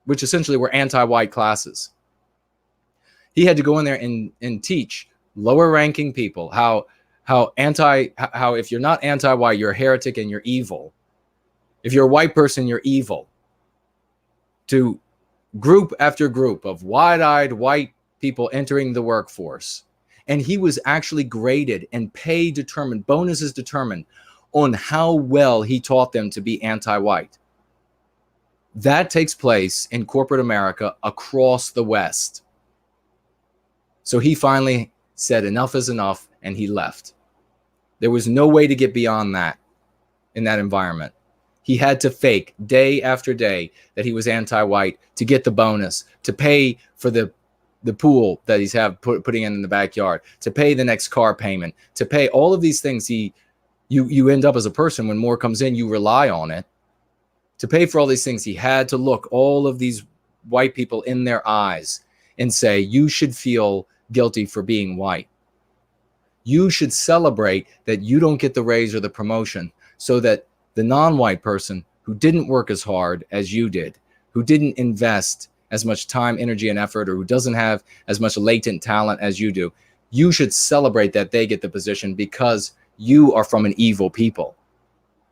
which essentially were anti-white classes. He had to go in there and teach lower ranking people how if you're not anti-white, you're a heretic and you're evil. If you're a white person, you're evil. To group after group of wide-eyed white people entering the workforce. And he was actually graded and pay determined, bonuses determined on how well he taught them to be anti-white. That takes place in corporate America across the West. So he finally said enough is enough, and he left. There was no way to get beyond that in that environment. He had to fake day after day that he was anti-white to get the bonus, to pay for the pool that he's putting in the backyard, to pay the next car payment, to pay all of these things. You end up as a person, when more comes in, you rely on it. To pay for all these things, he had to look all of these white people in their eyes and say, you should feel guilty for being white. You should celebrate that you don't get the raise or the promotion, so that the non-white person who didn't work as hard as you did, who didn't invest as much time, energy, and effort, or who doesn't have as much latent talent as you do, you should celebrate that they get the position because you are from an evil people.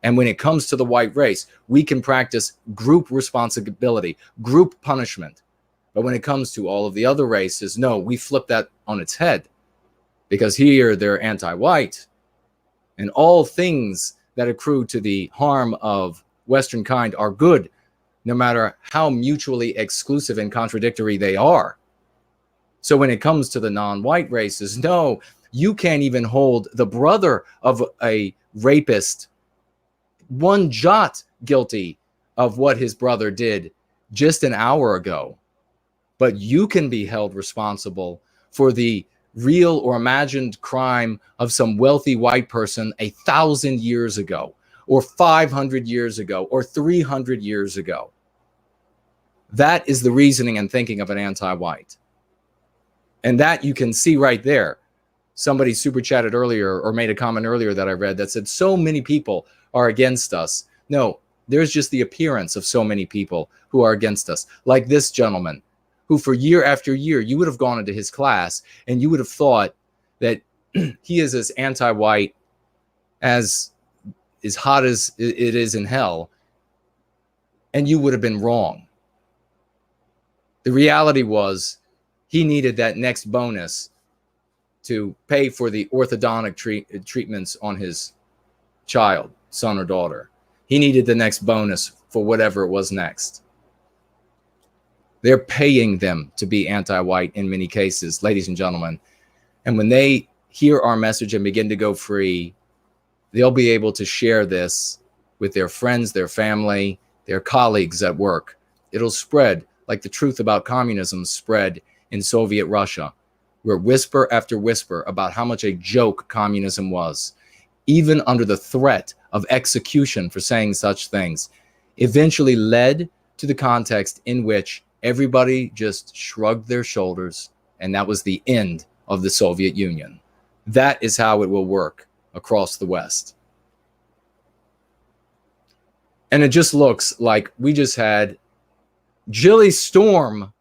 And when it comes to the white race, we can practice group responsibility, group punishment. But when it comes to all of the other races, no, we flip that on its head, because here they're anti-white, and all things that accrue to the harm of Western kind are good, no matter how mutually exclusive and contradictory they are. So when it comes to the non-white races, no, you can't even hold the brother of a rapist one jot guilty of what his brother did just an hour ago. But you can be held responsible for the real or imagined crime of some wealthy white person 1,000 years ago, or 500 years ago, or 300 years ago. That is the reasoning and thinking of an anti-white. And that you can see right there. Somebody super chatted earlier, or made a comment earlier that I read, that said so many people are against us. No, there's just the appearance of so many people who are against us. Like this gentleman, who for year after year, you would have gone into his class and you would have thought that he is as anti-white as hot as it is in hell, and you would have been wrong. The reality was he needed that next bonus to pay for the orthodontic treatments on his child, son or daughter. He needed the next bonus for whatever it was next. They're paying them to be anti-white in many cases, ladies and gentlemen. And when they hear our message and begin to go free, they'll be able to share this with their friends, their family, their colleagues at work. It'll spread like the truth about communism spread in Soviet Russia, where whisper after whisper about how much a joke communism was, even under the threat of execution for saying such things, eventually led to the context in which everybody just shrugged their shoulders, and that was the end of the Soviet Union. That is how it will work across the West. And it just looks like we just had Jilly Storm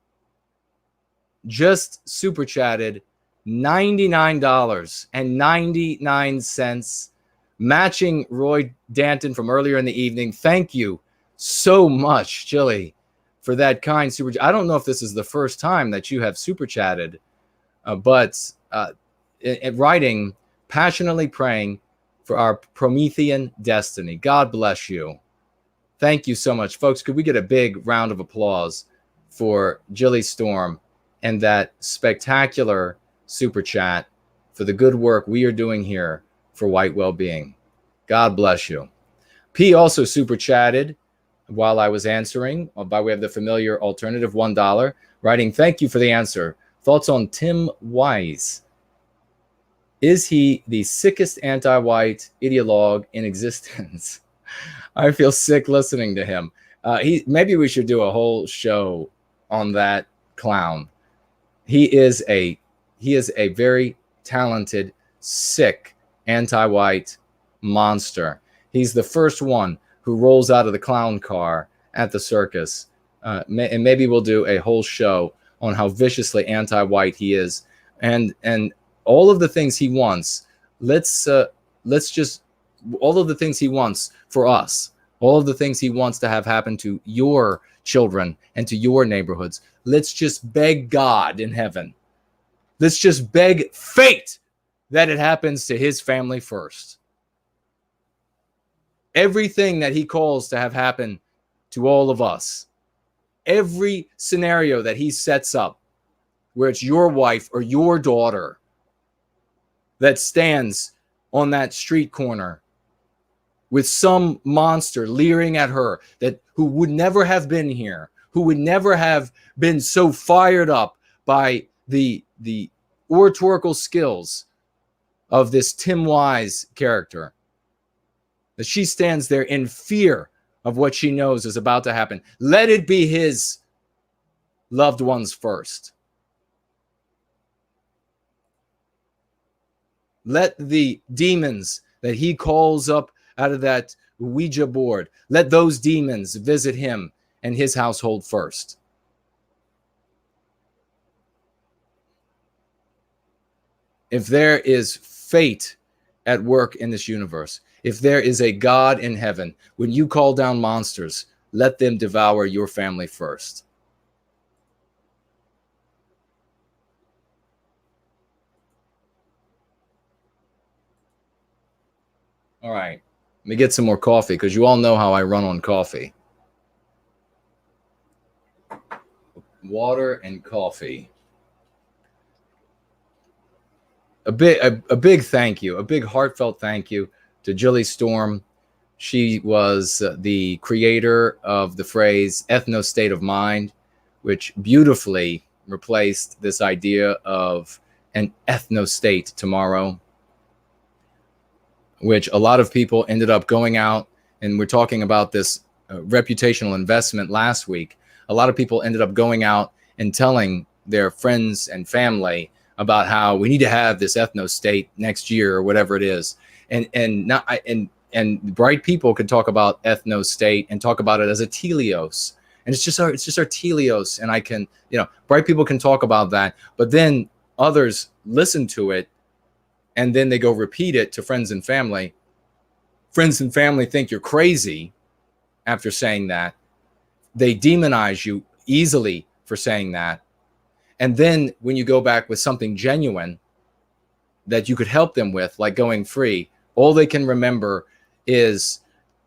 just super chatted $99.99, matching Roy Danton from earlier in the evening. Thank you so much, Jilly, for that kind super. I don't know if this is the first time that you have super chatted, but writing, passionately praying for our Promethean destiny. God bless you. Thank you so much, folks. Could we get a big round of applause for Jilly Storm and that spectacular super chat for the good work we are doing here for white well-being? God bless you. P also super chatted while I was answering by way of the familiar alternative $1, writing, thank you for the answer. Thoughts on Tim Wise? Is he the sickest anti-white ideologue in existence? I feel sick listening to him. Maybe we should do a whole show on that clown. He is a very talented, sick, anti-white monster. He's the first one who rolls out of the clown car at the circus. And maybe we'll do a whole show on how viciously anti-white he is, and all of the things he wants. Let's just all of the things he wants for us, all of the things he wants to have happen to your children and to your neighborhoods. Let's just beg God in heaven. Let's just beg fate that it happens to his family first. Everything that he calls to have happen to all of us, every scenario that he sets up where it's your wife or your daughter that stands on that street corner with some monster leering at her who would never have been here, who would never have been so fired up by the oratorical skills of this Tim Wise character, that she stands there in fear of what she knows is about to happen. Let it be his loved ones first. Let the demons that he calls up out of that Ouija board, let those demons visit him and his household first. If there is fate at work in this universe, if there is a God in heaven, when you call down monsters, let them devour your family first. All right, let me get some more coffee, because you all know how I run on coffee. Water and coffee. A big thank you, a big heartfelt thank you to Jilly Storm. She was the creator of the phrase ethno state of mind, which beautifully replaced this idea of an ethno state tomorrow, which a lot of people ended up going out, and we're talking about this reputational investment last week. A lot of people ended up going out and telling their friends and family about how we need to have this ethno state next year or whatever it is. And bright people could talk about ethno state and talk about it as a teleos. And it's just our teleos. And I can, bright people can talk about that, but then others listen to it and then they go repeat it to friends and family. Friends and family think you're crazy after saying that. They demonize you easily for saying that. And then when you go back with something genuine that you could help them with, like going free, all they can remember is,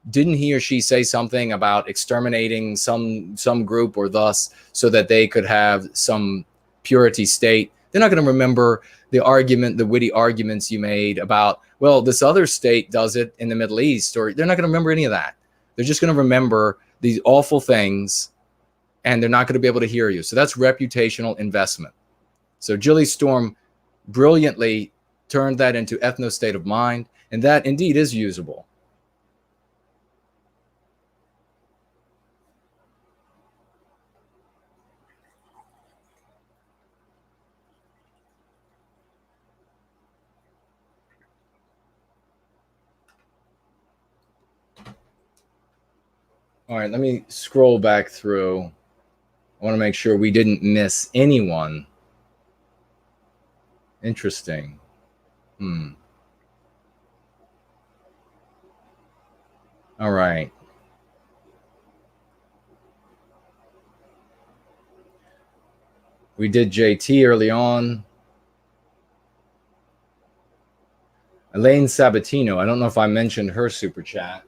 didn't he or she say something about exterminating some group or thus, so that they could have some purity state? They're not going to remember the argument, the witty arguments you made about, well, this other state does it in the Middle East, or they're not going to remember any of that. They're just going to remember these awful things, and they're not going to be able to hear you. So that's reputational investment. So Jilly Storm brilliantly turned that into ethno state of mind, and that indeed is usable. All right, let me scroll back through. I want to make sure we didn't miss anyone. Interesting. All right. We did JT early on. Elaine Sabatino, I don't know if I mentioned her super chat.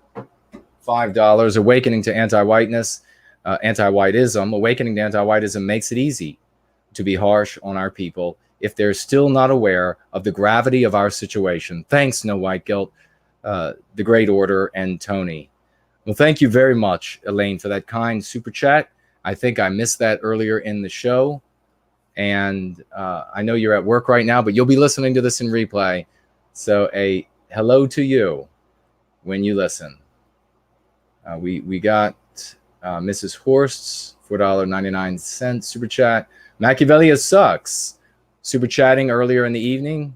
$5. Awakening to anti-whiteness, anti-whiteism. Awakening to anti-whiteism makes it easy to be harsh on our people if they're still not aware of the gravity of our situation. Thanks, No White Guilt, The Great Order, and Tony. Well, thank you very much, Elaine, for that kind super chat. I think I missed that earlier in the show. And I know you're at work right now, but you'll be listening to this in replay. So a hello to you when you listen. We got Mrs. Horst's $4.99 super chat. Machiavellia sucks. Super chatting earlier in the evening.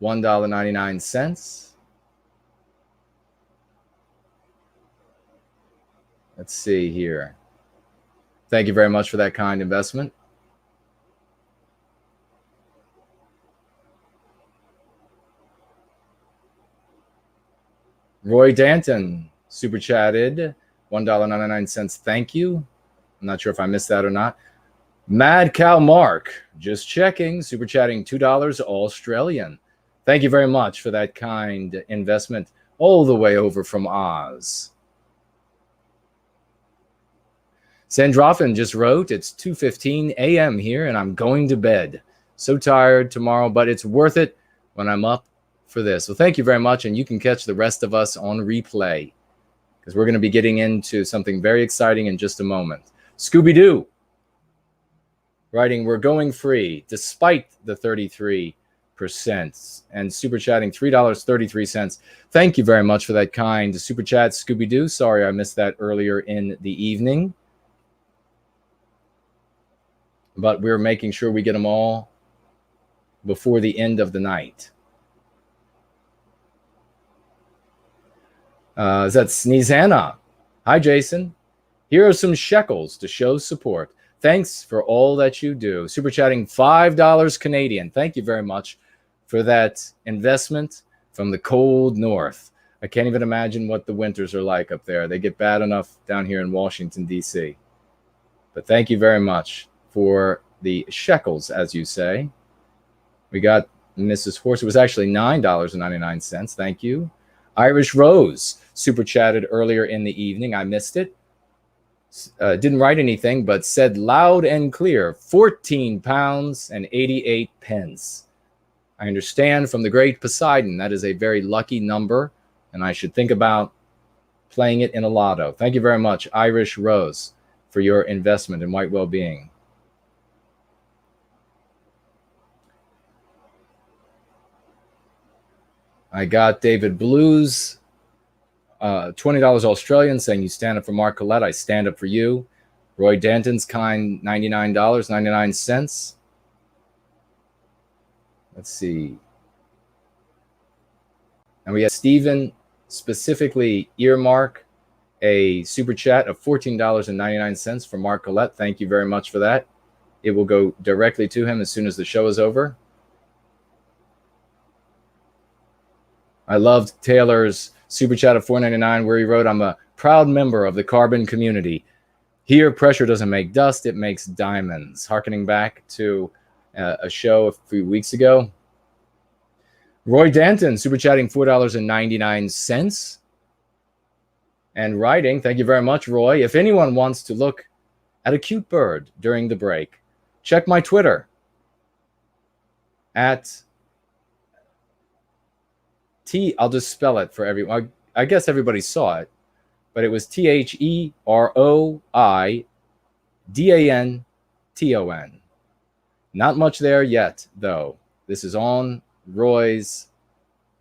$1.99. Let's see here. Thank you very much for that kind investment. Roy Danton super chatted $1.99. Thank you. I'm not sure if I missed that or not. Mad Cow Mark, just checking, super chatting $2 Australian. Thank you very much for that kind investment all the way over from Oz. Sandrofin just wrote, it's 2:15 a.m. here and I'm going to bed. So tired tomorrow, but it's worth it when I'm up for this. Well, thank you very much. And you can catch the rest of us on replay because we're going to be getting into something very exciting in just a moment. Scooby-Doo writing, we're going free despite the 33% and super chatting $3.33. Thank you very much for that kind super chat, Scooby-Doo. Sorry I missed that earlier in the evening. But we're making sure we get them all before the end of the night. Is that Sneezana? Hi, Jason. Here are some shekels to show support. Thanks for all that you do. Super chatting $5 Canadian. Thank you very much for that investment from the cold north. I can't even imagine what the winters are like up there. They get bad enough down here in Washington, D.C. But thank you very much for the shekels, as you say. We got Mrs. Horse. It was actually $9.99. Thank you. Irish Rose super chatted earlier in the evening. I missed it. Didn't write anything, but said loud and clear, 14 pounds and 88 pence. I understand from the great Poseidon that is a very lucky number, and I should think about playing it in a lotto. Thank you very much, Irish Rose, for your investment in white well-being. I got David Blues, $20 Australian, saying you stand up for Mark Collette. I stand up for you. Roy Danton's kind, $99.99. Let's see. And we have Stephen specifically earmark a super chat of $14.99 for Mark Collette. Thank you very much for that. It will go directly to him as soon as the show is over. I loved Taylor's super chat of $4.99 where he wrote, I'm a proud member of the carbon community. Here, pressure doesn't make dust, it makes diamonds. Harkening back to a show a few weeks ago. Roy Danton, super chatting $4.99. And writing, thank you very much, Roy. If anyone wants to look at a cute bird during the break, check my Twitter at I'll just spell it for everyone. I guess everybody saw it, but it was TheRoiDanton. Not much there yet, though. This is on Roy's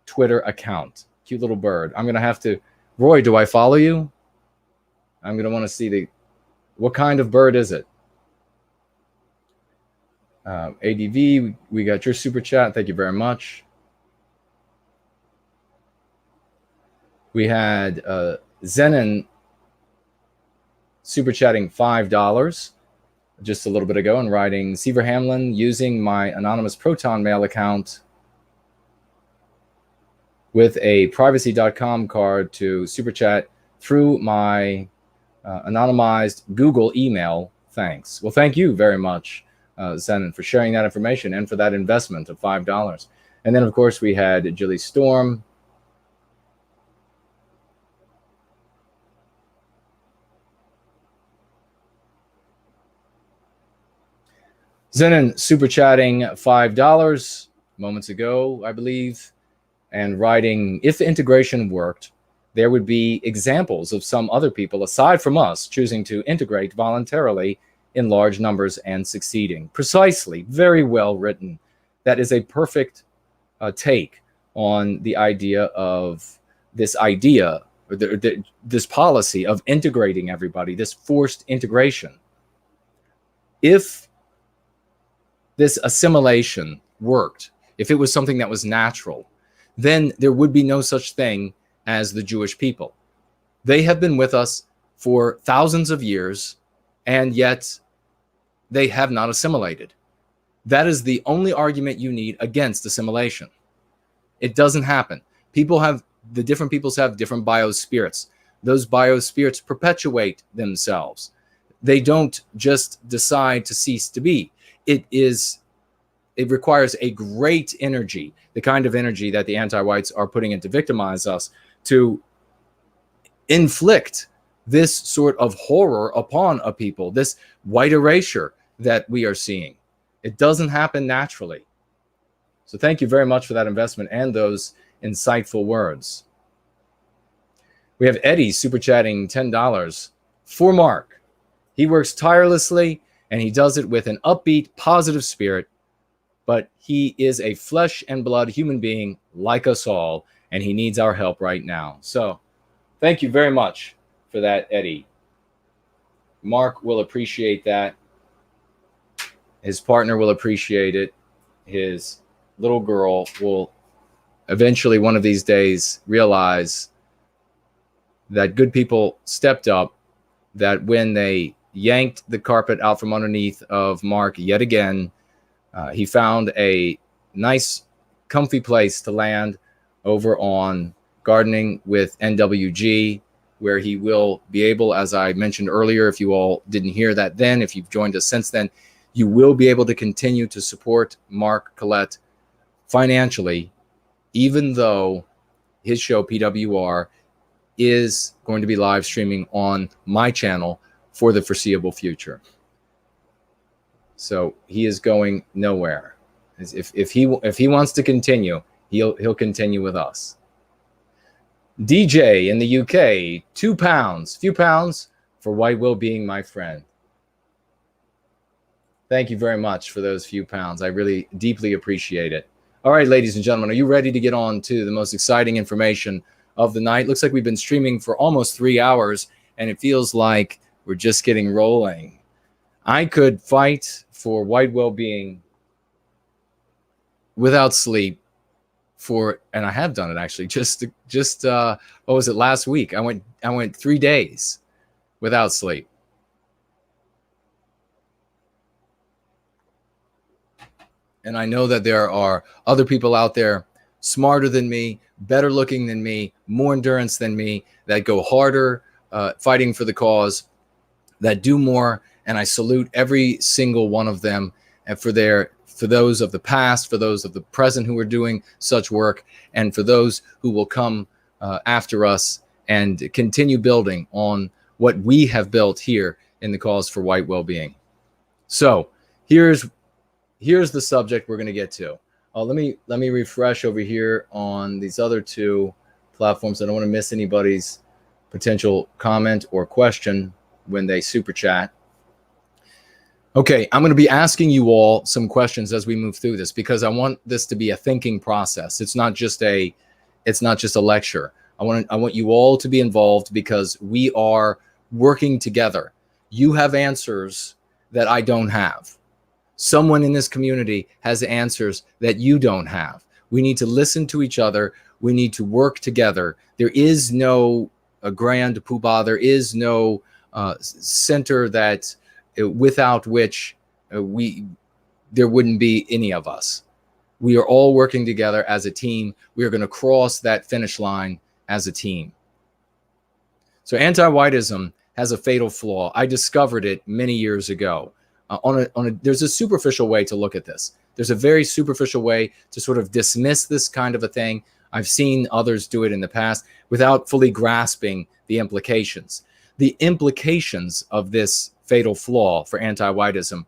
Twitter account. Cute little bird. I'm going to have to... Roy, do I follow you? I'm going to want to see what kind of bird is it? ADV, we got your super chat. Thank you very much. We had Zenon super chatting $5 just a little bit ago and writing, Seaver Hamlin, using my anonymous Proton Mail account with a privacy.com card to super chat through my anonymized Google email. Thanks. Well, thank you very much, Zenon, for sharing that information and for that investment of $5. And then, of course, we had Jilly Storm. Zenon super chatting $5 moments ago, I believe, and writing, if the integration worked, there would be examples of some other people aside from us choosing to integrate voluntarily in large numbers and succeeding. Precisely, very well written. That is a perfect take on the idea of this policy of integrating everybody, this forced integration. If this assimilation worked, if it was something that was natural, then there would be no such thing as the Jewish people. They have been with us for thousands of years, and yet they have not assimilated. That is the only argument you need against assimilation. It doesn't happen. The different peoples have different biospirits. Those biospirits perpetuate themselves. They don't just decide to cease to be. It requires a great energy, the kind of energy that the anti-whites are putting in to victimize us, to inflict this sort of horror upon a people, this white erasure that we are seeing. It doesn't happen naturally. So thank you very much for that investment and those insightful words. We have Eddie super chatting $10 for Mark. He works tirelessly and he does it with an upbeat, positive spirit, but he is a flesh and blood human being like us all, and he needs our help right now. So thank you very much for that, Eddie. Mark will appreciate that. His partner will appreciate it. His little girl will eventually one of these days realize that good people stepped up, that when they yanked the carpet out from underneath of Mark yet again, he found a nice, comfy place to land over on Gardening with NWG, where he will be able, as I mentioned earlier, if you all didn't hear that then, if you've joined us since then, you will be able to continue to support Mark Collette financially, even though his show, PWR, is going to be live streaming on my channel for the foreseeable future. So he is going nowhere. If he wants to continue, he'll continue with us. DJ in the UK, £2, few pounds for White Will being my friend. Thank you very much for those few pounds. I really deeply appreciate it. All right, ladies and gentlemen, are you ready to get on to the most exciting information of the night? Looks like we've been streaming for almost 3 hours, and it feels like we're just getting rolling. I could fight for white well-being without sleep and I have done it actually. Just what was it, last week? I went 3 days without sleep. And I know that there are other people out there smarter than me, better looking than me, more endurance than me, that go harder fighting for the cause, that do more. And I salute every single one of them, and for those of the past, for those of the present who are doing such work, and for those who will come after us and continue building on what we have built here in the cause for white well-being. So here's the subject we're going to get to. Let me refresh over here on these other two platforms. I don't want to miss anybody's potential comment or question when they super chat. Okay, I'm going to be asking you all some questions as we move through this, because I want this to be a thinking process. It's not just a lecture. I want you all to be involved, because we are working together. You have answers that I don't have. Someone in this community has answers that you don't have. We need to listen to each other. We need to work together. There is no grand poobah. There is no center that without which there wouldn't be any of us. We are all working together as a team. We are going to cross that finish line as a team. So anti-whiteism has a fatal flaw. I discovered it many years ago. There's a superficial way to look at this. There's a very superficial way to sort of dismiss this kind of a thing. I've seen others do it in the past without fully grasping the implications. The implications of this fatal flaw for anti-whiteism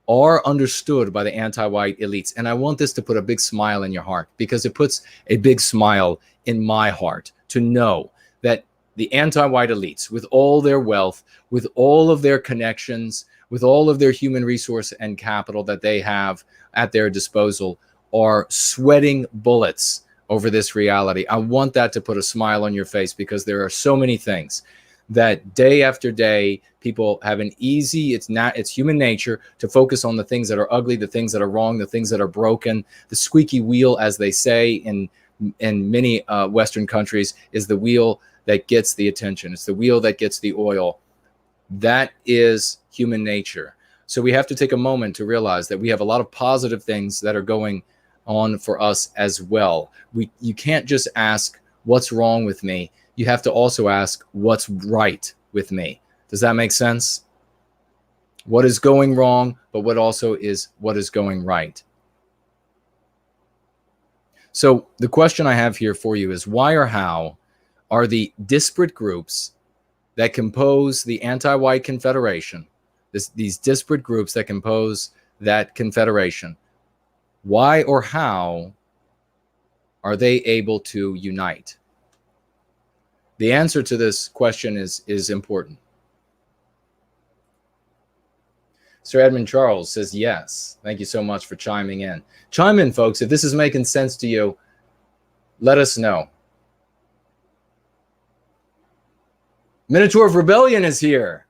are understood by the anti-white elites. And I want this to put a big smile in your heart, because it puts a big smile in my heart to know that the anti-white elites, with all their wealth, with all of their connections, with all of their human resource and capital that they have at their disposal, are sweating bullets over this reality. I want that to put a smile on your face, because there are so many things that day after day people have an easy, it's human nature to focus on the things that are ugly, the things that are wrong, the things that are broken. The squeaky wheel, as they say in many Western countries, is the wheel that gets the attention. It's the wheel that gets the oil. That is human nature. So we have to take a moment to realize that we have a lot of positive things that are going on for us as well. You can't just ask, what's wrong with me? You have to also ask, what's right with me? Does that make sense? What is going wrong, but what is going right? So the question I have here for you is, why or how are the disparate groups that compose the anti-white confederation, these disparate groups that compose that confederation, why or how are they able to unite? The answer to this question is important. Sir Edmund Charles says yes. Thank you so much for chiming in. Chime in, folks. If this is making sense to you, let us know. Minotaur of Rebellion is here.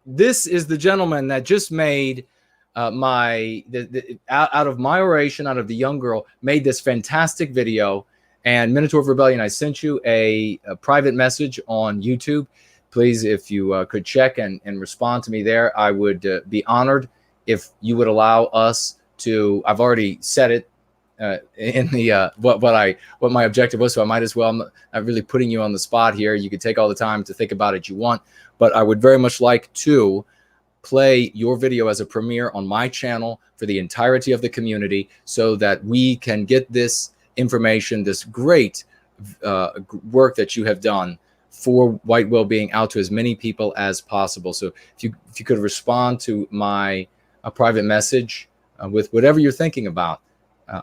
This is the gentleman that just made out of my oration, out of the young girl, made this fantastic video. And Minotaur of Rebellion, I sent you a private message on YouTube. Please, if you could check and respond to me there, I would be honored if you would allow us to. I've already said it in the what my objective was, so I might as well. I'm not really putting you on the spot here. You could take all the time to think about it you want, but I would very much like to play your video as a premiere on my channel for the entirety of the community, so that we can get this information, this great work that you have done for white well-being, out to as many people as possible. So if you could respond to my private message with whatever you're thinking about,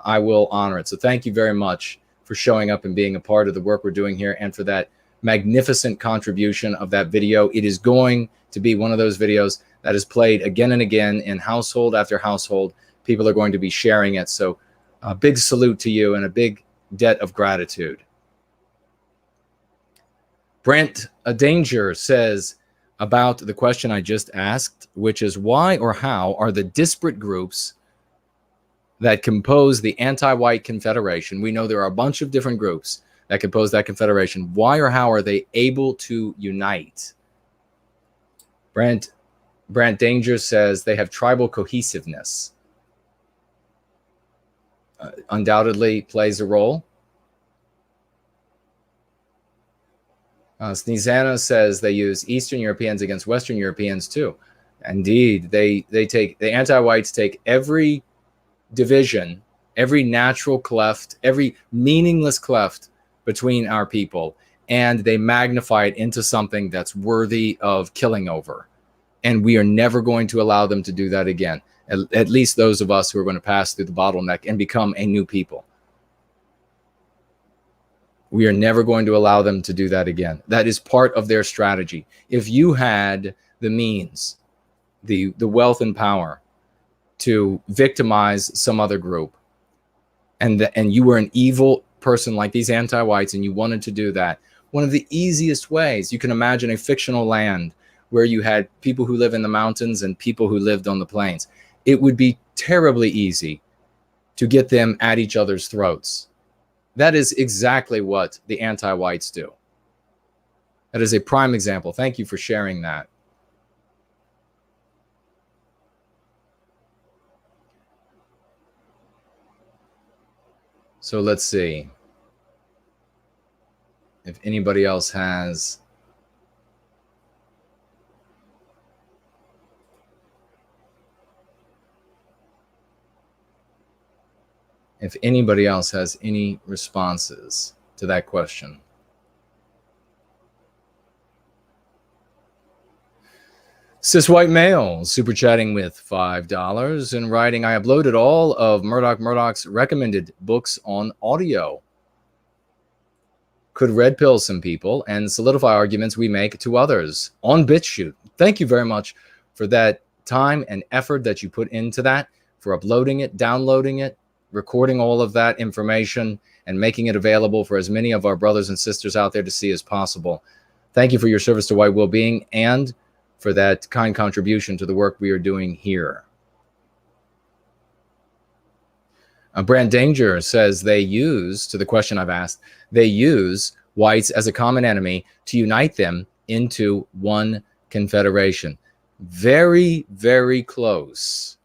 I will honor it. So thank you very much for showing up and being a part of the work we're doing here, and for that magnificent contribution of that video. It is going to be one of those videos that is played again and again in household after household. People are going to be sharing it. So a big salute to you and a big debt of gratitude. Brent Danger says about the question I just asked, which is, why or how are the disparate groups that compose the anti-white confederation, we know there are a bunch of different groups that compose that confederation, why or how are they able to unite? Brent Danger says they have tribal cohesiveness. undoubtedly plays a role. Sneezana says they use Eastern Europeans against Western Europeans too. Indeed, the anti-whites take every division, every natural cleft, every meaningless cleft between our people, and they magnify it into something that's worthy of killing over. And we are never going to allow them to do that again. At least those of us who are going to pass through the bottleneck and become a new people. We are never going to allow them to do that again. That is part of their strategy. If you had the means, the wealth and power to victimize some other group, and you were an evil person like these anti-whites, and you wanted to do that, one of the easiest ways, you can imagine a fictional land where you had people who live in the mountains and people who lived on the plains. It would be terribly easy to get them at each other's throats. That is exactly what the anti-whites do. That is a prime example. Thank you for sharing that. So let's see if anybody else has any responses to that question. Cis white male super chatting with $5 and writing, I uploaded all of Murdoch's recommended books on audio. Could red pill some people and solidify arguments we make to others on BitChute. Thank you very much for that time and effort that you put into that, for uploading it, downloading it, recording all of that information and making it available for as many of our brothers and sisters out there to see as possible. Thank you for your service to white well-being and for that kind contribution to the work we are doing here. Brand Danger says they use, to the question I've asked, they use whites as a common enemy to unite them into one confederation. Very, very close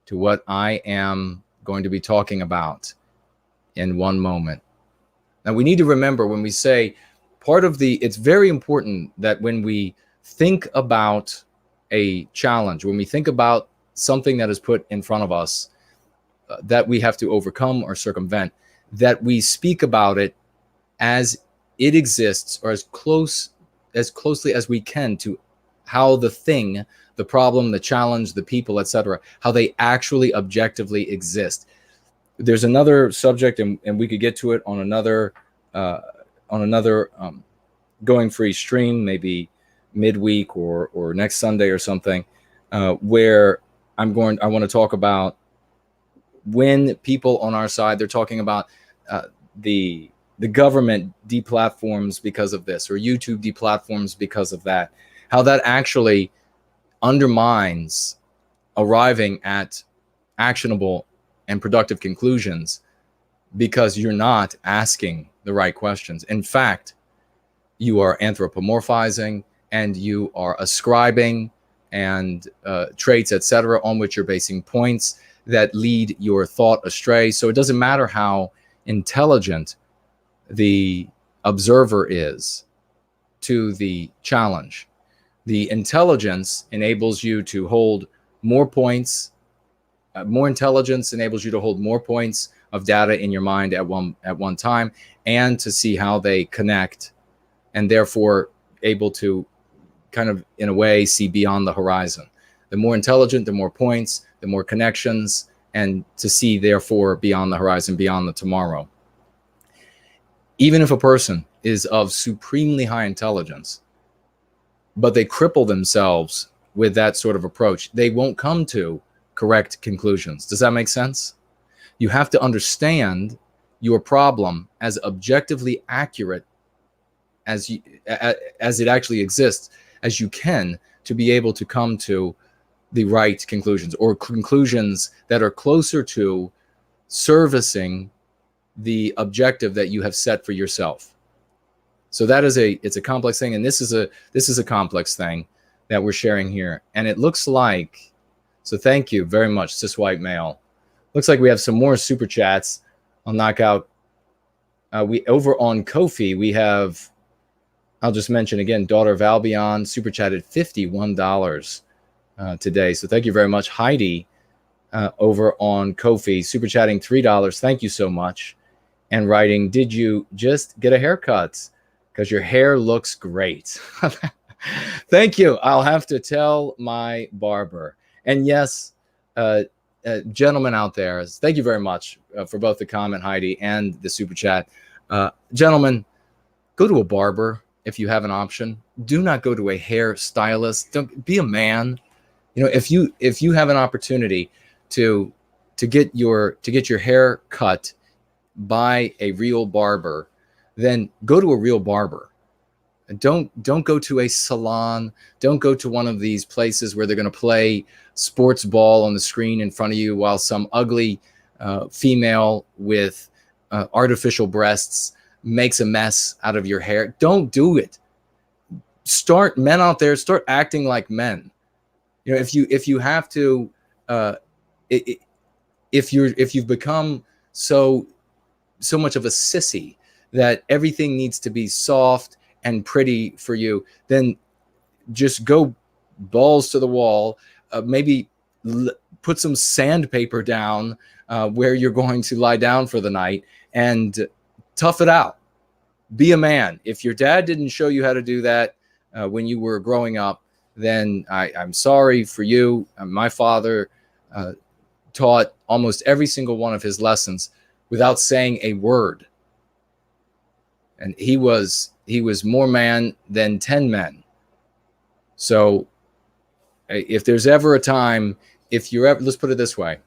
to what I am going to be talking about in one moment. Now, we need to remember when we say it's very important that when we think about a challenge, when we think about something that is put in front of us that we have to overcome or circumvent, that we speak about it as it exists, or as closely as we can to how the thing, the problem, the challenge, the people, etc., how they actually objectively exist. There's another subject, and we could get to it on another Going Free stream, maybe midweek or next Sunday or something, where I want to talk about when people on our side, they're talking about the government deplatforms because of this, or YouTube deplatforms because of that, how that actually undermines arriving at actionable and productive conclusions because you're not asking the right questions. In fact, you are anthropomorphizing and you are ascribing and traits, etc., on which you're basing points that lead your thought astray. So it doesn't matter how intelligent the observer is to the challenge. The intelligence enables you to hold more points. More intelligence enables you to hold more points of data in your mind at one time, and to see how they connect, and therefore able to kind of, in a way, see beyond the horizon. The more intelligent, the more points, the more connections, and to see, therefore, beyond the horizon, beyond the tomorrow. Even if a person is of supremely high intelligence, but they cripple themselves with that sort of approach, they won't come to correct conclusions. Does that make sense? You have to understand your problem as objectively accurate as it actually exists as you can, to be able to come to the right conclusions, or conclusions that are closer to servicing the objective that you have set for yourself. So that is it's a complex thing, and this is a complex thing that we're sharing here. And it looks like, so thank you very much, cis white male, Looks like we have some more super chats. I'll knock out. We over on Ko-fi, we have, I'll just mention again, Daughter of Albion super chatted $51 today. So thank you very much. Heidi over on Ko-fi super chatting $3. Thank you so much. And writing, did you just get a haircut? Because your hair looks great. Thank you. I'll have to tell my barber. And yes, gentlemen out there, thank you very much for both the comment, Heidi, and the super chat. Gentlemen, go to a barber if you have an option. Do not go to a hair stylist. Don't be a man. You know, if you have an opportunity to get your hair cut by a real barber, then go to a real barber. Don't go to a salon. Don't go to one of these places where they're going to play sports ball on the screen in front of you while some ugly female with artificial breasts makes a mess out of your hair. Don't do it. Men out there, start acting like men. You know, if you have to, if you've become so much of a sissy that everything needs to be soft and pretty for you, then just go balls to the wall. Maybe put some sandpaper down where you're going to lie down for the night and tough it out. Be a man. If your dad didn't show you how to do that when you were growing up, then I'm sorry for you. My father taught almost every single one of his lessons without saying a word. And he was more man than 10 men. So if there's ever a time, let's put it this way.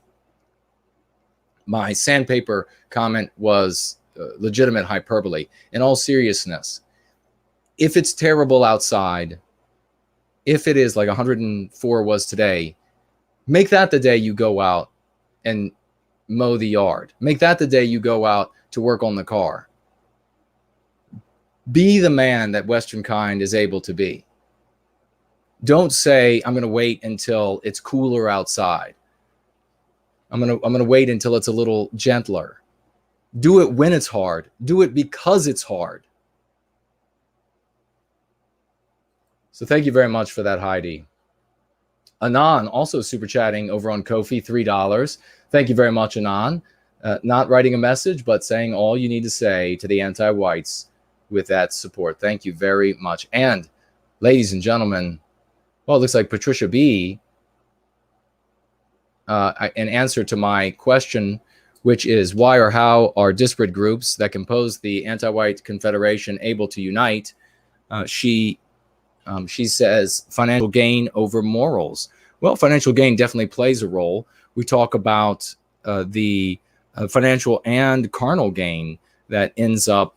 My sandpaper comment was legitimate hyperbole. In all seriousness, if it's terrible outside, if it is like 104 was today, make that the day you go out and mow the yard. Make that the day you go out to work on the car. Be the man that Western Kind is able to be. Don't say, I'm going to wait until it's cooler outside. I'm going to wait until it's a little gentler. Do it when it's hard. Do it because it's hard. So thank you very much for that, Heidi. Anon also super chatting over on Ko-fi, $3. Thank you very much, Anon. Not writing a message, but saying all you need to say to the anti-whites with that support. Thank you very much. And ladies and gentlemen, well, it looks like Patricia B, in answer to my question, which is why or how are disparate groups that compose the anti-white confederation able to unite? She says financial gain over morals. Well, financial gain definitely plays a role. We talk about the financial and carnal gain that ends up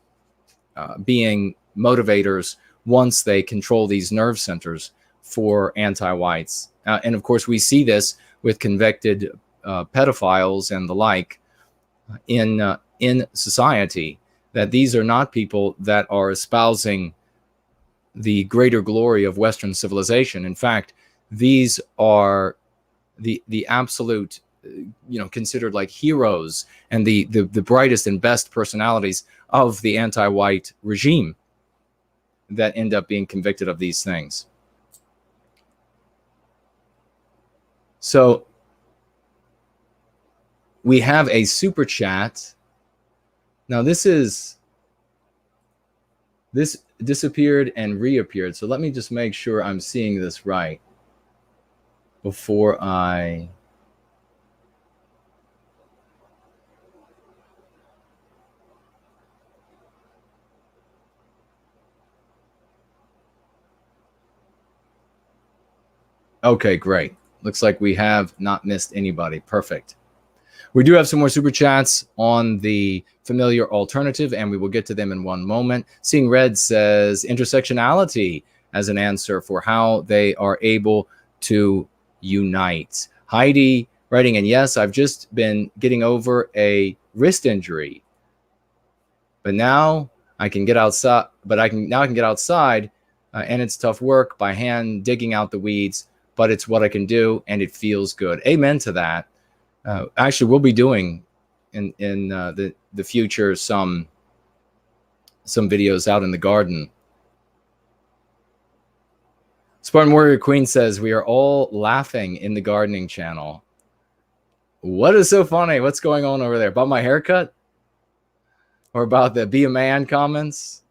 being motivators once they control these nerve centers for anti-whites. And of course, we see this with convicted pedophiles and the like in society, that these are not people that are espousing the greater glory of Western civilization. In fact, these are the absolute, considered like heroes and the brightest and best personalities of the anti-white regime that end up being convicted of these things. So we have a super chat. Now this disappeared and reappeared. So let me just make sure I'm seeing this right before I... Okay, great. Looks like we have not missed anybody. Perfect. We do have some more super chats on the familiar alternative, and we will get to them in one moment. Seeing Red says intersectionality as an answer for how they are able to unite. Heidi writing, and yes, I've just been getting over a wrist injury, but now I can get outside. I can get outside, and it's tough work by hand digging out the weeds, but it's what I can do, and it feels good. Amen to that. Actually, we'll be doing in the future some videos out in the garden. Spartan Warrior Queen says, we are all laughing in the gardening channel. What is so funny? What's going on over there? About my haircut? Or about the be a man comments?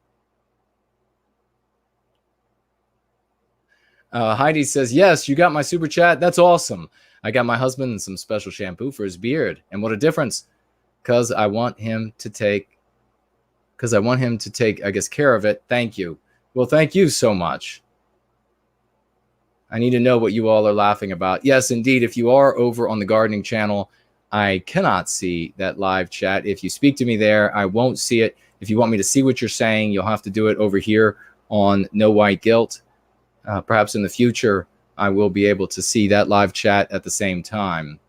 Heidi says, yes, you got my super chat. That's awesome. I got my husband some special shampoo for his beard. And what a difference. Because I want him to take, I guess, care of it. Thank you. Well, thank you so much. I need to know what you all are laughing about. Yes, indeed. If you are over on the gardening channel, I cannot see that live chat. If you speak to me there, I won't see it. If you want me to see what you're saying, you'll have to do it over here on No White Guilt. Perhaps in the future, I will be able to see that live chat at the same time.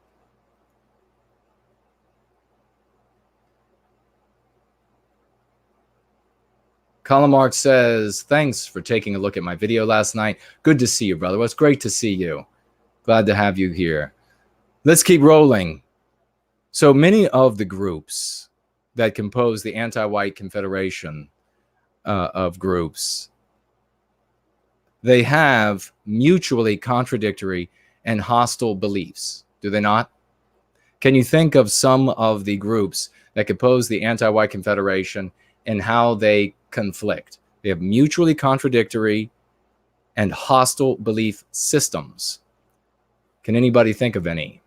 Colin says, thanks for taking a look at my video last night. Good to see you, brother. Well, it's great to see you. Glad to have you here. Let's keep rolling. So many of the groups that compose the anti-white confederation of groups, they have mutually contradictory and hostile beliefs, do they not? Can you think of some of the groups that compose the anti-white confederation and how they conflict? They have mutually contradictory and hostile belief systems. Can anybody think of any?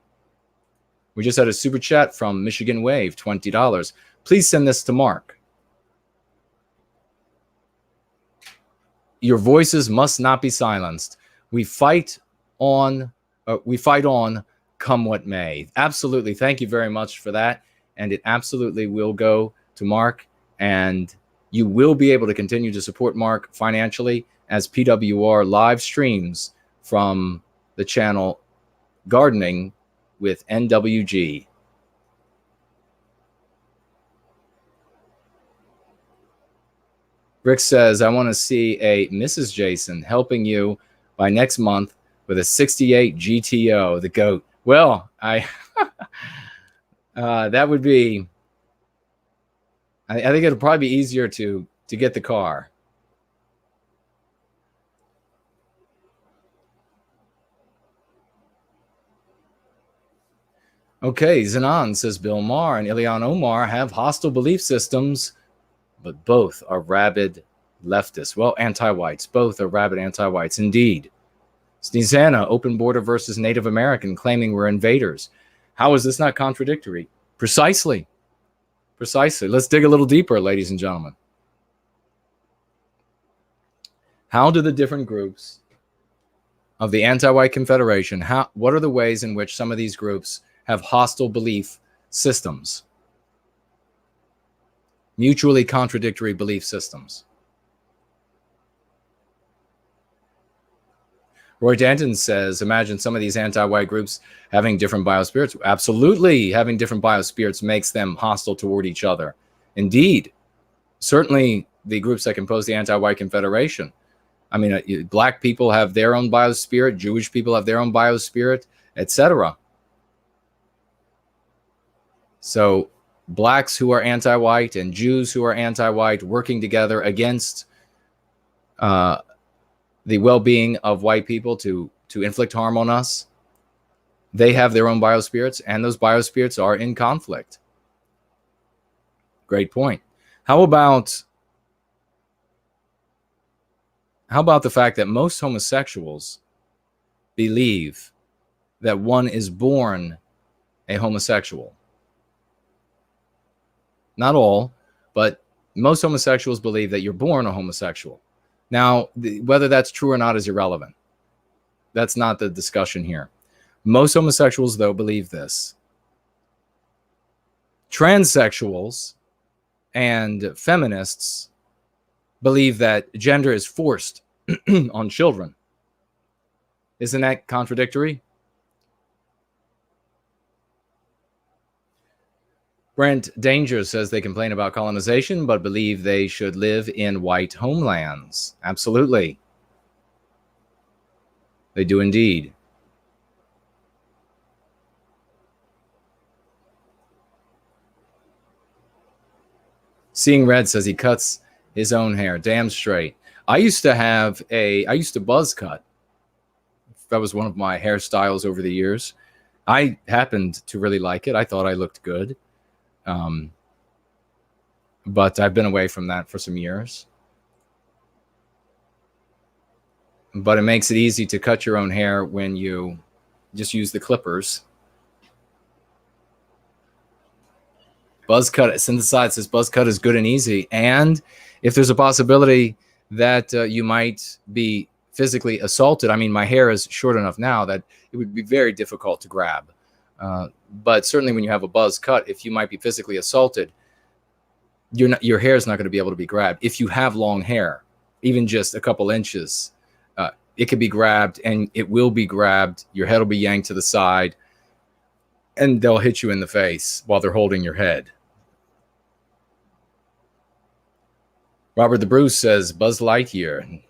We just had a super chat from Michigan Wave, $20. Please send this to Mark. Your voices must not be silenced. We fight on, come what may. Absolutely. Thank you very much for that. And it absolutely will go to Mark. And you will be able to continue to support Mark financially as PWR live streams from the channel Gardening with NWG. Rick says, I want to see a Mrs. Jason helping you by next month with a 68 GTO, the GOAT. Well, that would be, I think it'll probably be easier to get the car. Okay, Zanan says Bill Maher and Ilhan Omar have hostile belief systems, but both are rabid leftists. Well, anti-whites. Both are rabid anti-whites, indeed. Snezana, open border versus Native American, claiming we're invaders. How is this not contradictory? Precisely. Precisely. Let's dig a little deeper, ladies and gentlemen. How do the different groups of the anti-white confederation, what are the ways in which some of these groups have hostile belief systems? Mutually contradictory belief systems. Roy Danton says, imagine some of these anti-white groups having different biospirits. Absolutely, having different biospirits makes them hostile toward each other. Indeed, certainly the groups that compose the anti-white confederation. I mean, black people have their own biospirit, Jewish people have their own biospirit, etc. So blacks who are anti-white and Jews who are anti-white working together against the well-being of white people to inflict harm on us, they have their own biospirits, and those biospirits are in conflict. Great point. How about the fact that most homosexuals believe that one is born a homosexual? Not all, but most homosexuals believe that you're born a homosexual. Now, whether that's true or not is irrelevant. That's not the discussion here. Most homosexuals, though, believe this. Transsexuals and feminists believe that gender is forced on children. Isn't that contradictory? Brent Danger says they complain about colonization, but believe they should live in white homelands. Absolutely. They do indeed. Seeing Red says he cuts his own hair. Damn straight. I used to buzz cut. That was one of my hairstyles over the years. I happened to really like it. I thought I looked good. But I've been away from that for some years. But it makes it easy to cut your own hair when you just use the clippers. Buzz cut, Synthesized says buzz cut is good and easy. And if there's a possibility that you might be physically assaulted, I mean, my hair is short enough now that it would be very difficult to grab. But certainly when you have a buzz cut, if you might be physically assaulted, your hair is not going to be able to be grabbed. If you have long hair, even just a couple inches, it could be grabbed, and it will be grabbed. Your head will be yanked to the side, and they'll hit you in the face while they're holding your head. Robert the Bruce says Buzz Lightyear.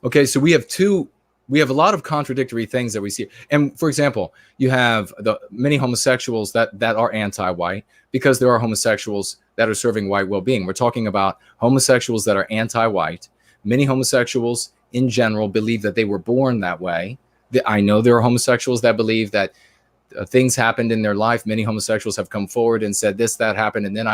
Okay, so we have a lot of contradictory things that we see. And for example, you have the many homosexuals that are anti-white because there are homosexuals that are serving white well-being. We're talking about homosexuals that are anti-white. Many homosexuals in general believe that they were born that way. I know there are homosexuals that believe that things happened in their life. Many homosexuals have come forward and said this, that happened. And then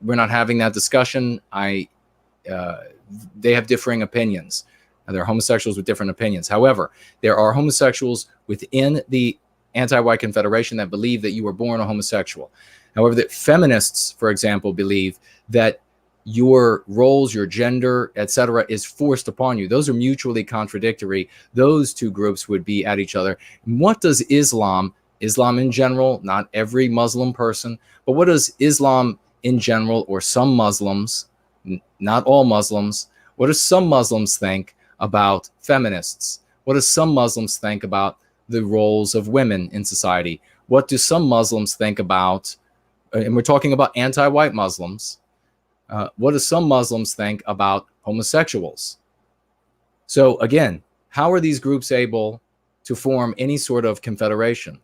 we're not having that discussion. They have differing opinions. There are homosexuals with different opinions. However, there are homosexuals within the anti-white confederation that believe that you were born a homosexual. However, that feminists, for example, believe that your roles, your gender, etc., is forced upon you. Those are mutually contradictory. Those two groups would be at each other. And what does Islam in general, not every Muslim person, but what does Islam in general, or some Muslims, not all Muslims, what do some Muslims think about feminists? What do some Muslims think about the roles of women in society? What do some Muslims think about, and we're talking about anti-white Muslims, what do some Muslims think about homosexuals? So again, how are these groups able to form any sort of confederation?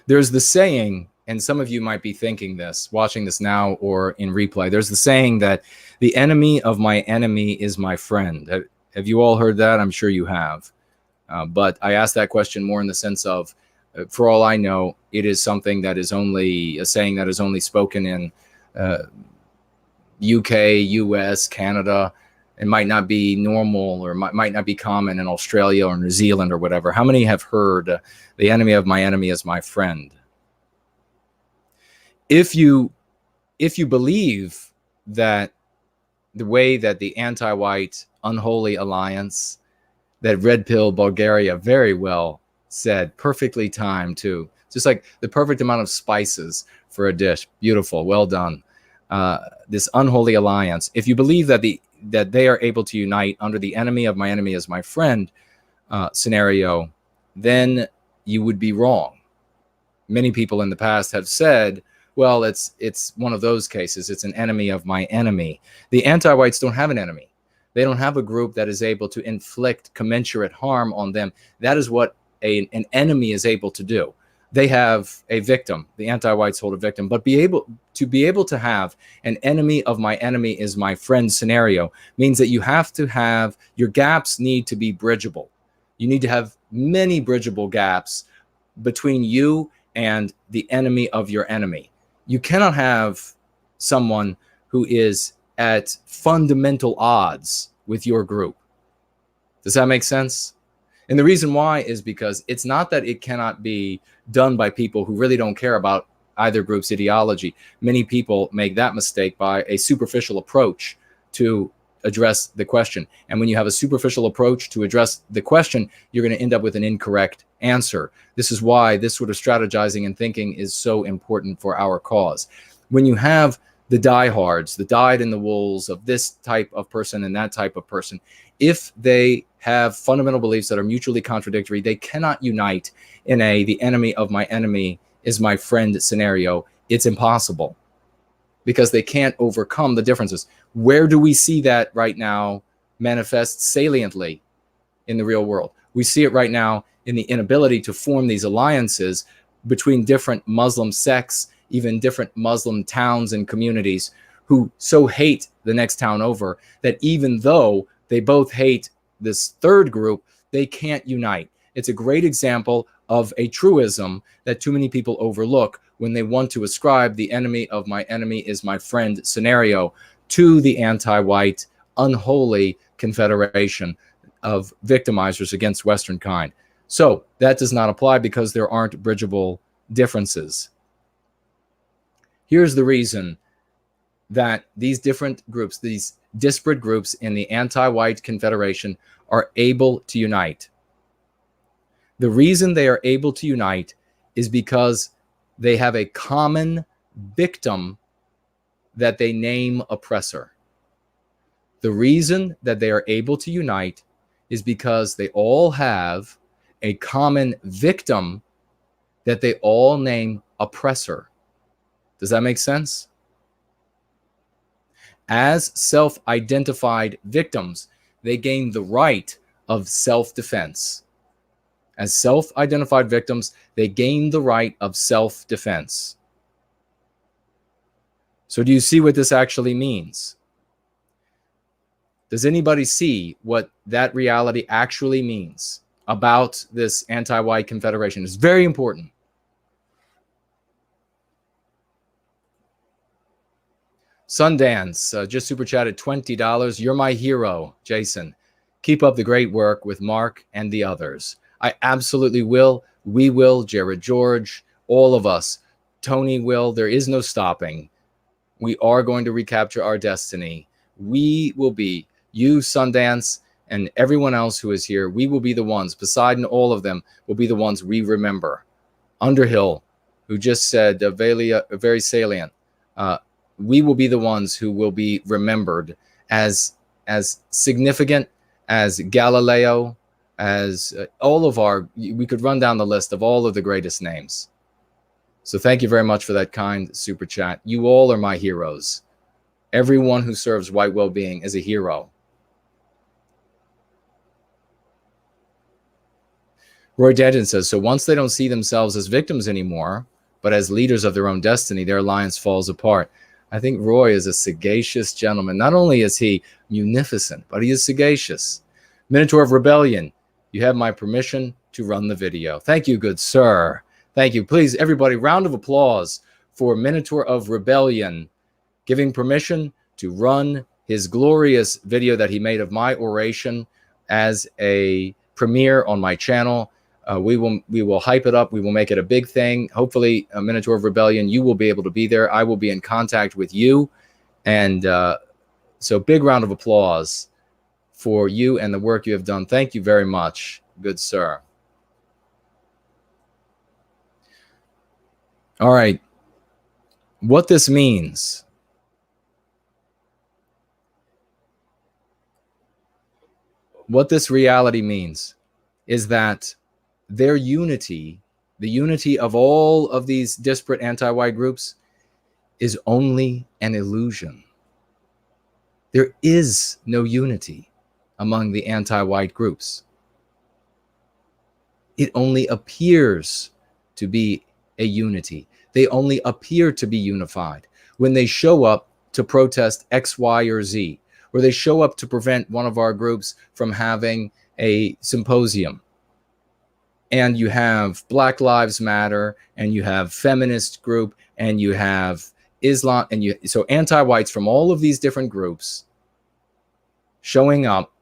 There's the saying, and some of you might be thinking this, watching this now or in replay. There's the saying that the enemy of my enemy is my friend. Have you all heard that? I'm sure you have. But I asked that question more in the sense of, for all I know, it is something that is only a saying that is only spoken in UK, US, Canada. It might not be normal, or might not be common in Australia or New Zealand or whatever. How many have heard the enemy of my enemy is my friend? If you believe that the way that the anti-white unholy alliance, that Red Pill Bulgaria very well said, perfectly timed too, just like the perfect amount of spices for a dish. Beautiful, well done. This unholy alliance, if you believe that they are able to unite under the enemy of my enemy is my friend scenario, then you would be wrong. Many people in the past have said, well, it's one of those cases. It's an enemy of my enemy. The anti-whites don't have an enemy. They don't have a group that is able to inflict commensurate harm on them. That is what an enemy is able to do. They have a victim. The anti-whites hold a victim, but be able to have an enemy of my enemy is my friend scenario means that you have to have, your gaps need to be bridgeable. You need to have many bridgeable gaps between you and the enemy of your enemy. You cannot have someone who is at fundamental odds with your group. Does that make sense? And the reason why is because it's not that it cannot be done by people who really don't care about either group's ideology. Many people make that mistake by a superficial approach to address the question. And when you have a superficial approach to address the question, you're going to end up with an incorrect answer. This is why this sort of strategizing and thinking is so important for our cause. When you have the diehards, the dyed-in-the-wools of this type of person and that type of person, if they have fundamental beliefs that are mutually contradictory, they cannot unite in the enemy of my enemy is my friend scenario, it's impossible because they can't overcome the differences. Where do we see that right now manifest saliently in the real world? We see it right now in the inability to form these alliances between different Muslim sects, even different Muslim towns and communities who so hate the next town over that even though they both hate this third group, they can't unite. It's a great example of a truism that too many people overlook when they want to ascribe the enemy of my enemy is my friend scenario to the anti-white, unholy confederation of victimizers against Western kind. So that does not apply because there aren't bridgeable differences. Here's the reason that these different groups, these disparate groups in the anti-white confederation are able to unite. The reason they are able to unite is because they have a common victim that they name oppressor. The reason that they are able to unite is because they all have a common victim that they all name oppressor. Does that make sense? As self-identified victims, they gain the right of self-defense. As self-identified victims, they gain the right of self-defense. So do you see what this actually means? Does anybody see what that reality actually means about this anti-white confederation? It's very important. Sundance just super chatted $20. You're my hero, Jason. Keep up the great work with Mark and the others. I absolutely will. We will. Jared George, all of us. Tony will. There is no stopping. We are going to recapture our destiny. We will be, you, Sundance, and everyone else who is here, we will be the ones, Poseidon, all of them, will be the ones we remember. Underhill, who just said, very salient, we will be the ones who will be remembered as significant as Galileo, as all of our, we could run down the list of all of the greatest names. So thank you very much for that kind super chat. You all are my heroes. Everyone who serves white well-being is a hero. Roy Danton says, so once they don't see themselves as victims anymore, but as leaders of their own destiny, their alliance falls apart. I think Roy is a sagacious gentleman. Not only is he munificent, but he is sagacious. Minotaur of Rebellion, you have my permission to run the video. Thank you, good sir. Thank you. Please, everybody, round of applause for Minotaur of Rebellion giving permission to run his glorious video that he made of my oration as a premiere on my channel. We will hype it up. We will make it a big thing. Hopefully, Minotaur of Rebellion, you will be able to be there. I will be in contact with you. And so big round of applause for you and the work you have done. Thank you very much, good sir. All right. What this means. What this reality means is that their unity, the unity of all of these disparate anti-white groups, is only an illusion. There is no unity among the anti-white groups. It only appears to be a unity. They only appear to be unified when they show up to protest X, Y, or Z, or they show up to prevent one of our groups from having a symposium. And you have Black Lives Matter, and you have feminist group, and you have Islam, and so anti-whites from all of these different groups showing up.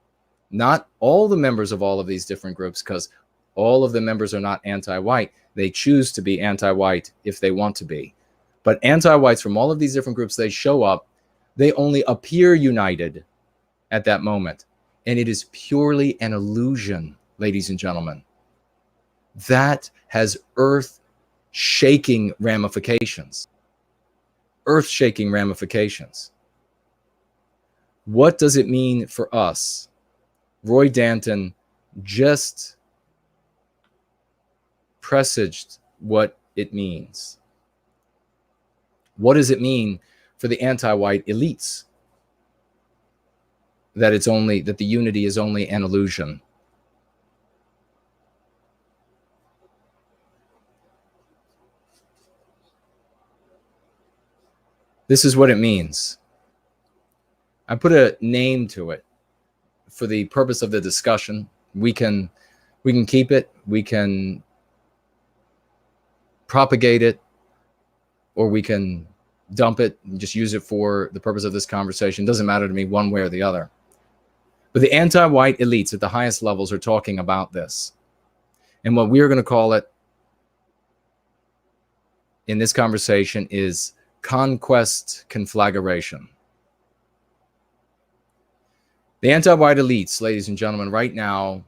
Not all the members of all of these different groups, because all of the members are not anti-white. They choose to be anti-white if they want to be. But anti-whites from all of these different groups, they show up. They only appear united at that moment. And it is purely an illusion, ladies and gentlemen. That has earth-shaking ramifications. Earth-shaking ramifications. What does it mean for us? Roy Danton just presaged what it means. What does it mean for the anti-white elites? That the unity is only an illusion. This is what it means. I put a name to it for the purpose of the discussion. We can keep it, we can propagate it, or we can dump it and just use it for the purpose of this conversation. It doesn't matter to me one way or the other. But the anti-white elites at the highest levels are talking about this. And what we are going to call it in this conversation is conquest conflagration. The anti-white elites, ladies and gentlemen, right now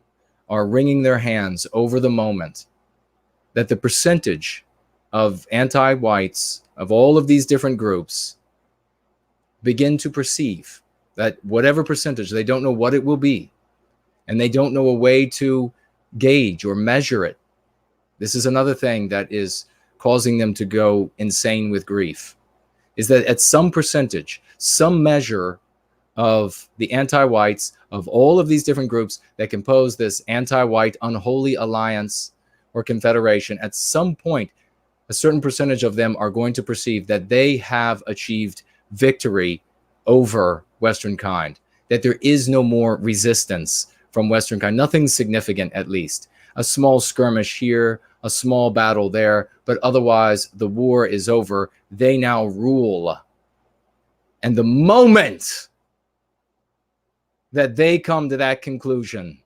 are wringing their hands over the moment that the percentage of anti-whites of all of these different groups begin to perceive that whatever percentage, they don't know what it will be, and they don't know a way to gauge or measure it. This is another thing that is causing them to go insane with grief, is that at some percentage, some measure of the anti-whites of all of these different groups that compose this anti-white unholy alliance or confederation, at some point, a certain percentage of them are going to perceive that they have achieved victory over Western kind, that there is no more resistance from Western kind, nothing significant at least. A small skirmish here, a small battle there, but otherwise the war is over. They now rule. And the moment that they come to that conclusion,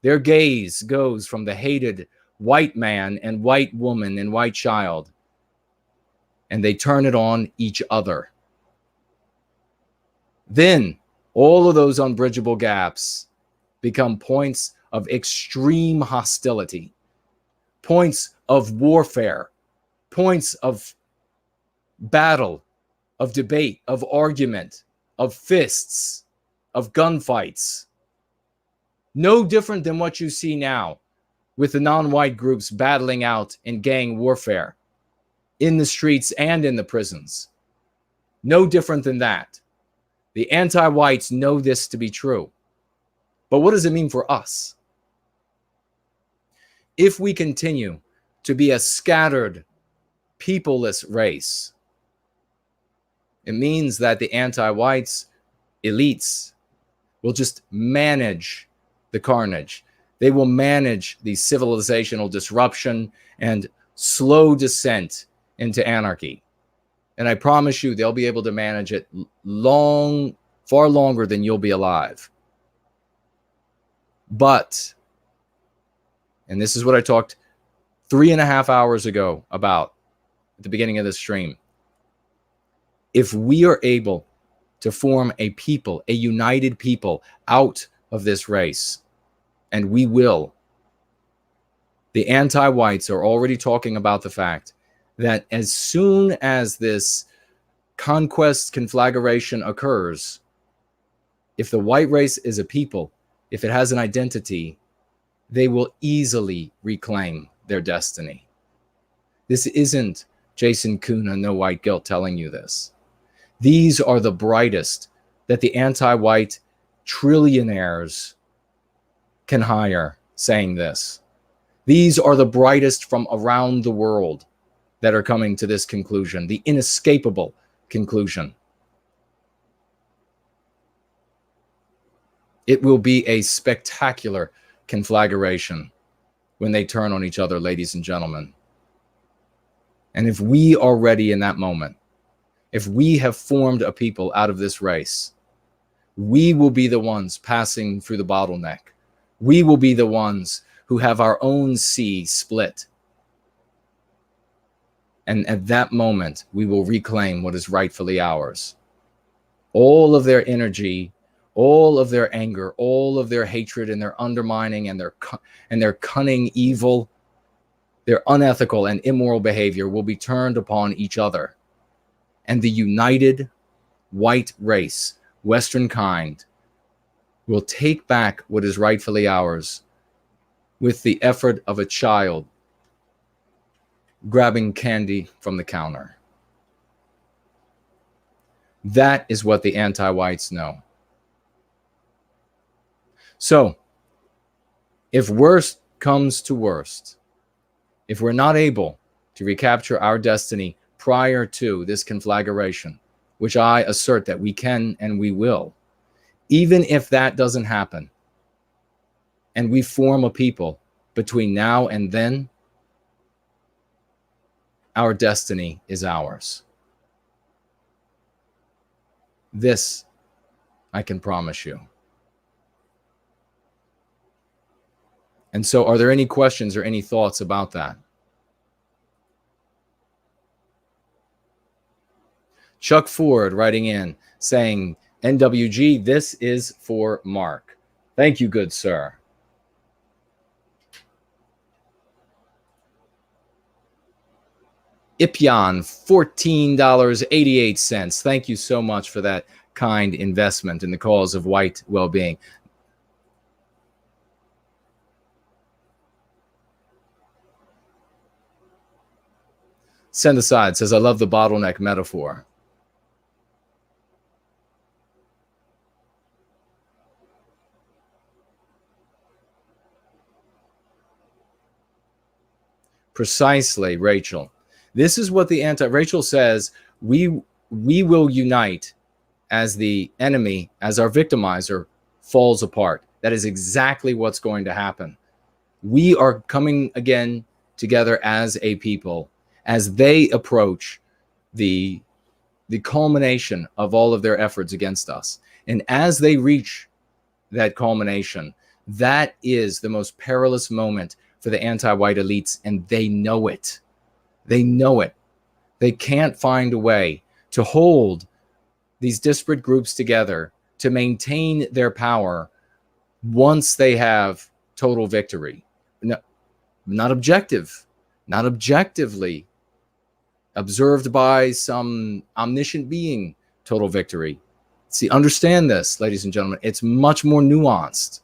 their gaze goes from the hated white man and white woman and white child, and they turn it on each other. Then all of those unbridgeable gaps become points of extreme hostility, points of warfare, points of battle, of debate, of argument, of fists, of gunfights. No different than what you see now with the non-white groups battling out in gang warfare in the streets and in the prisons. No different than that. The anti-whites know this to be true. But what does it mean for us? If we continue to be a scattered, peopleless race, it means that the anti-whites elites will just manage the carnage. They will manage the civilizational disruption and slow descent into anarchy. And I promise you, they'll be able to manage it far longer than you'll be alive. But, and this is what I talked 3.5 hours ago about at the beginning of this stream. If we are able to form a people, a united people out of this race, and we will, the anti-whites are already talking about the fact that as soon as this conquest conflagration occurs, if the white race is a people, if it has an identity, they will easily reclaim their destiny. This isn't Jason Kuna, No White Guilt, telling you this. These are the brightest that the anti-white trillionaires can hire saying this. These are the brightest from around the world that are coming to this conclusion, the inescapable conclusion. It will be a spectacular conflagration when they turn on each other, ladies and gentlemen. And if we are ready in that moment, if we have formed a people out of this race, we will be the ones passing through the bottleneck. We will be the ones who have our own sea split. And at that moment, we will reclaim what is rightfully ours. All of their energy, all of their anger, all of their hatred and their undermining and their cunning evil, their unethical and immoral behavior will be turned upon each other. And the united white race, Western kind, will take back what is rightfully ours with the effort of a child grabbing candy from the counter. That is what the anti-whites know. So, if worst comes to worst, if we're not able to recapture our destiny prior to this conflagration, which I assert that we can and we will, even if that doesn't happen, and we form a people between now and then, our destiny is ours. This I can promise you. And so, are there any questions or any thoughts about that? Chuck Ford writing in saying, NWG, this is for Mark. Thank you, good sir. Ipyan, $14.88. Thank you so much for that kind investment in the cause of white well-being. Send Aside says, I love the bottleneck metaphor. Precisely, Rachel. This is what the Rachel says, we will unite as the enemy, as our victimizer falls apart. That is exactly what's going to happen. We are coming again together as a people as they approach the culmination of all of their efforts against us. And as they reach that culmination, that is the most perilous moment for the anti-white elites, and they know it. They know it. They can't find a way to hold these disparate groups together to maintain their power once they have total victory. No, not objectively observed by some omniscient being, total victory. See, understand this, ladies and gentlemen. It's much more nuanced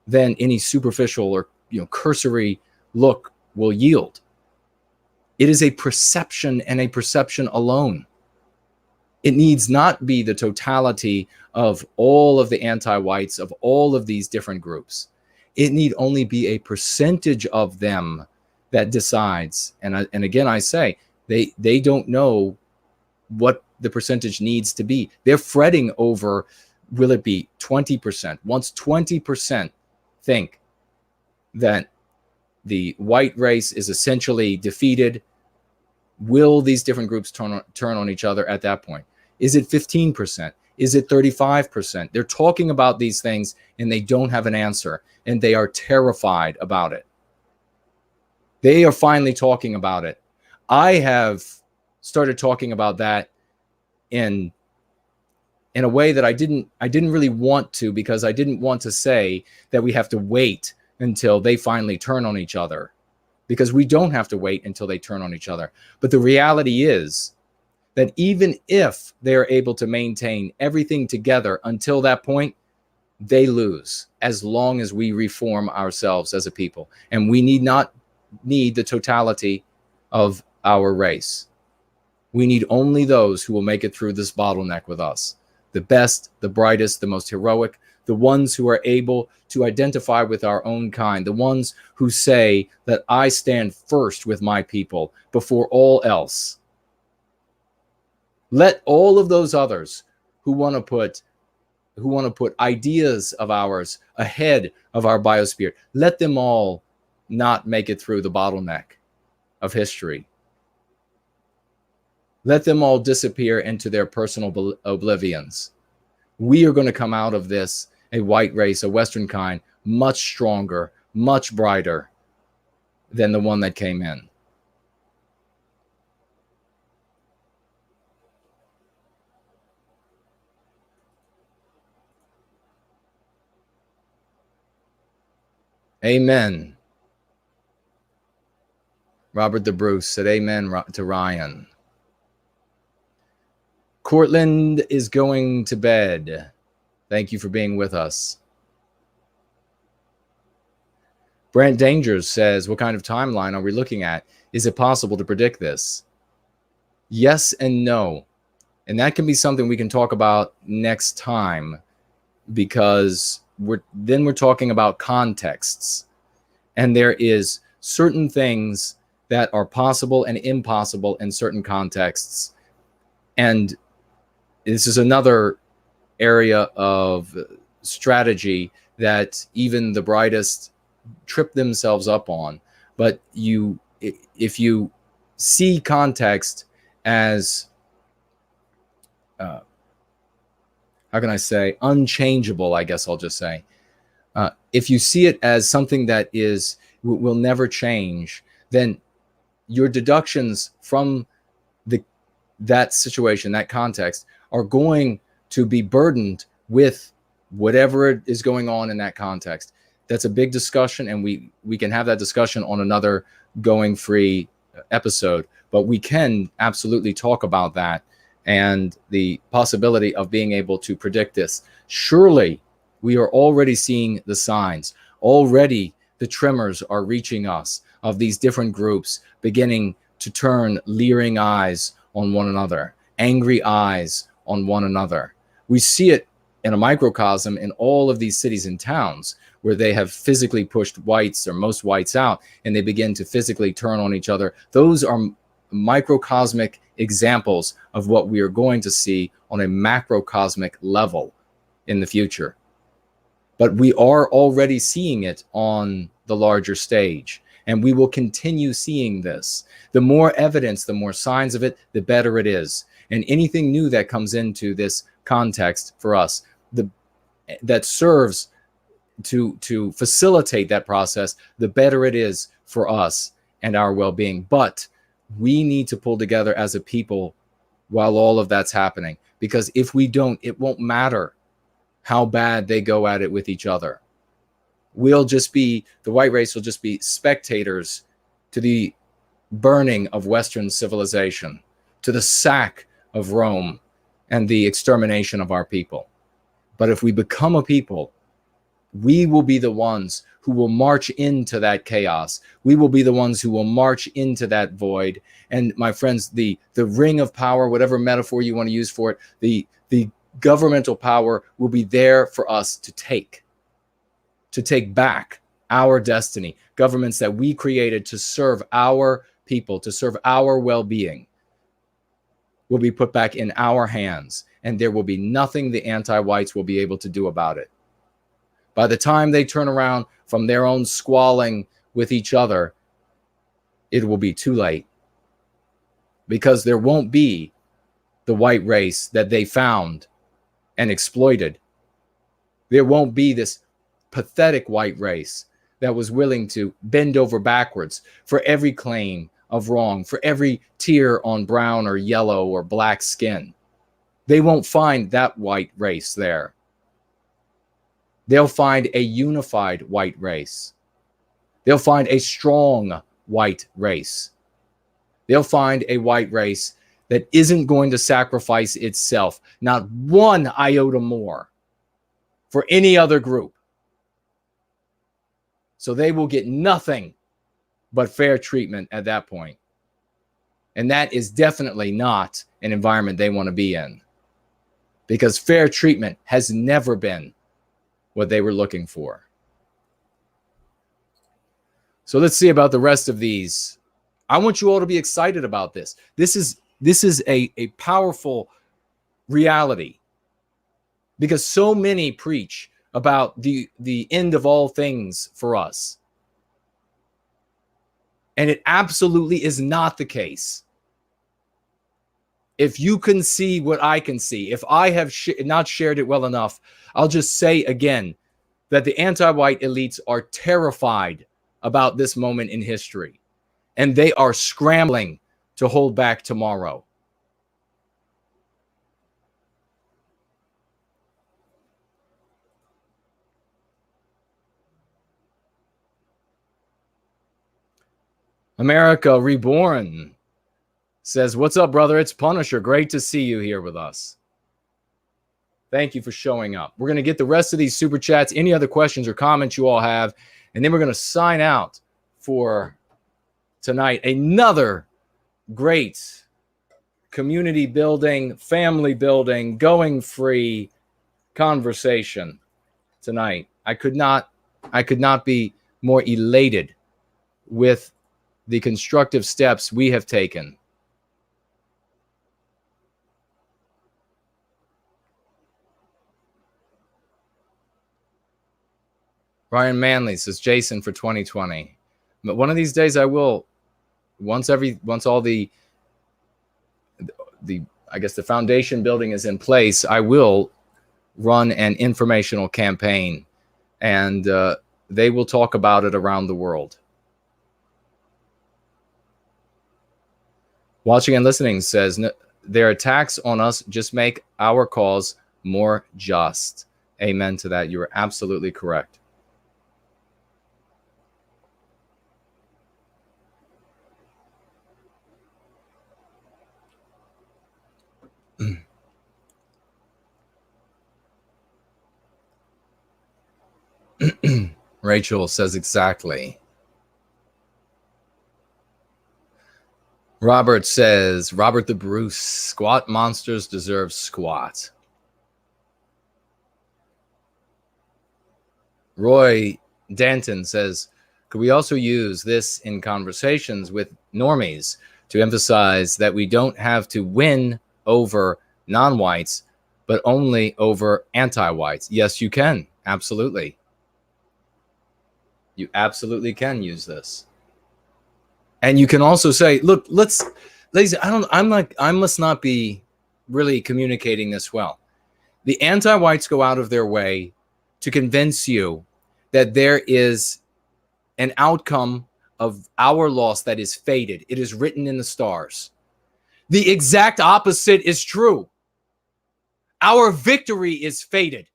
than any superficial or cursory look will yield. It is a perception, and a perception alone. It needs not be the totality of all of the anti-whites, of all of these different groups. It need only be a percentage of them that decides. And again, I say, they don't know what the percentage needs to be. They're fretting over, will it be 20%? Once 20% think that the white race is essentially defeated, will these different groups turn on each other at that point? Is it 15%? Is it 35%? They're talking about these things and they don't have an answer, and they are terrified about it. They are finally talking about it. I have started talking about that in a way that I didn't really want to, because I didn't want to say that we have to wait until they finally turn on each other, because we don't have to wait until they turn on each other. But the reality is that even if they're able to maintain everything together until that point, they lose as long as we reform ourselves as a people. And we need not need the totality of our race. We need only those who will make it through this bottleneck with us. The best, the brightest, the most heroic, the ones who are able to identify with our own kind, the ones who say that I stand first with my people before all else. Let all of those others who want to put ideas of ours ahead of our biosphere, let them all not make it through the bottleneck of history. Let them all disappear into their personal oblivions. We are going to come out of this, a white race, a Western kind, much stronger, much brighter than the one that came in. Amen. Robert the Bruce said amen to Ryan. Cortland is going to bed. Thank you for being with us. Brant Dangers says, what kind of timeline are we looking at? Is it possible to predict this? Yes and no. And that can be something we can talk about next time, because we're talking about contexts. And there is certain things that are possible and impossible in certain contexts. And this is another area of strategy that even the brightest trip themselves up on. But if you see context as how can I say, unchangeable, I guess I'll just say. If you see it as something that will never change, then your deductions from that situation, that context, are going to be burdened with whatever is going on in that context. That's a big discussion, and we can have that discussion on another Going Free episode, but we can absolutely talk about that and the possibility of being able to predict this. Surely we are already seeing the signs. Already the tremors are reaching us of these different groups beginning to turn leering eyes on one another, angry eyes on one another. We see it in a microcosm in all of these cities and towns where they have physically pushed whites or most whites out, and they begin to physically turn on each other. Those are microcosmic examples of what we are going to see on a macrocosmic level in the future. But we are already seeing it on the larger stage, and we will continue seeing this. The more evidence, the more signs of it, the better it is. And anything new that comes into this context for us, that serves to facilitate that process, the better it is for us and our well-being. But we need to pull together as a people while all of that's happening, because if we don't, it won't matter how bad they go at it with each other. The white race will just be spectators to the burning of Western civilization, to the sack of Rome and the extermination of our people. But if we become a people, we will be the ones who will march into that chaos. We will be the ones who will march into that void. And my friends, the ring of power, whatever metaphor you want to use for it, the governmental power will be there for us to take back our destiny. Governments that we created to serve our people, to serve our well-being, will be put back in our hands. And there will be nothing the anti-whites will be able to do about it. By the time they turn around from their own squalling with each other, it will be too late, because there won't be the white race that they found and exploited. There won't be this pathetic white race that was willing to bend over backwards for every claim of wrong, for every tear on brown or yellow or black skin. They won't find that white race there. They'll find a unified white race. They'll find a strong white race. They'll find a white race that isn't going to sacrifice itself, not one iota more, for any other group. So they will get nothing but fair treatment at that point. And that is definitely not an environment they want to be in, because fair treatment has never been what they were looking for. So let's see about the rest of these. I want you all to be excited about this. This is a powerful reality, because so many preach about the end of all things for us. And it absolutely is not the case. If you can see what I can see, if I have not shared it well enough, I'll just say again that the anti-white elites are terrified about this moment in history, and they are scrambling to hold back tomorrow. America Reborn says, "What's up, brother? It's Punisher. Great to see you here with us. Thank you for showing up." We're going to get the rest of these super chats, any other questions or comments you all have, and then we're going to sign out for tonight. Another great community building, family building, going free conversation tonight. I could not be more elated with the constructive steps we have taken. Ryan Manley says, Jason, for 2020. But one of these days I will, once all the I guess the foundation building is in place, I will run an informational campaign, and they will talk about it around the world. Watching and Listening says, their attacks on us just make our cause more just. Amen to that. You are absolutely correct. Rachel says exactly. Robert says, Robert the Bruce, squat monsters deserve squat. Roy Danton says, could we also use this in conversations with normies to emphasize that we don't have to win over non-whites, but only over anti-whites? Yes, you can. Absolutely. You absolutely can use this. And you can also say, look, ladies, I must not be really communicating this well. The anti-whites go out of their way to convince you that there is an outcome of our loss that is fated. It is written in the stars. The exact opposite is true. Our victory is fated.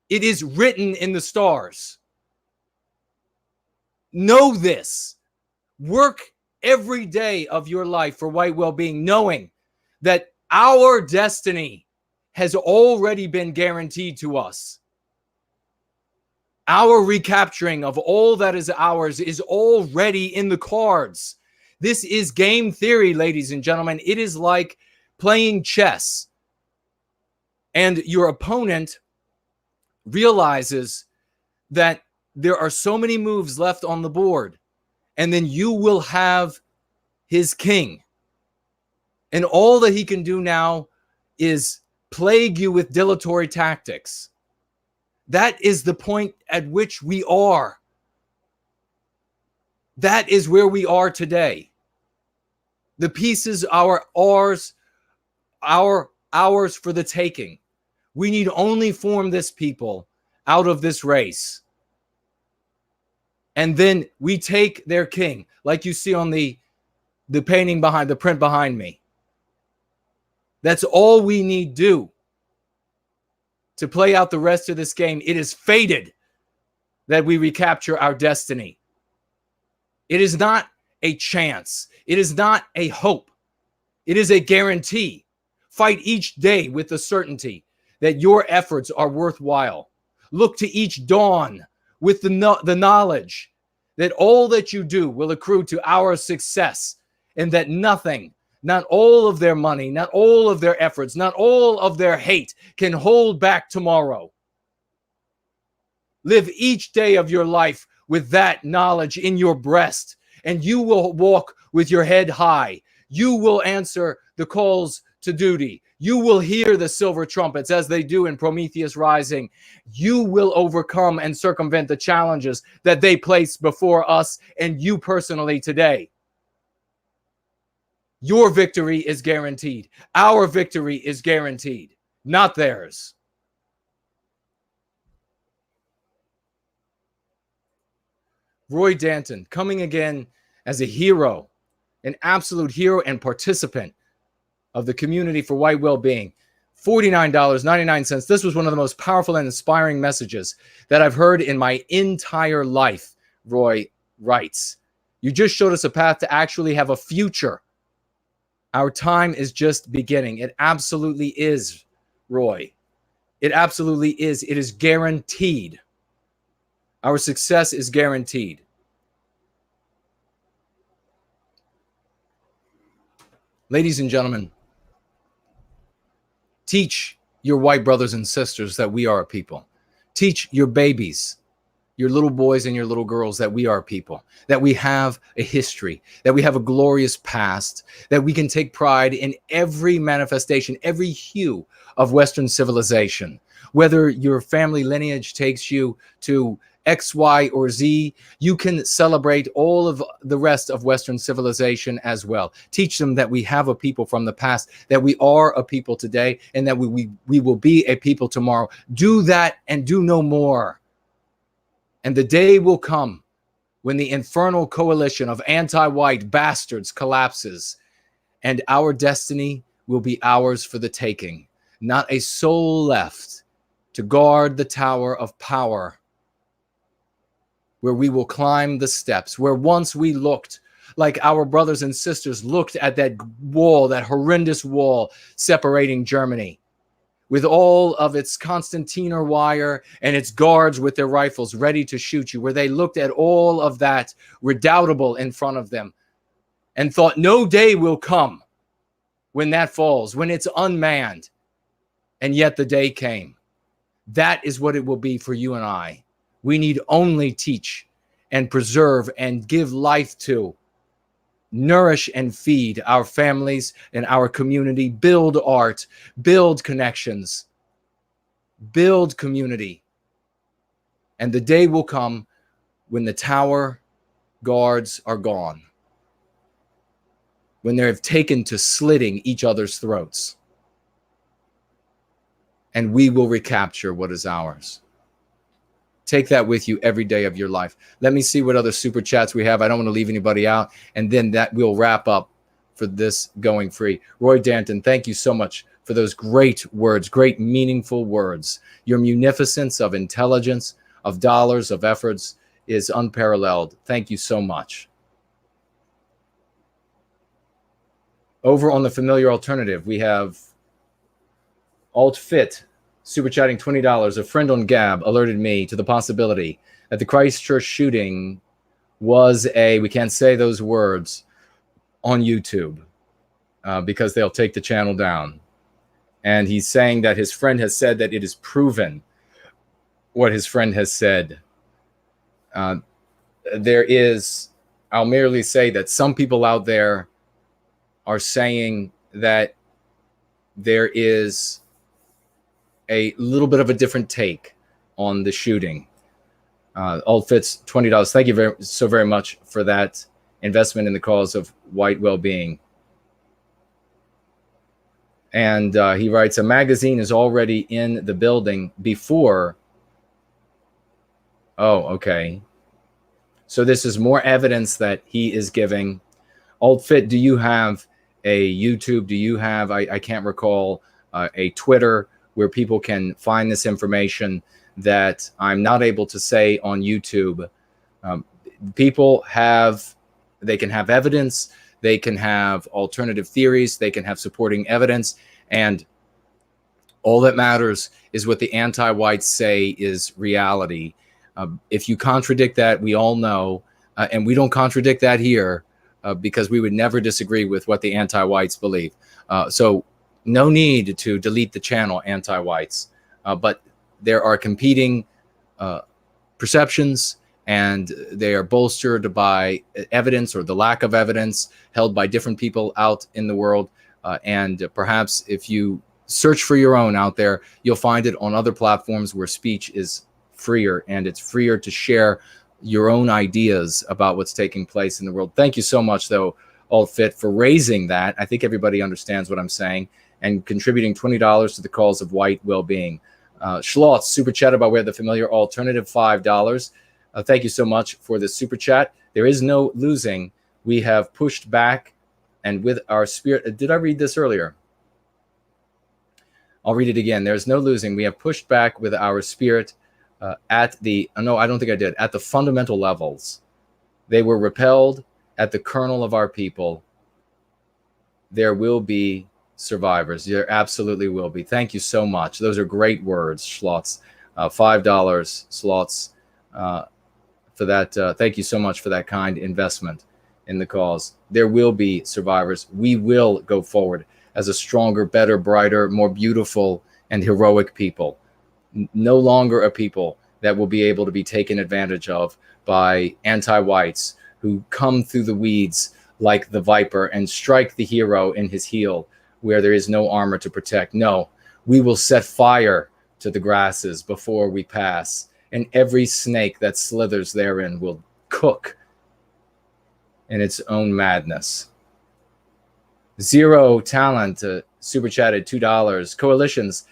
It is written in the stars. Know this. Work every day of your life for white well-being, knowing that our destiny has already been guaranteed to us. Our recapturing of all that is ours is already in the cards. This is game theory, ladies and gentlemen. It is like playing chess, and your opponent realizes that there are so many moves left on the board, and then you will have his king. And all that he can do now is plague you with dilatory tactics. That is the point at which we are. That is where we are today. The pieces are ours for the taking. We need only form this people out of this race. And then we take their king, like you see on the painting behind, the print behind me. That's all we need do to play out the rest of this game. It is fated that we recapture our destiny. It is not a chance. It is not a hope. It is a guarantee. Fight each day with the certainty that your efforts are worthwhile. Look to each dawn with the knowledge that all that you do will accrue to our success, and that nothing, not all of their money, not all of their efforts, not all of their hate can hold back tomorrow. Live each day of your life with that knowledge in your breast, and you will walk with your head high. You will answer the calls to duty. You will hear the silver trumpets as they do in Prometheus Rising. You will overcome and circumvent the challenges that they place before us and you personally today. Your victory is guaranteed. Our victory is guaranteed, not theirs. Roy Danton coming again as a hero, an absolute hero and participant of the community for white well-being. $49.99. This was one of the most powerful and inspiring messages that I've heard in my entire life, Roy writes. You just showed us a path to actually have a future. Our time is just beginning. It absolutely is, Roy. It absolutely is. It is guaranteed. Our success is guaranteed. Ladies and gentlemen, teach your white brothers and sisters that we are a people. Teach your babies, your little boys and your little girls, that we are a people, that we have a history, that we have a glorious past, that we can take pride in every manifestation, every hue of Western civilization. Whether your family lineage takes you to X, Y, or Z, you can celebrate all of the rest of Western civilization as well. Teach them that we have a people from the past, that we are a people today, and that we will be a people tomorrow. Do that and do no more. And the day will come when the infernal coalition of anti-white bastards collapses, and our destiny will be ours for the taking. Not a soul left to guard the tower of power, where we will climb the steps, where once we looked like our brothers and sisters looked at that wall, that horrendous wall separating Germany, with all of its concertina wire and its guards with their rifles ready to shoot you, where they looked at all of that redoubtable in front of them and thought no day will come when that falls, when it's unmanned. And yet the day came. That is what it will be for you and I. We need only teach and preserve and give life to, nourish and feed our families and our community, build art, build connections, build community. And the day will come when the tower guards are gone, when they have taken to slitting each other's throats, and we will recapture what is ours. Take that with you every day of your life. Let me see what other super chats we have. I don't want to leave anybody out. And then that will wrap up for this Going Free. Roy Danton, thank you so much for those great words, great meaningful words. Your munificence of intelligence, of dollars, of efforts is unparalleled. Thank you so much. Over on the Familiar Alternative, we have Alt Fit super chatting $20. A friend on Gab alerted me to the possibility that the Christchurch shooting was we can't say those words on YouTube because they'll take the channel down. And he's saying that his friend has said that it is proven what his friend has said. I'll merely say that some people out there are saying that there is a little bit of a different take on the shooting. Alt Fits, $20. Thank you so very much for that investment in the cause of white well-being. And he writes, a magazine is already in the building before. Oh, okay. So this is more evidence that he is giving. Alt Fit, do you have a YouTube? Do you have, I can't recall, a Twitter where people can find this information that I'm not able to say on YouTube? People they can have evidence, they can have alternative theories, they can have supporting evidence, and all that matters is what the anti-whites say is reality. If you contradict that, we all know, and we don't contradict that here because we would never disagree with what the anti-whites believe. So no need to delete the channel, anti-whites, but there are competing perceptions, and they are bolstered by evidence or the lack of evidence held by different people out in the world. And perhaps if you search for your own out there, you'll find it on other platforms where speech is freer, and it's freer to share your own ideas about what's taking place in the world. Thank you so much, though, Alt Fit, for raising that. I think everybody understands what I'm saying, and contributing $20 to the cause of white well-being. Schlotz, super chat by way of the Familiar Alternative, $5. Thank you so much for the super chat. There is no losing. We have pushed back, and with our spirit, did I read this earlier? I'll read it again. There's no losing. We have pushed back with our spirit no, I don't think I did. At the fundamental levels, they were repelled at the kernel of our people. There will be survivors. There absolutely will be. Thank you so much. Those are great words, Schlotz. $5, Schlotz, for that. Thank you so much for that kind investment in the cause. There will be survivors. We will go forward as a stronger, better, brighter, more beautiful, and heroic people. No longer a people that will be able to be taken advantage of by anti-whites who come through the weeds like the viper and strike the hero in his heel where there is no armor to protect. No, we will set fire to the grasses before we pass, and every snake that slithers therein will cook in its own madness. Zero Talent super chatted $2. Coalitions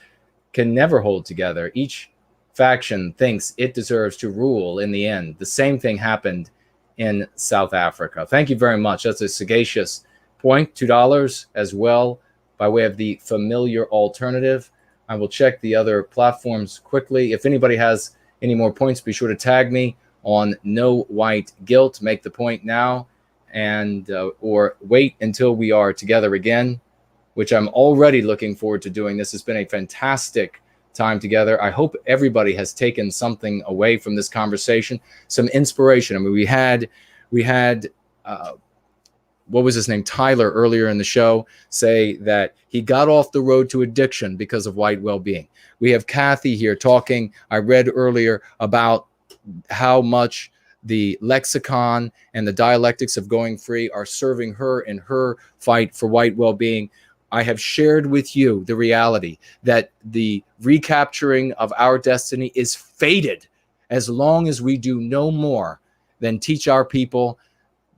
can never hold together. Each faction thinks it deserves to rule in the end. The same thing happened in South Africa. Thank you very much. That's a sagacious point. $2 as well by way of the familiar alternative. I will check the other platforms quickly. If anybody has any more points, be sure to tag me on No White Guilt. Make the point now, and or wait until we are together again, which I'm already looking forward to doing. This has been a fantastic time together. I hope everybody has taken something away from this conversation, some inspiration. I mean, we had what was his name, Tyler, earlier in the show, say that he got off the road to addiction because of white well-being. We have Kathy here talking, I read earlier, about how much the lexicon and the dialectics of going free are serving her in her fight for white well-being. I have shared with you the reality that the recapturing of our destiny is fated as long as we do no more than teach our people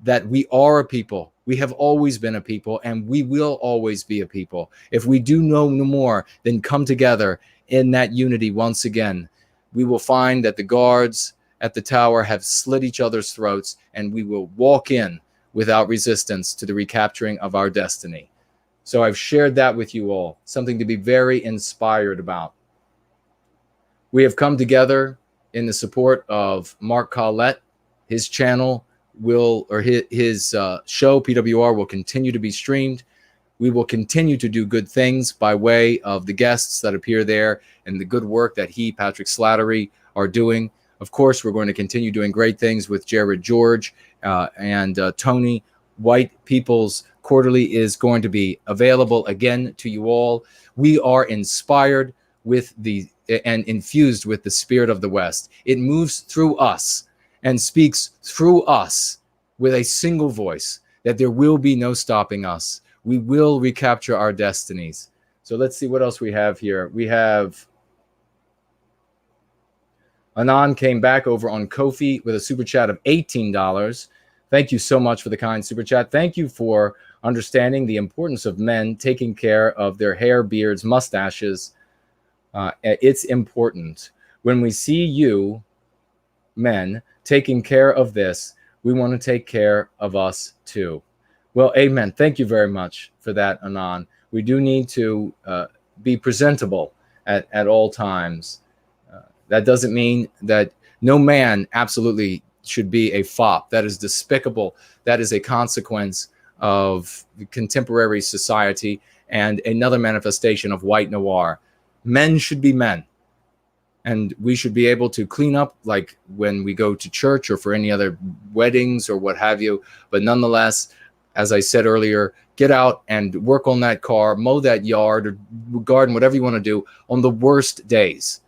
that we are a people. We have always been a people, and we will always be a people. If we do no more than come together in that unity once again, we will find that the guards at the tower have slit each other's throats, and we will walk in without resistance to the recapturing of our destiny. So I've shared that with you all, something to be very inspired about. We have come together in the support of Mark Collette. His channel will, or his show, PWR, will continue to be streamed. We will continue to do good things by way of the guests that appear there and the good work that he, Patrick Slattery, are doing. Of course, we're going to continue doing great things with Jared George and Tony. White People's Quarterly is going to be available again to you all. We are inspired with and infused with the spirit of the West. It moves through us and speaks through us with a single voice that there will be no stopping us. We will recapture our destinies. So let's see what else we have here. We have Anon came back over on Ko-fi with a super chat of $18. Thank you so much for the kind super chat. Thank you for understanding the importance of men taking care of their hair, beards, mustaches. It's important. When we see you, men, taking care of this, we want to take care of us too. Well, amen. Thank you very much for that, Anon. We do need to be presentable at all times. That doesn't mean that no man absolutely should be a fop. That is despicable. That is a consequence of contemporary society and another manifestation of white noir. Men should be men. And we should be able to clean up like when we go to church or for any other weddings or what have you. But nonetheless, as I said earlier, get out and work on that car, mow that yard or garden, whatever you want to do on the worst days.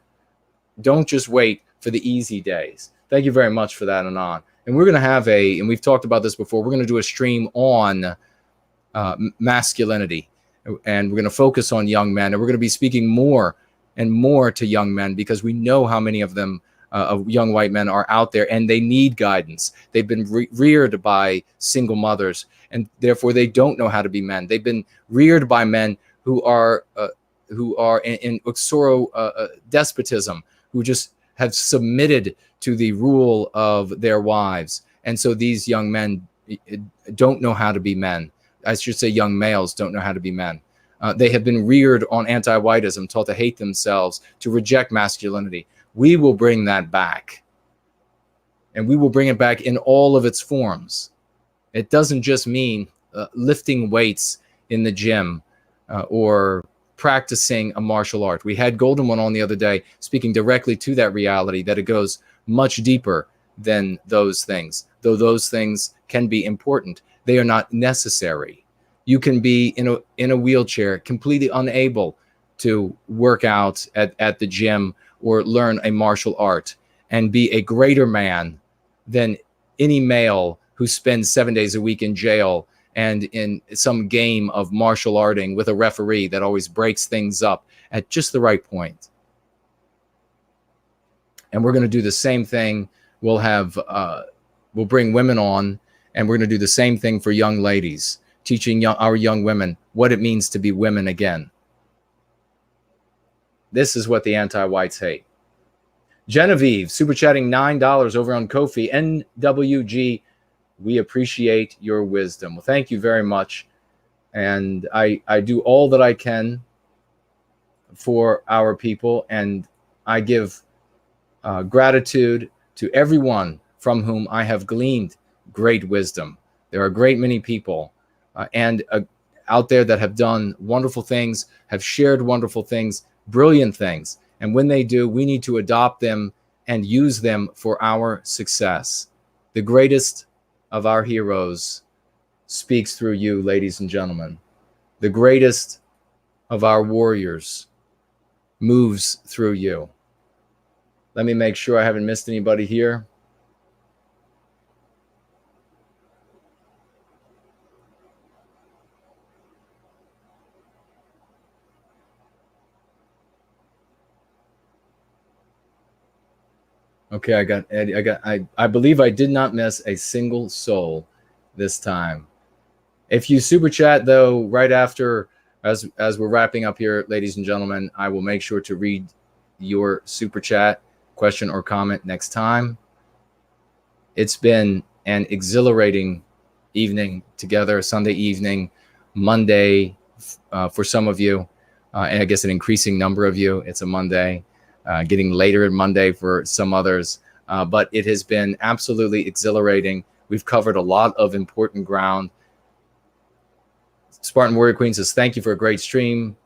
Don't just wait for the easy days. Thank you very much for that, Anon. And we're going to have and we've talked about this before, we're going to do a stream on masculinity. And we're going to focus on young men. And we're going to be speaking more and more to young men because we know how many of them, of young white men, are out there and they need guidance. They've been reared by single mothers and therefore they don't know how to be men. They've been reared by men who are in uxoro despotism, who just have submitted to the rule of their wives. And so these young men don't know how to be men. I should say young males don't know how to be men. They have been reared on anti-whiteism, taught to hate themselves, to reject masculinity. We will bring that back. And we will bring it back in all of its forms. It doesn't just mean lifting weights in the gym or practicing a martial art. We had Golden One on the other day speaking directly to that reality, that it goes much deeper than those things. though those things can be important, they are not necessary. You can be in a wheelchair, completely unable to work out at the gym or learn a martial art and be a greater man than any male who spends 7 days a week in jail and in some game of martial arting with a referee that always breaks things up at just the right point. And we're going to do the same thing. We'll bring women on, and we're going to do the same thing for young ladies, teaching our young women what it means to be women again. This is what the anti-whites hate. Genevieve, super chatting $9 over on Ko-fi. NWG, we appreciate your wisdom. Well, thank you very much. And I do all that I can for our people, and I give gratitude to everyone from whom I have gleaned great wisdom. There are a great many people out there that have done wonderful things, have shared wonderful things, brilliant things. And when they do, we need to adopt them and use them for our success. The greatest of our heroes speaks through you, ladies and gentlemen. The greatest of our warriors moves through you. Let me make sure I haven't missed anybody here. Okay, I got Eddie. I believe I did not miss a single soul this time. If you super chat though, right after, as we're wrapping up here, ladies and gentlemen, I will make sure to read your super chat, question or comment next time. It's been an exhilarating evening together, Sunday evening, Monday for some of you, and I guess an increasing number of you. It's a Monday. Getting later at Monday for some others. But it has been absolutely exhilarating. We've covered a lot of important ground. Spartan Warrior Queen says, thank you for a great stream.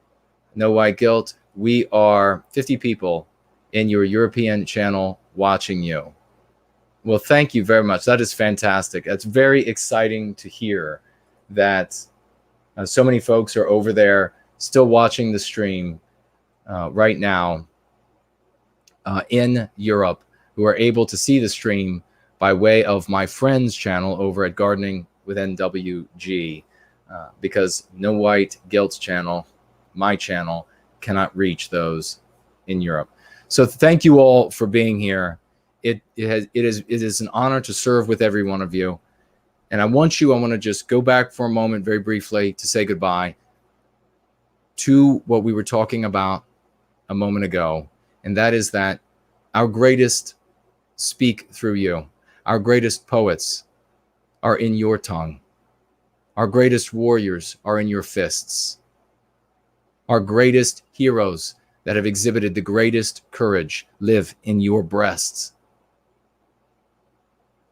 No White Guilt. We are 50 people in your European channel watching you. Well, thank you very much. That is fantastic. That's very exciting to hear that so many folks are over there still watching the stream right now. In Europe, who are able to see the stream by way of my friend's channel over at Gardening with NWG, because No White Guilt's channel, my channel, cannot reach those in Europe. So thank you all for being here. It is an honor to serve with every one of you. And I want to just go back for a moment very briefly to say goodbye to what we were talking about a moment ago. And that is that our greatest speak through you. Our greatest poets are in your tongue. Our greatest warriors are in your fists. Our greatest heroes that have exhibited the greatest courage live in your breasts.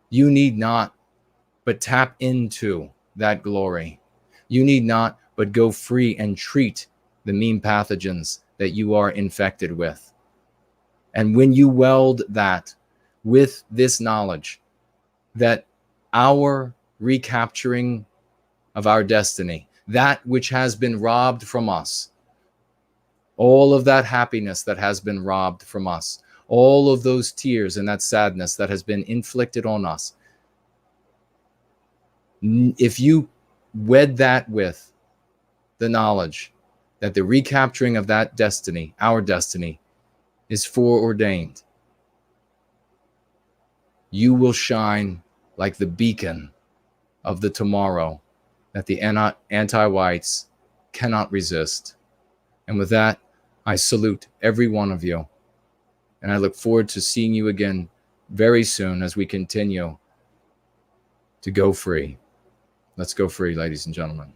You need not but tap into that glory. You need not but go free and treat the mean pathogens that you are infected with. And when you weld that with this knowledge that our recapturing of our destiny, that which has been robbed from us, all of that happiness that has been robbed from us, all of those tears and that sadness that has been inflicted on us, if you wed that with the knowledge that the recapturing of that destiny, our destiny, is foreordained, you will shine like the beacon of the tomorrow that the anti-whites cannot resist. And with that, I salute every one of you. And I look forward to seeing you again very soon as we continue to go free. Let's go free, ladies and gentlemen.